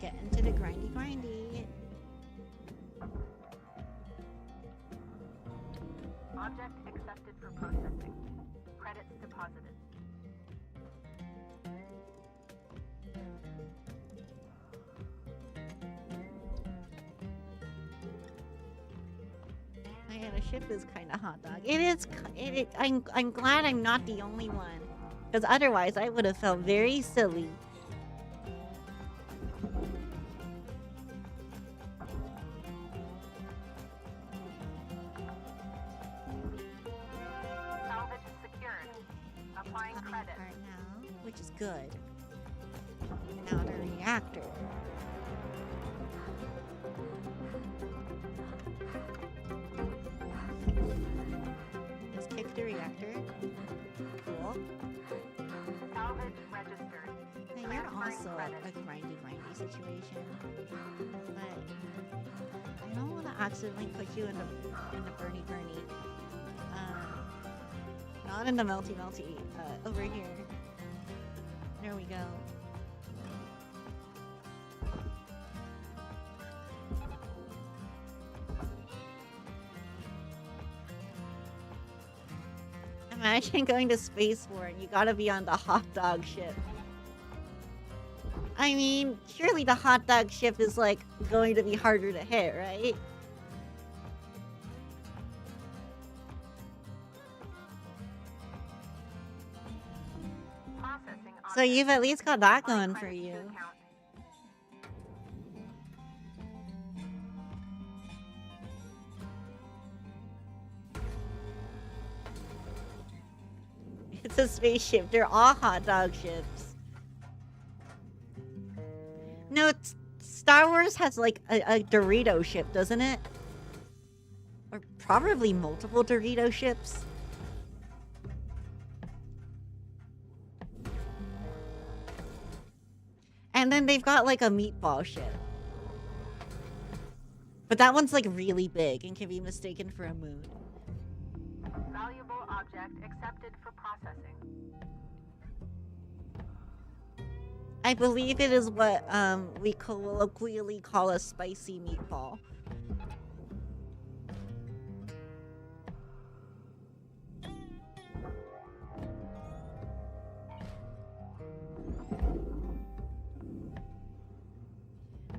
Speaker 1: Get into the grindy.
Speaker 2: Object accepted for processing. Credits deposited.
Speaker 1: Yeah, the ship is kind of hot dog. It is. I'm glad I'm not the only one, because otherwise I would have felt very silly. Good. Now the reactor. Let's kick the reactor. Cool.
Speaker 2: Salvage registered.
Speaker 1: Hey, you're also a grindy situation. But I don't want to accidentally put you in the Bernie. Not in the melty. Over here. There we go. Imagine going to Space War and you gotta be on the hot dog ship. I mean, surely the hot dog ship is like going to be harder to hit, right? So you've at least got that going for you. It's a spaceship. They're all hot dog ships. No, Star Wars has like a Dorito ship, doesn't it? Or probably multiple Dorito ships. And then they've got like a meatball ship. But that one's like really big and can be mistaken for a moon.
Speaker 2: Valuable object accepted for processing.
Speaker 1: I believe it is what we colloquially call a spicy meatball.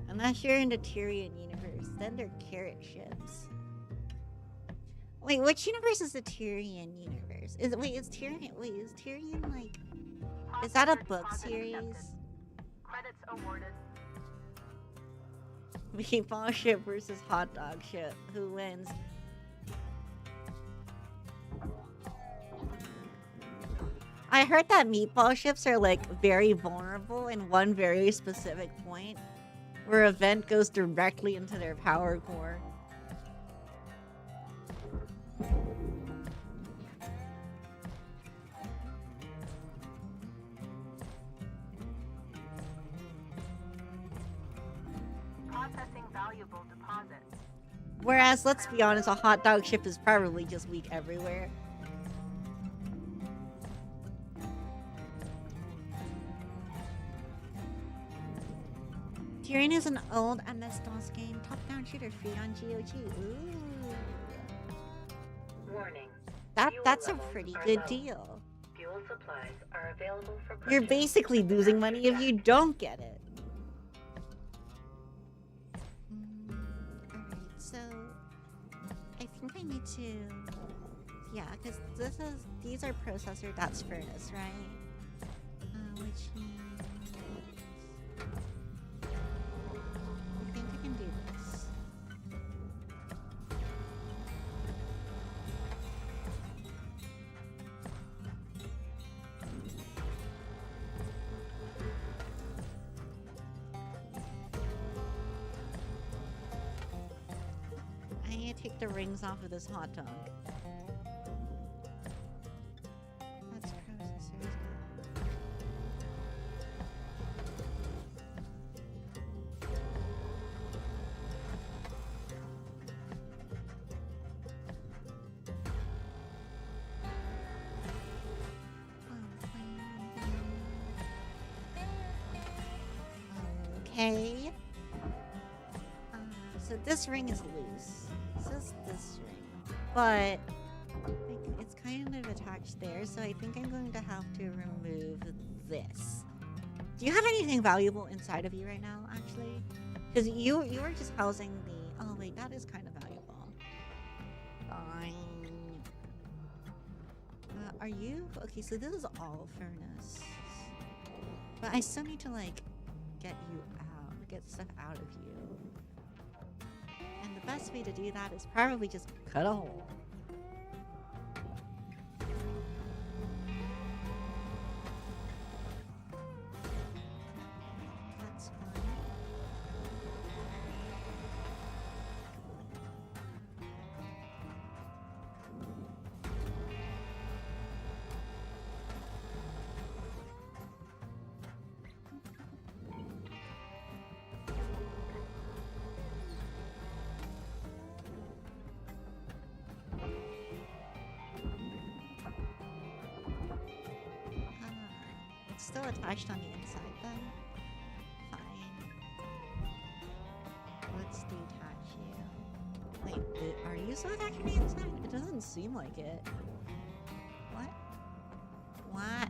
Speaker 1: Unless you're in the Tyrian universe, then they're carrot ships. Wait, which universe is the Tyrian universe? Is Tyrian like... Is that a book series?
Speaker 2: Credits awarded.
Speaker 1: Meatball ship versus hot dog ship. Who wins? I heard that meatball ships are like very vulnerable in one very specific point, where a vent goes directly into their power core.
Speaker 2: Processing
Speaker 1: Whereas, let's be honest, a hot dog ship is probably just weak everywhere. Tyrion is an old MS-DOS game, top-down shooter, free on GOG. Ooh.
Speaker 7: Warning.
Speaker 1: That's a pretty good deal.
Speaker 7: Fuel supplies are available for purchase.
Speaker 1: You're basically losing money if you don't get it. Alright, so I think I need to, yeah, because these are processor, that's furnace, right? Which means I think I can do this. I need to take the rings off of this hot dog. That's processors. Okay. So this ring is loose. So is this ring. But it's kind of attached there, so I think I'm going to have to remove this. Do you have anything valuable inside of you right now, actually? Because you were just housing the... Oh, wait, that is kind of valuable. Fine. Are you... Okay, so this is all furnace. But I still need to, like, get you out. Get stuff out of you. And the best way to do that is probably just cut a hole. That's fine. It's still attached on the inside then. Fine. Let's detach you. Wait, are you still attached on the inside? It doesn't seem like it. What? What?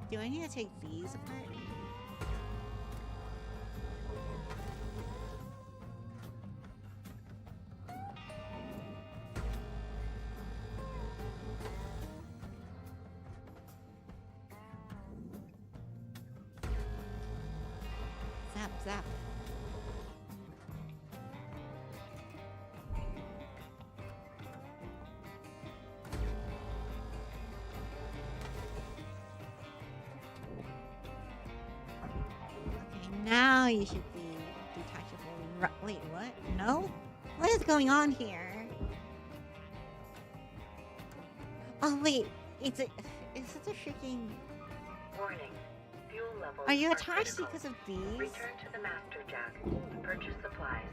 Speaker 1: Do I need to take these apart? Zap, zap. Okay, now you should be detachable. Wait, what? No? What is going on here? Oh, wait. Is it a freaking...
Speaker 7: Warning. Fuel levels
Speaker 1: Are you
Speaker 7: are
Speaker 1: attached
Speaker 7: critical.
Speaker 1: because of these?
Speaker 7: Return to the master jack. Purchase supplies.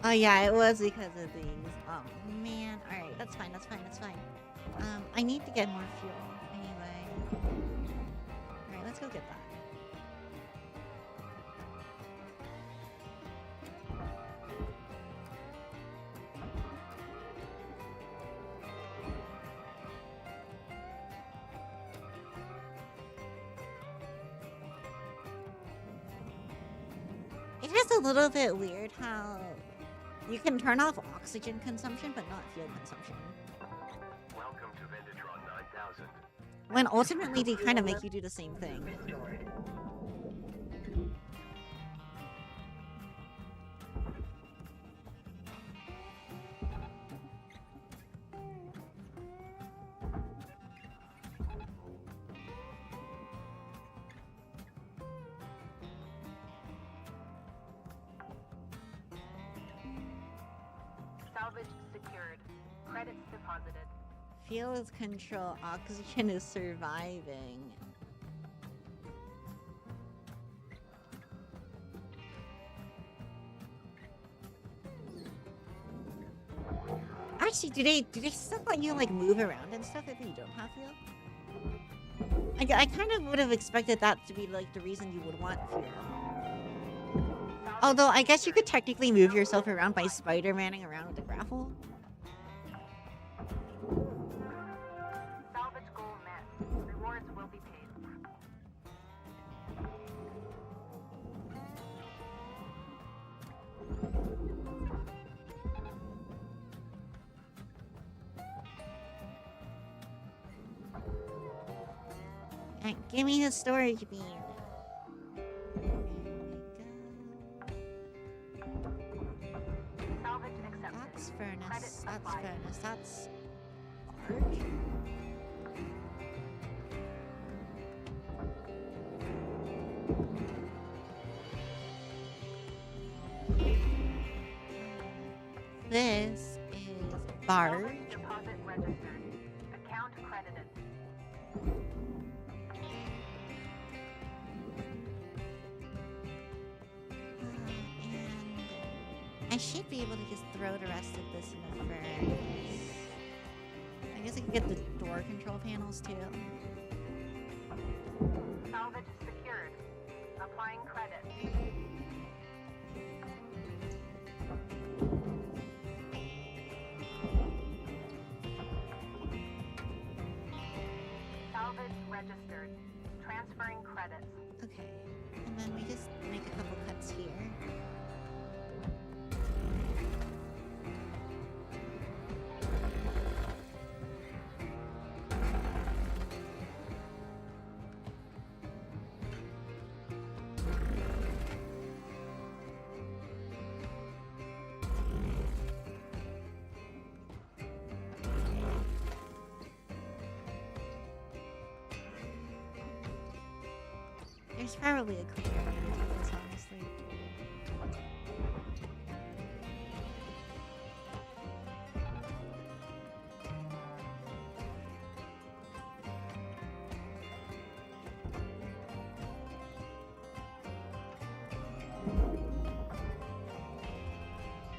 Speaker 1: Oh yeah, it was because of these. Oh man. Alright, that's fine, that's fine, that's fine. I need to get more fuel anyway. Alright, let's go get that. It is a little bit weird how you can turn off oxygen consumption, but not fuel consumption.
Speaker 5: Welcome to Vendatron 9000.
Speaker 1: When ultimately they kind of make you do the same thing.
Speaker 7: Restored.
Speaker 6: Salvage secured. Credits deposited.
Speaker 1: Fuel is control, oxygen is surviving. Honestly, do they still let you like move around and stuff if you don't have fuel? I kind of would have expected that to be like the reason you would want fuel. Although I guess you could technically move yourself around by Spider-Manning around with the grapple.
Speaker 2: Salvage goal met. Rewards will be paid.
Speaker 1: Alright, give me his storage beam.
Speaker 2: Salvage accepted.
Speaker 1: That's furnace.
Speaker 2: Credits
Speaker 1: That's
Speaker 2: applied.
Speaker 1: furnace. That's large. This is barge.
Speaker 2: Salvage deposit registered. Account credited.
Speaker 1: And I should be able to just throw the rest of this in the furnace. I guess I can get the door control panels too.
Speaker 2: Salvage secured. Applying credit. Salvage registered. Transferring credits.
Speaker 1: Okay. And then we just make a couple cuts here. There's probably a quicker way to do this, honestly.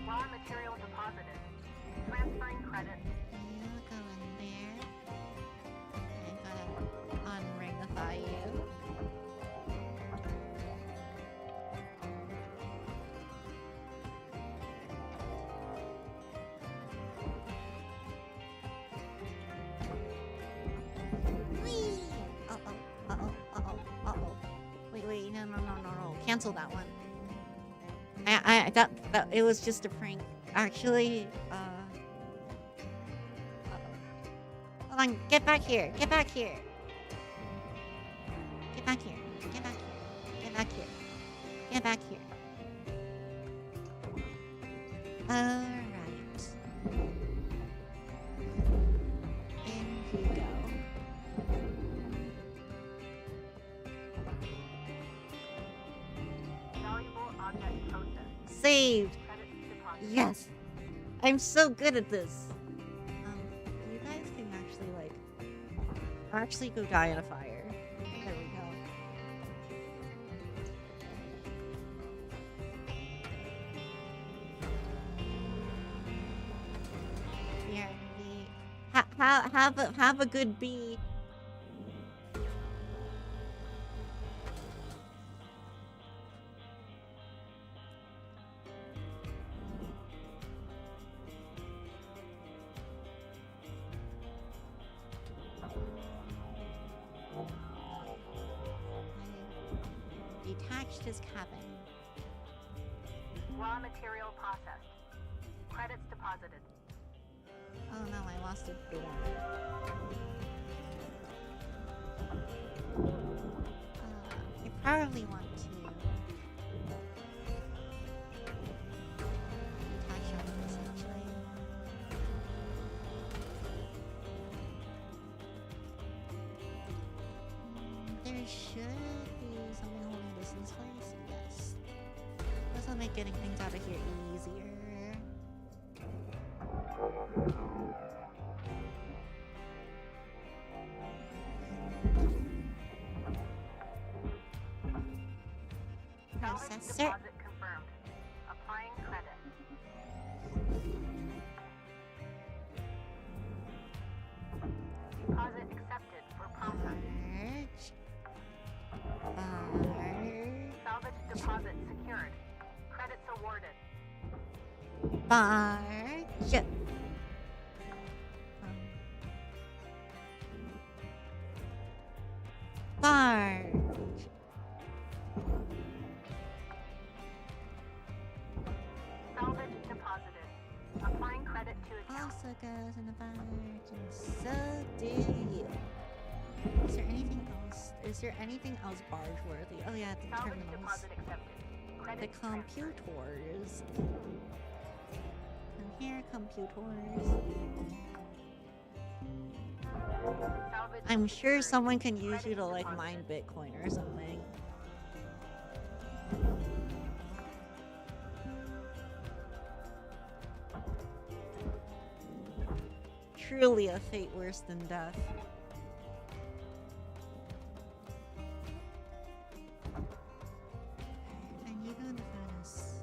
Speaker 2: Raw material deposited. Transferring credits.
Speaker 1: You go in there. I gotta unringify you. Whee! Uh-oh, uh-oh, uh-oh, uh-oh. Wait, no. Cancel that one. I thought that it was just a prank. Actually, hold on, get back here. Get back here. Get back here. Get back here. Get back here. Get back here. Alright. In you go.
Speaker 2: Valuable object processed.
Speaker 1: Saved.
Speaker 2: Credits deposited.
Speaker 1: Yes. I'm so good at this. You guys can actually go die in a fire. There we go. Here, have a good bee. Detached his cabin.
Speaker 2: Raw material processed. Credits deposited.
Speaker 1: Oh no, I lost a door. You probably want to detach all of this actually. There should be something holding this in place. Yes. This will make getting things out of here easier.
Speaker 2: Salvage
Speaker 1: Processor.
Speaker 2: deposit confirmed. Applying credit.
Speaker 1: Barge. Barge.
Speaker 2: Salvage deposited. Applying credit to account.
Speaker 1: Also goes in the barge, and so do you. Is there anything else? Is there anything else barge worthy? Oh yeah, the
Speaker 2: Salvage
Speaker 1: terminals.
Speaker 2: deposit accepted.
Speaker 1: The
Speaker 2: Credit transferred.
Speaker 1: computers. Come here, computers.
Speaker 2: Salvage
Speaker 1: I'm sure
Speaker 2: secured.
Speaker 1: someone can use you
Speaker 2: Credit
Speaker 1: to like
Speaker 2: deposit.
Speaker 1: mine Bitcoin or something. Truly a fate worse than death. And you go in the furnace.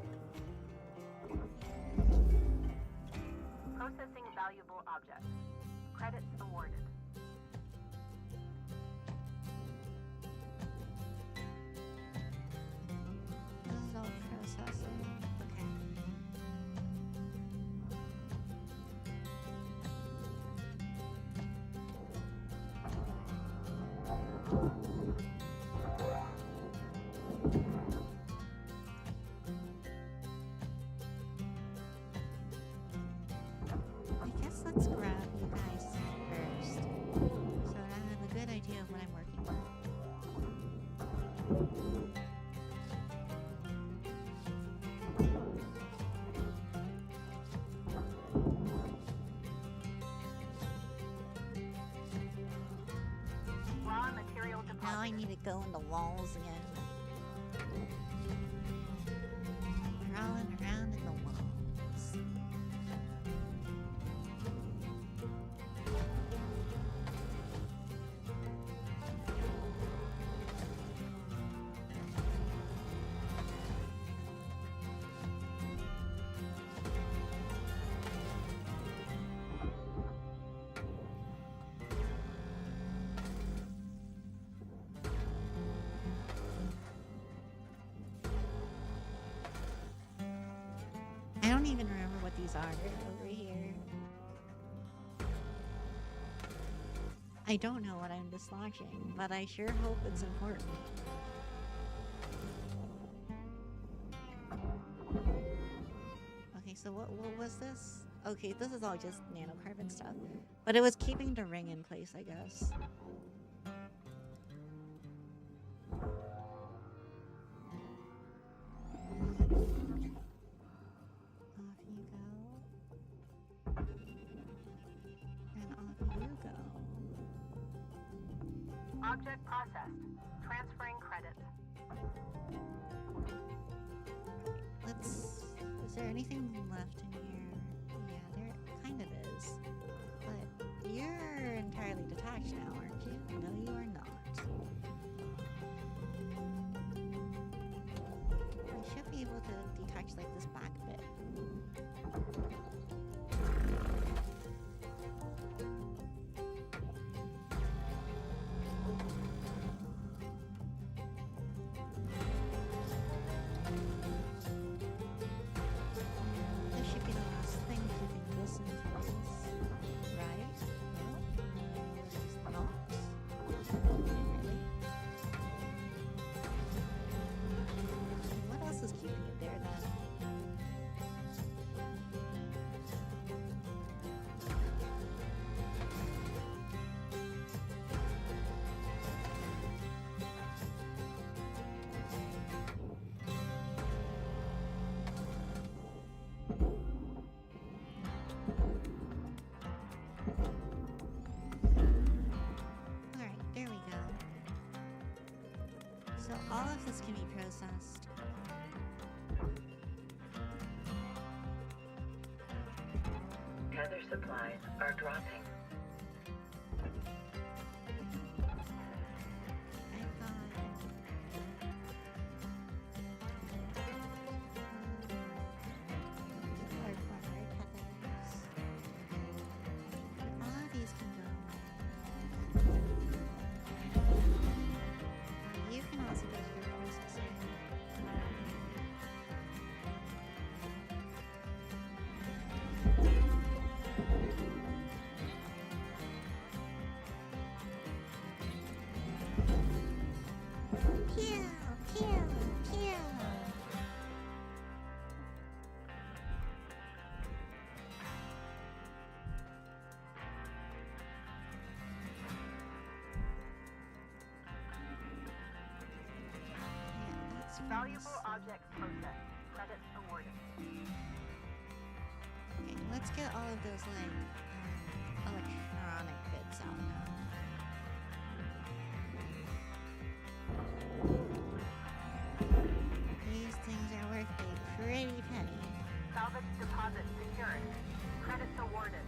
Speaker 2: Processing valuable objects. Credits awarded.
Speaker 1: This is all processing. Okay. I guess let's grab you guys first, so that I have a good idea of what I'm working with.
Speaker 2: Raw material deposit.
Speaker 1: Now I need to go in the walls again. Crawling around in the walls. I don't even remember what these are over here. I don't know what I'm dislodging, but I sure hope it's important. Okay, so what was this? Okay, this is all just nanocarbon stuff. But it was keeping the ring in place, I guess. Off you go. And off you go.
Speaker 2: Object processed. Transferring credit.
Speaker 1: Let's... Is there anything left in here? Yeah, there kind of is. But you're entirely detached now, aren't you? No, you are not. I should be able to detach like this back bit. This should be the last thing keeping this in place. Right? No? It's not? Really? What else is keeping it there then? Alright, there we go. So all of this can be processed.
Speaker 7: Tether supplies are dropping.
Speaker 1: I've got... Hard corner tethers. All of these can go away. You can also go to your processing.
Speaker 2: Valuable objects processed. Credits awarded.
Speaker 1: Okay, let's get all of those like electronic bits out now. These things are worth a pretty penny.
Speaker 2: Salvage deposit secured. Credits awarded.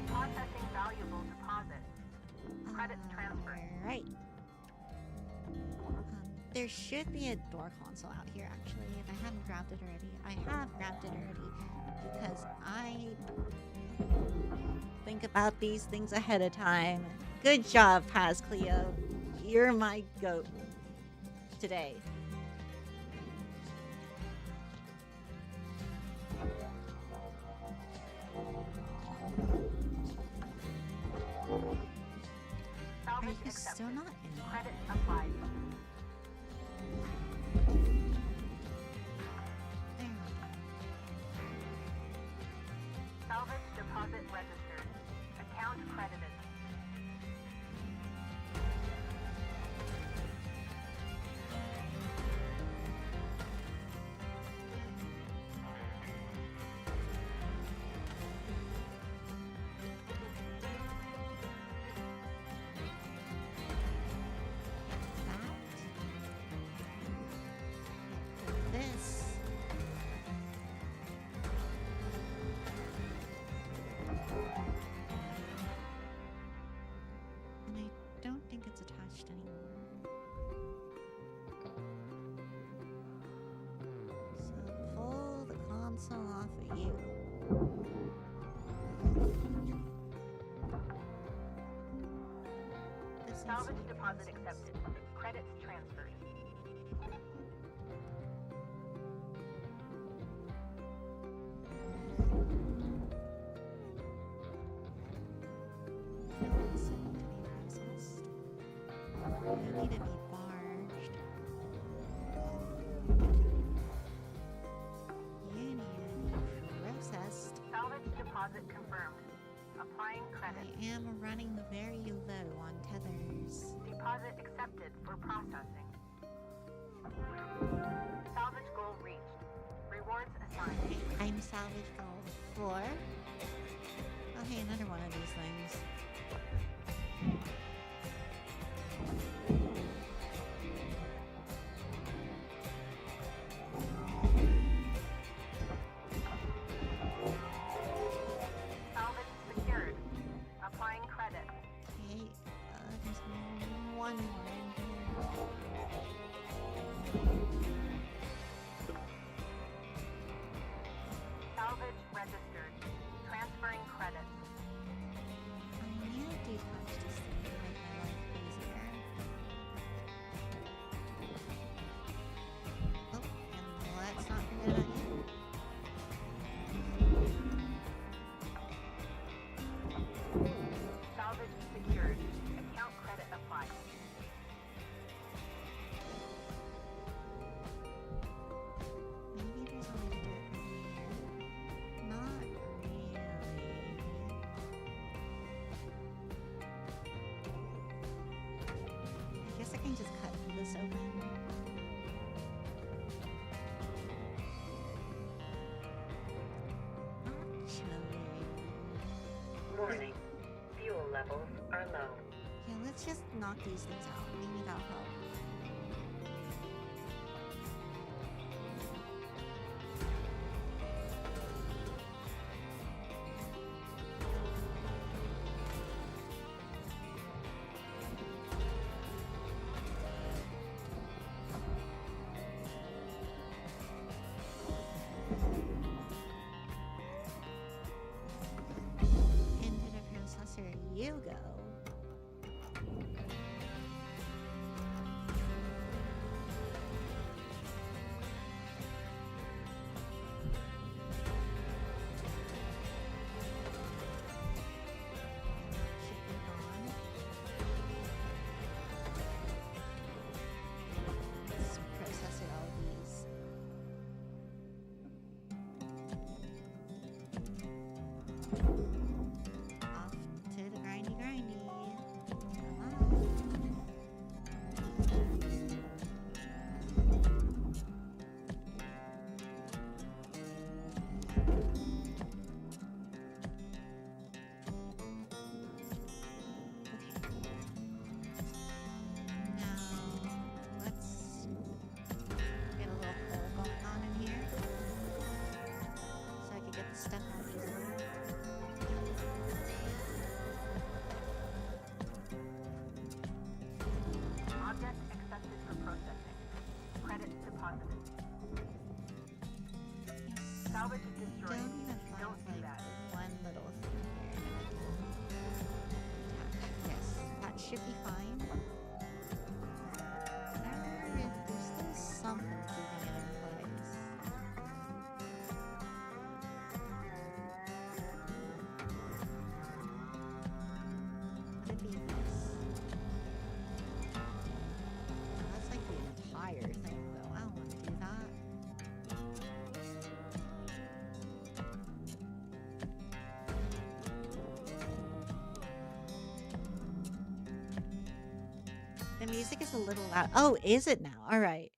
Speaker 2: Processing valuable deposit. Credits transferred.
Speaker 1: Alright. There should be a door console out here, actually, if I hadn't grabbed it already. I have grabbed it already because I think about these things ahead of time. Good job, Paz Klio. You're my goat today. Are you still not in?
Speaker 2: Credits applied.
Speaker 1: There we go.
Speaker 2: Salvage deposit registered. Account credited.
Speaker 1: This. And I don't think it's attached anymore. So pull the console off of you. This needs to
Speaker 2: Salvage
Speaker 1: be
Speaker 2: deposit
Speaker 1: processed.
Speaker 2: accepted. Credits transferred.
Speaker 1: This need to be processed. You need to be barged. You need to be processed.
Speaker 2: Salvage deposit confirmed. Applying credit.
Speaker 1: I am running very low on tethers.
Speaker 2: Deposit accepted for processing. Salvage goal reached. Rewards assigned.
Speaker 1: Okay, I'm salvage goal 4. Oh, hey, another one of these things.
Speaker 2: Salvage secured. Applying credit.
Speaker 1: Okay, there's one more in here.
Speaker 2: Salvage registered. Transferring credit.
Speaker 1: I need to detach this thing to make my life easier. Oh, and let's not forget about you.
Speaker 2: Salvage secured. Account credit applied.
Speaker 1: Maybe there's a way to do it from here. Not really. I guess I can just cut this open. Actually,
Speaker 7: Warning. Fuel levels are low.
Speaker 1: yeah, let's just knock these things out. Maybe that'll help. Into the processor you go.
Speaker 2: Credits deposited.
Speaker 1: Yes.
Speaker 2: Salvage destroyed.
Speaker 1: Don't even find
Speaker 2: Don't do
Speaker 1: like
Speaker 2: that.
Speaker 1: one little thing here. Yes, that should be fine. There's still something keeping it in place. Could be this. That's like the entire thing, though. I don't want to do that. The music is a little loud. Oh, is it now? All right.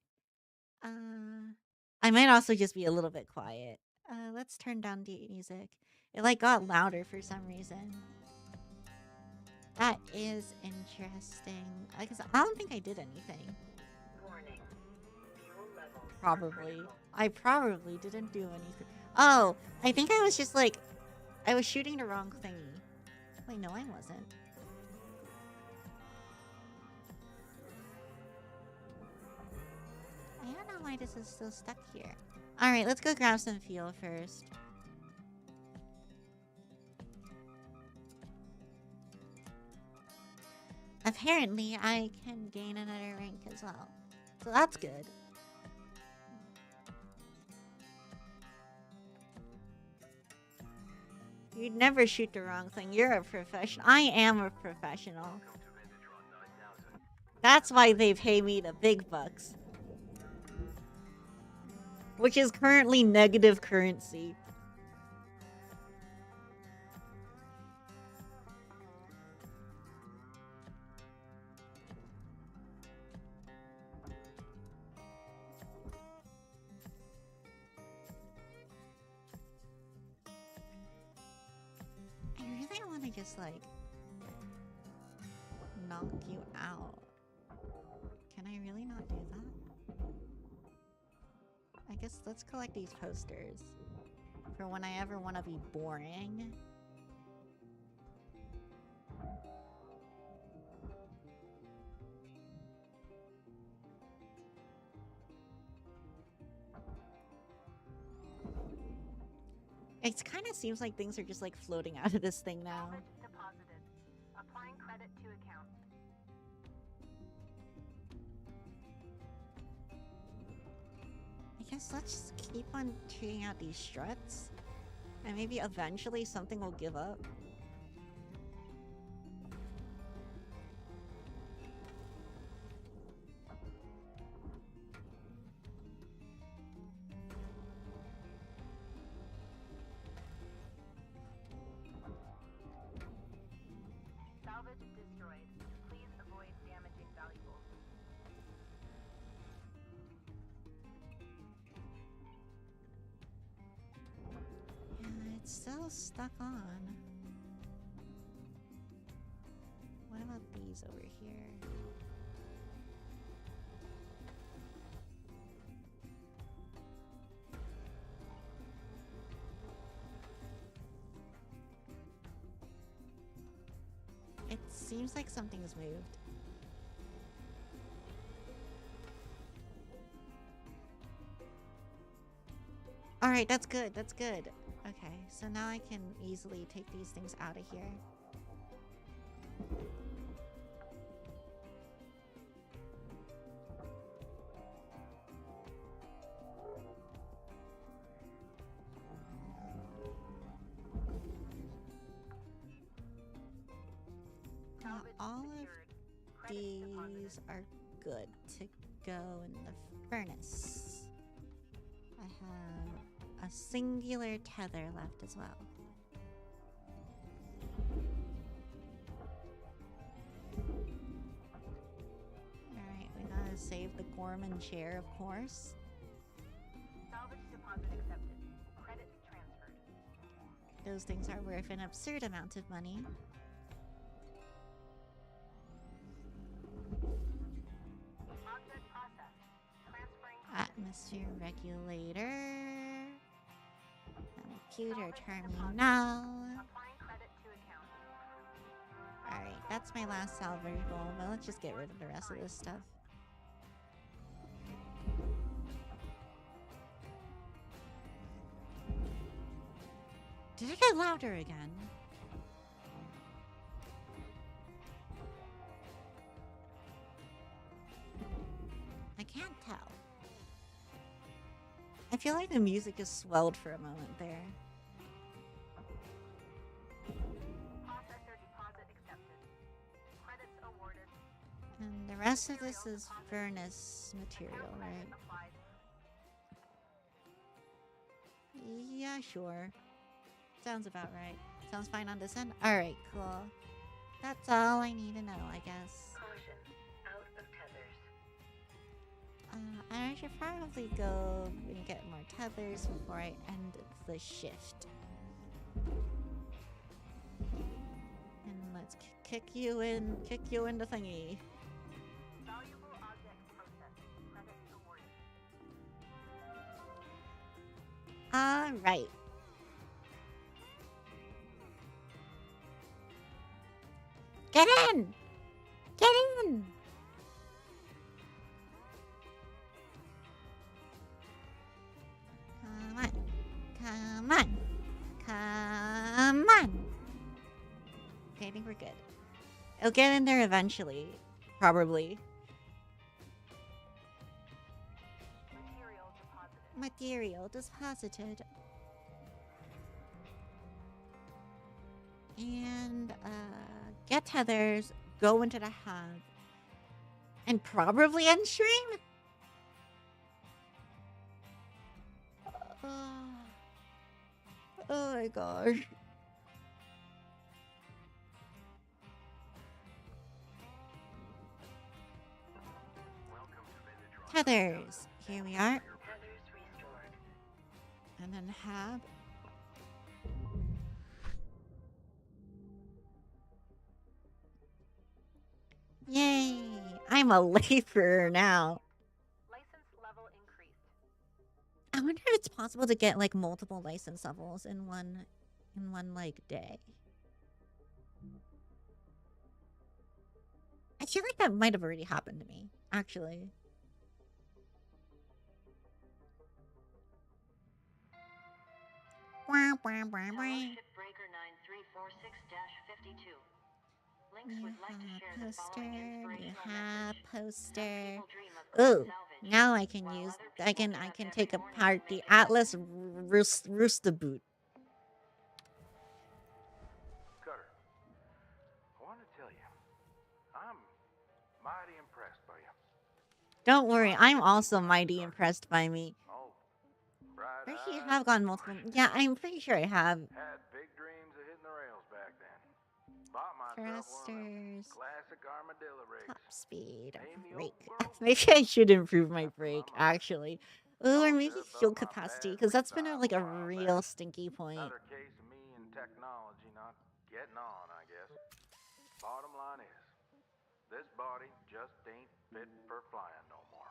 Speaker 1: I might also just be a little bit quiet. Let's turn down the music. It like got louder for some reason. That is interesting. Because I don't think I did anything.
Speaker 7: Warning. Fuel levels are
Speaker 1: Probably.
Speaker 7: critical.
Speaker 1: I probably didn't do anything. Oh, I think I was just like, I was shooting the wrong thingy. Wait, no, I wasn't. I don't know why this is still stuck here. Alright, let's go grab some fuel first. Apparently, I can gain another rank as well. So that's good. You'd never shoot the wrong thing. You're a professional. I am a professional. That's why they pay me the big bucks. Which is currently negative currency. I really want to just like knock you out. Can I really not do that? I guess let's collect these posters for when I ever want to be boring. It kind of seems like things are just like floating out of this thing now.
Speaker 2: Salvage deposited. Applying credit to account.
Speaker 1: I guess let's just keep on checking out these struts. And maybe eventually something will give up.
Speaker 2: Salvage destroyed. Please avoid damaging valuables.
Speaker 1: Yeah, it's still stuck on. What about these over here? It seems like something's moved. Alright, that's good, that's good. Okay, so now I can easily take these things out of here.
Speaker 2: Salvage
Speaker 1: All
Speaker 2: secured.
Speaker 1: of
Speaker 2: Credit deposited.
Speaker 1: these are good to go in the furnace. I have a singular tether left as well. Alright, we gotta save the Gorman chair, of course.
Speaker 2: Salvage deposit accepted. Credit transferred.
Speaker 1: Those things are worth an absurd amount of money.
Speaker 2: Object processed. Transferring.
Speaker 1: Atmosphere regulator. Computer terminal.
Speaker 2: Applying credit to account.
Speaker 1: Alright, that's my last salvageable, but let's just get rid of the rest of this stuff. Did it get louder again? I can't tell. I feel like the music is swelled for a moment there.
Speaker 2: Processor deposit accepted. Credits awarded.
Speaker 1: And the rest of this is furnace material, right?
Speaker 2: Applied.
Speaker 1: Yeah, sure. Sounds about right. Sounds fine on this end? Alright, cool. That's all I need to know, I guess.
Speaker 7: Caution. Out of tethers.
Speaker 1: I should probably go and get more tethers before I end the shift. And let's kick you in the thingy.
Speaker 2: Valuable object processed. Credits awarded.
Speaker 1: Alright. Get in! Get in! Come on. Come on. Come on. Okay, I think we're good. It'll get in there eventually. Probably. Material deposited. And, get tethers, go into the hub, and probably end stream? Oh my gosh. Tethers. Here we are.
Speaker 7: Tethers restored.
Speaker 1: And then hub. Yay! I'm a laborer now.
Speaker 2: License level increased.
Speaker 1: I wonder if it's possible to get like multiple license levels in one like day. I feel like that might have already happened to me, actually. Wah, wah, wah,
Speaker 7: Hello,
Speaker 1: wah.
Speaker 7: Shipbreaker 9346-52. Links would like to share the following inspirational message.
Speaker 1: Poster.
Speaker 7: People dream of
Speaker 1: Ooh,
Speaker 7: salvage,
Speaker 1: now I can
Speaker 7: while
Speaker 1: use.
Speaker 7: other
Speaker 1: I can
Speaker 7: people get up
Speaker 1: take
Speaker 7: every morning
Speaker 1: apart
Speaker 7: to
Speaker 1: the
Speaker 7: make a
Speaker 1: Atlas
Speaker 7: difference.
Speaker 1: Rooster Boot.
Speaker 3: Cutter, I want to tell you, I'm mighty impressed by you.
Speaker 1: Don't worry, I'm also mighty impressed by me.
Speaker 3: Oh,
Speaker 1: Pretty sure you
Speaker 3: bright-eyed,
Speaker 1: have gone multiple. Yeah, I'm pretty sure I have.
Speaker 3: had big dreams of hitting the rails back then. Bought myself one of them
Speaker 1: Thrusters,
Speaker 3: classic armadillo rigs.
Speaker 1: top speed,
Speaker 3: Named the
Speaker 1: brake.
Speaker 3: old girl.
Speaker 1: Maybe I should improve my brake, actually. Ooh, or
Speaker 3: Told
Speaker 1: maybe
Speaker 3: her
Speaker 1: fuel
Speaker 3: about my
Speaker 1: capacity,
Speaker 3: bad
Speaker 1: because that's been
Speaker 3: restyle
Speaker 1: like a
Speaker 3: a while
Speaker 1: real
Speaker 3: back.
Speaker 1: stinky point.
Speaker 3: Another case of me and technology not getting on, I guess. Bottom line is, this body just ain't fit for flying no more.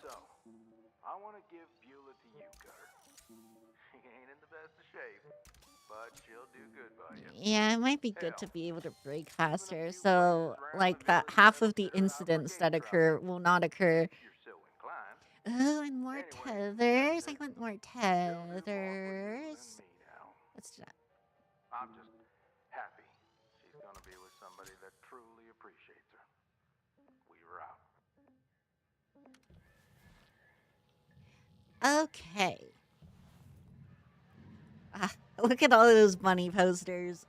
Speaker 3: So, I want to give Beulah to you, Cutter. She ain't in the best of shape, but she'll do good by you.
Speaker 1: Yeah, it might be good to
Speaker 3: Hell,
Speaker 1: be able to brake
Speaker 3: even a
Speaker 1: faster,
Speaker 3: few
Speaker 1: so
Speaker 3: places around
Speaker 1: like
Speaker 3: the
Speaker 1: that
Speaker 3: village
Speaker 1: half
Speaker 3: that'll
Speaker 1: of the
Speaker 3: clear out
Speaker 1: incidents
Speaker 3: for
Speaker 1: that
Speaker 3: gate
Speaker 1: occur
Speaker 3: traffic,
Speaker 1: will not occur.
Speaker 3: if you're so inclined.
Speaker 1: Oh, and more
Speaker 3: Anyway,
Speaker 1: tethers.
Speaker 3: that's
Speaker 1: I
Speaker 3: it.
Speaker 1: want more
Speaker 3: She'll do more for you than
Speaker 1: tethers.
Speaker 3: me now.
Speaker 1: Let's do that.
Speaker 3: I'm just happy she's gonna be with somebody that truly appreciates her. Weaver out.
Speaker 1: Okay. Look at all of those bunny posters.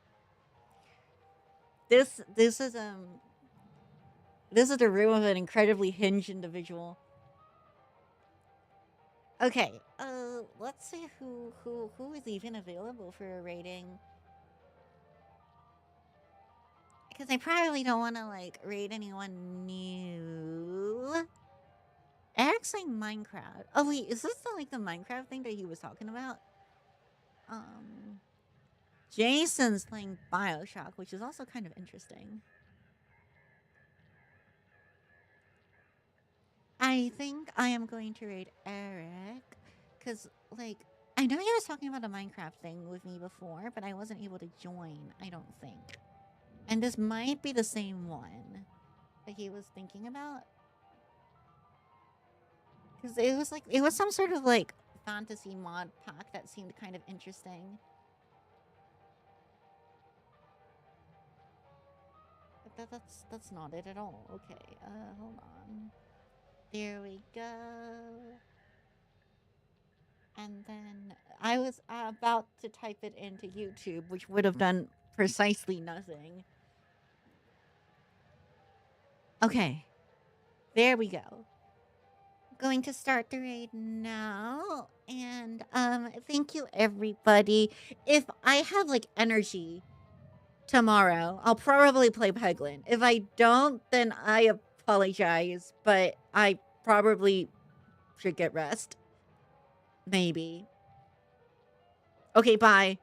Speaker 1: This is the room of an incredibly hinged individual. Okay, let's see who is even available for a rating. Because I probably don't want to like raid anyone new. Eric's saying Minecraft. Oh wait, is this the Minecraft thing that he was talking about? Jason's playing BioShock, which is also kind of interesting. I think I am going to raid Eric, because, like, I know he was talking about a Minecraft thing with me before, but I wasn't able to join, I don't think. And this might be the same one that he was thinking about. Because it was some sort of, like, fantasy mod pack that seemed kind of interesting. that's not it at all. Okay, hold on. There we go. And then I was about to type it into YouTube, which would have done precisely nothing. Okay. There we go. Going to start the raid now. And thank you everybody. If I have like energy tomorrow, I'll probably play Peglin. If I don't, then I apologize, but I probably should get rest. Maybe. Okay, bye.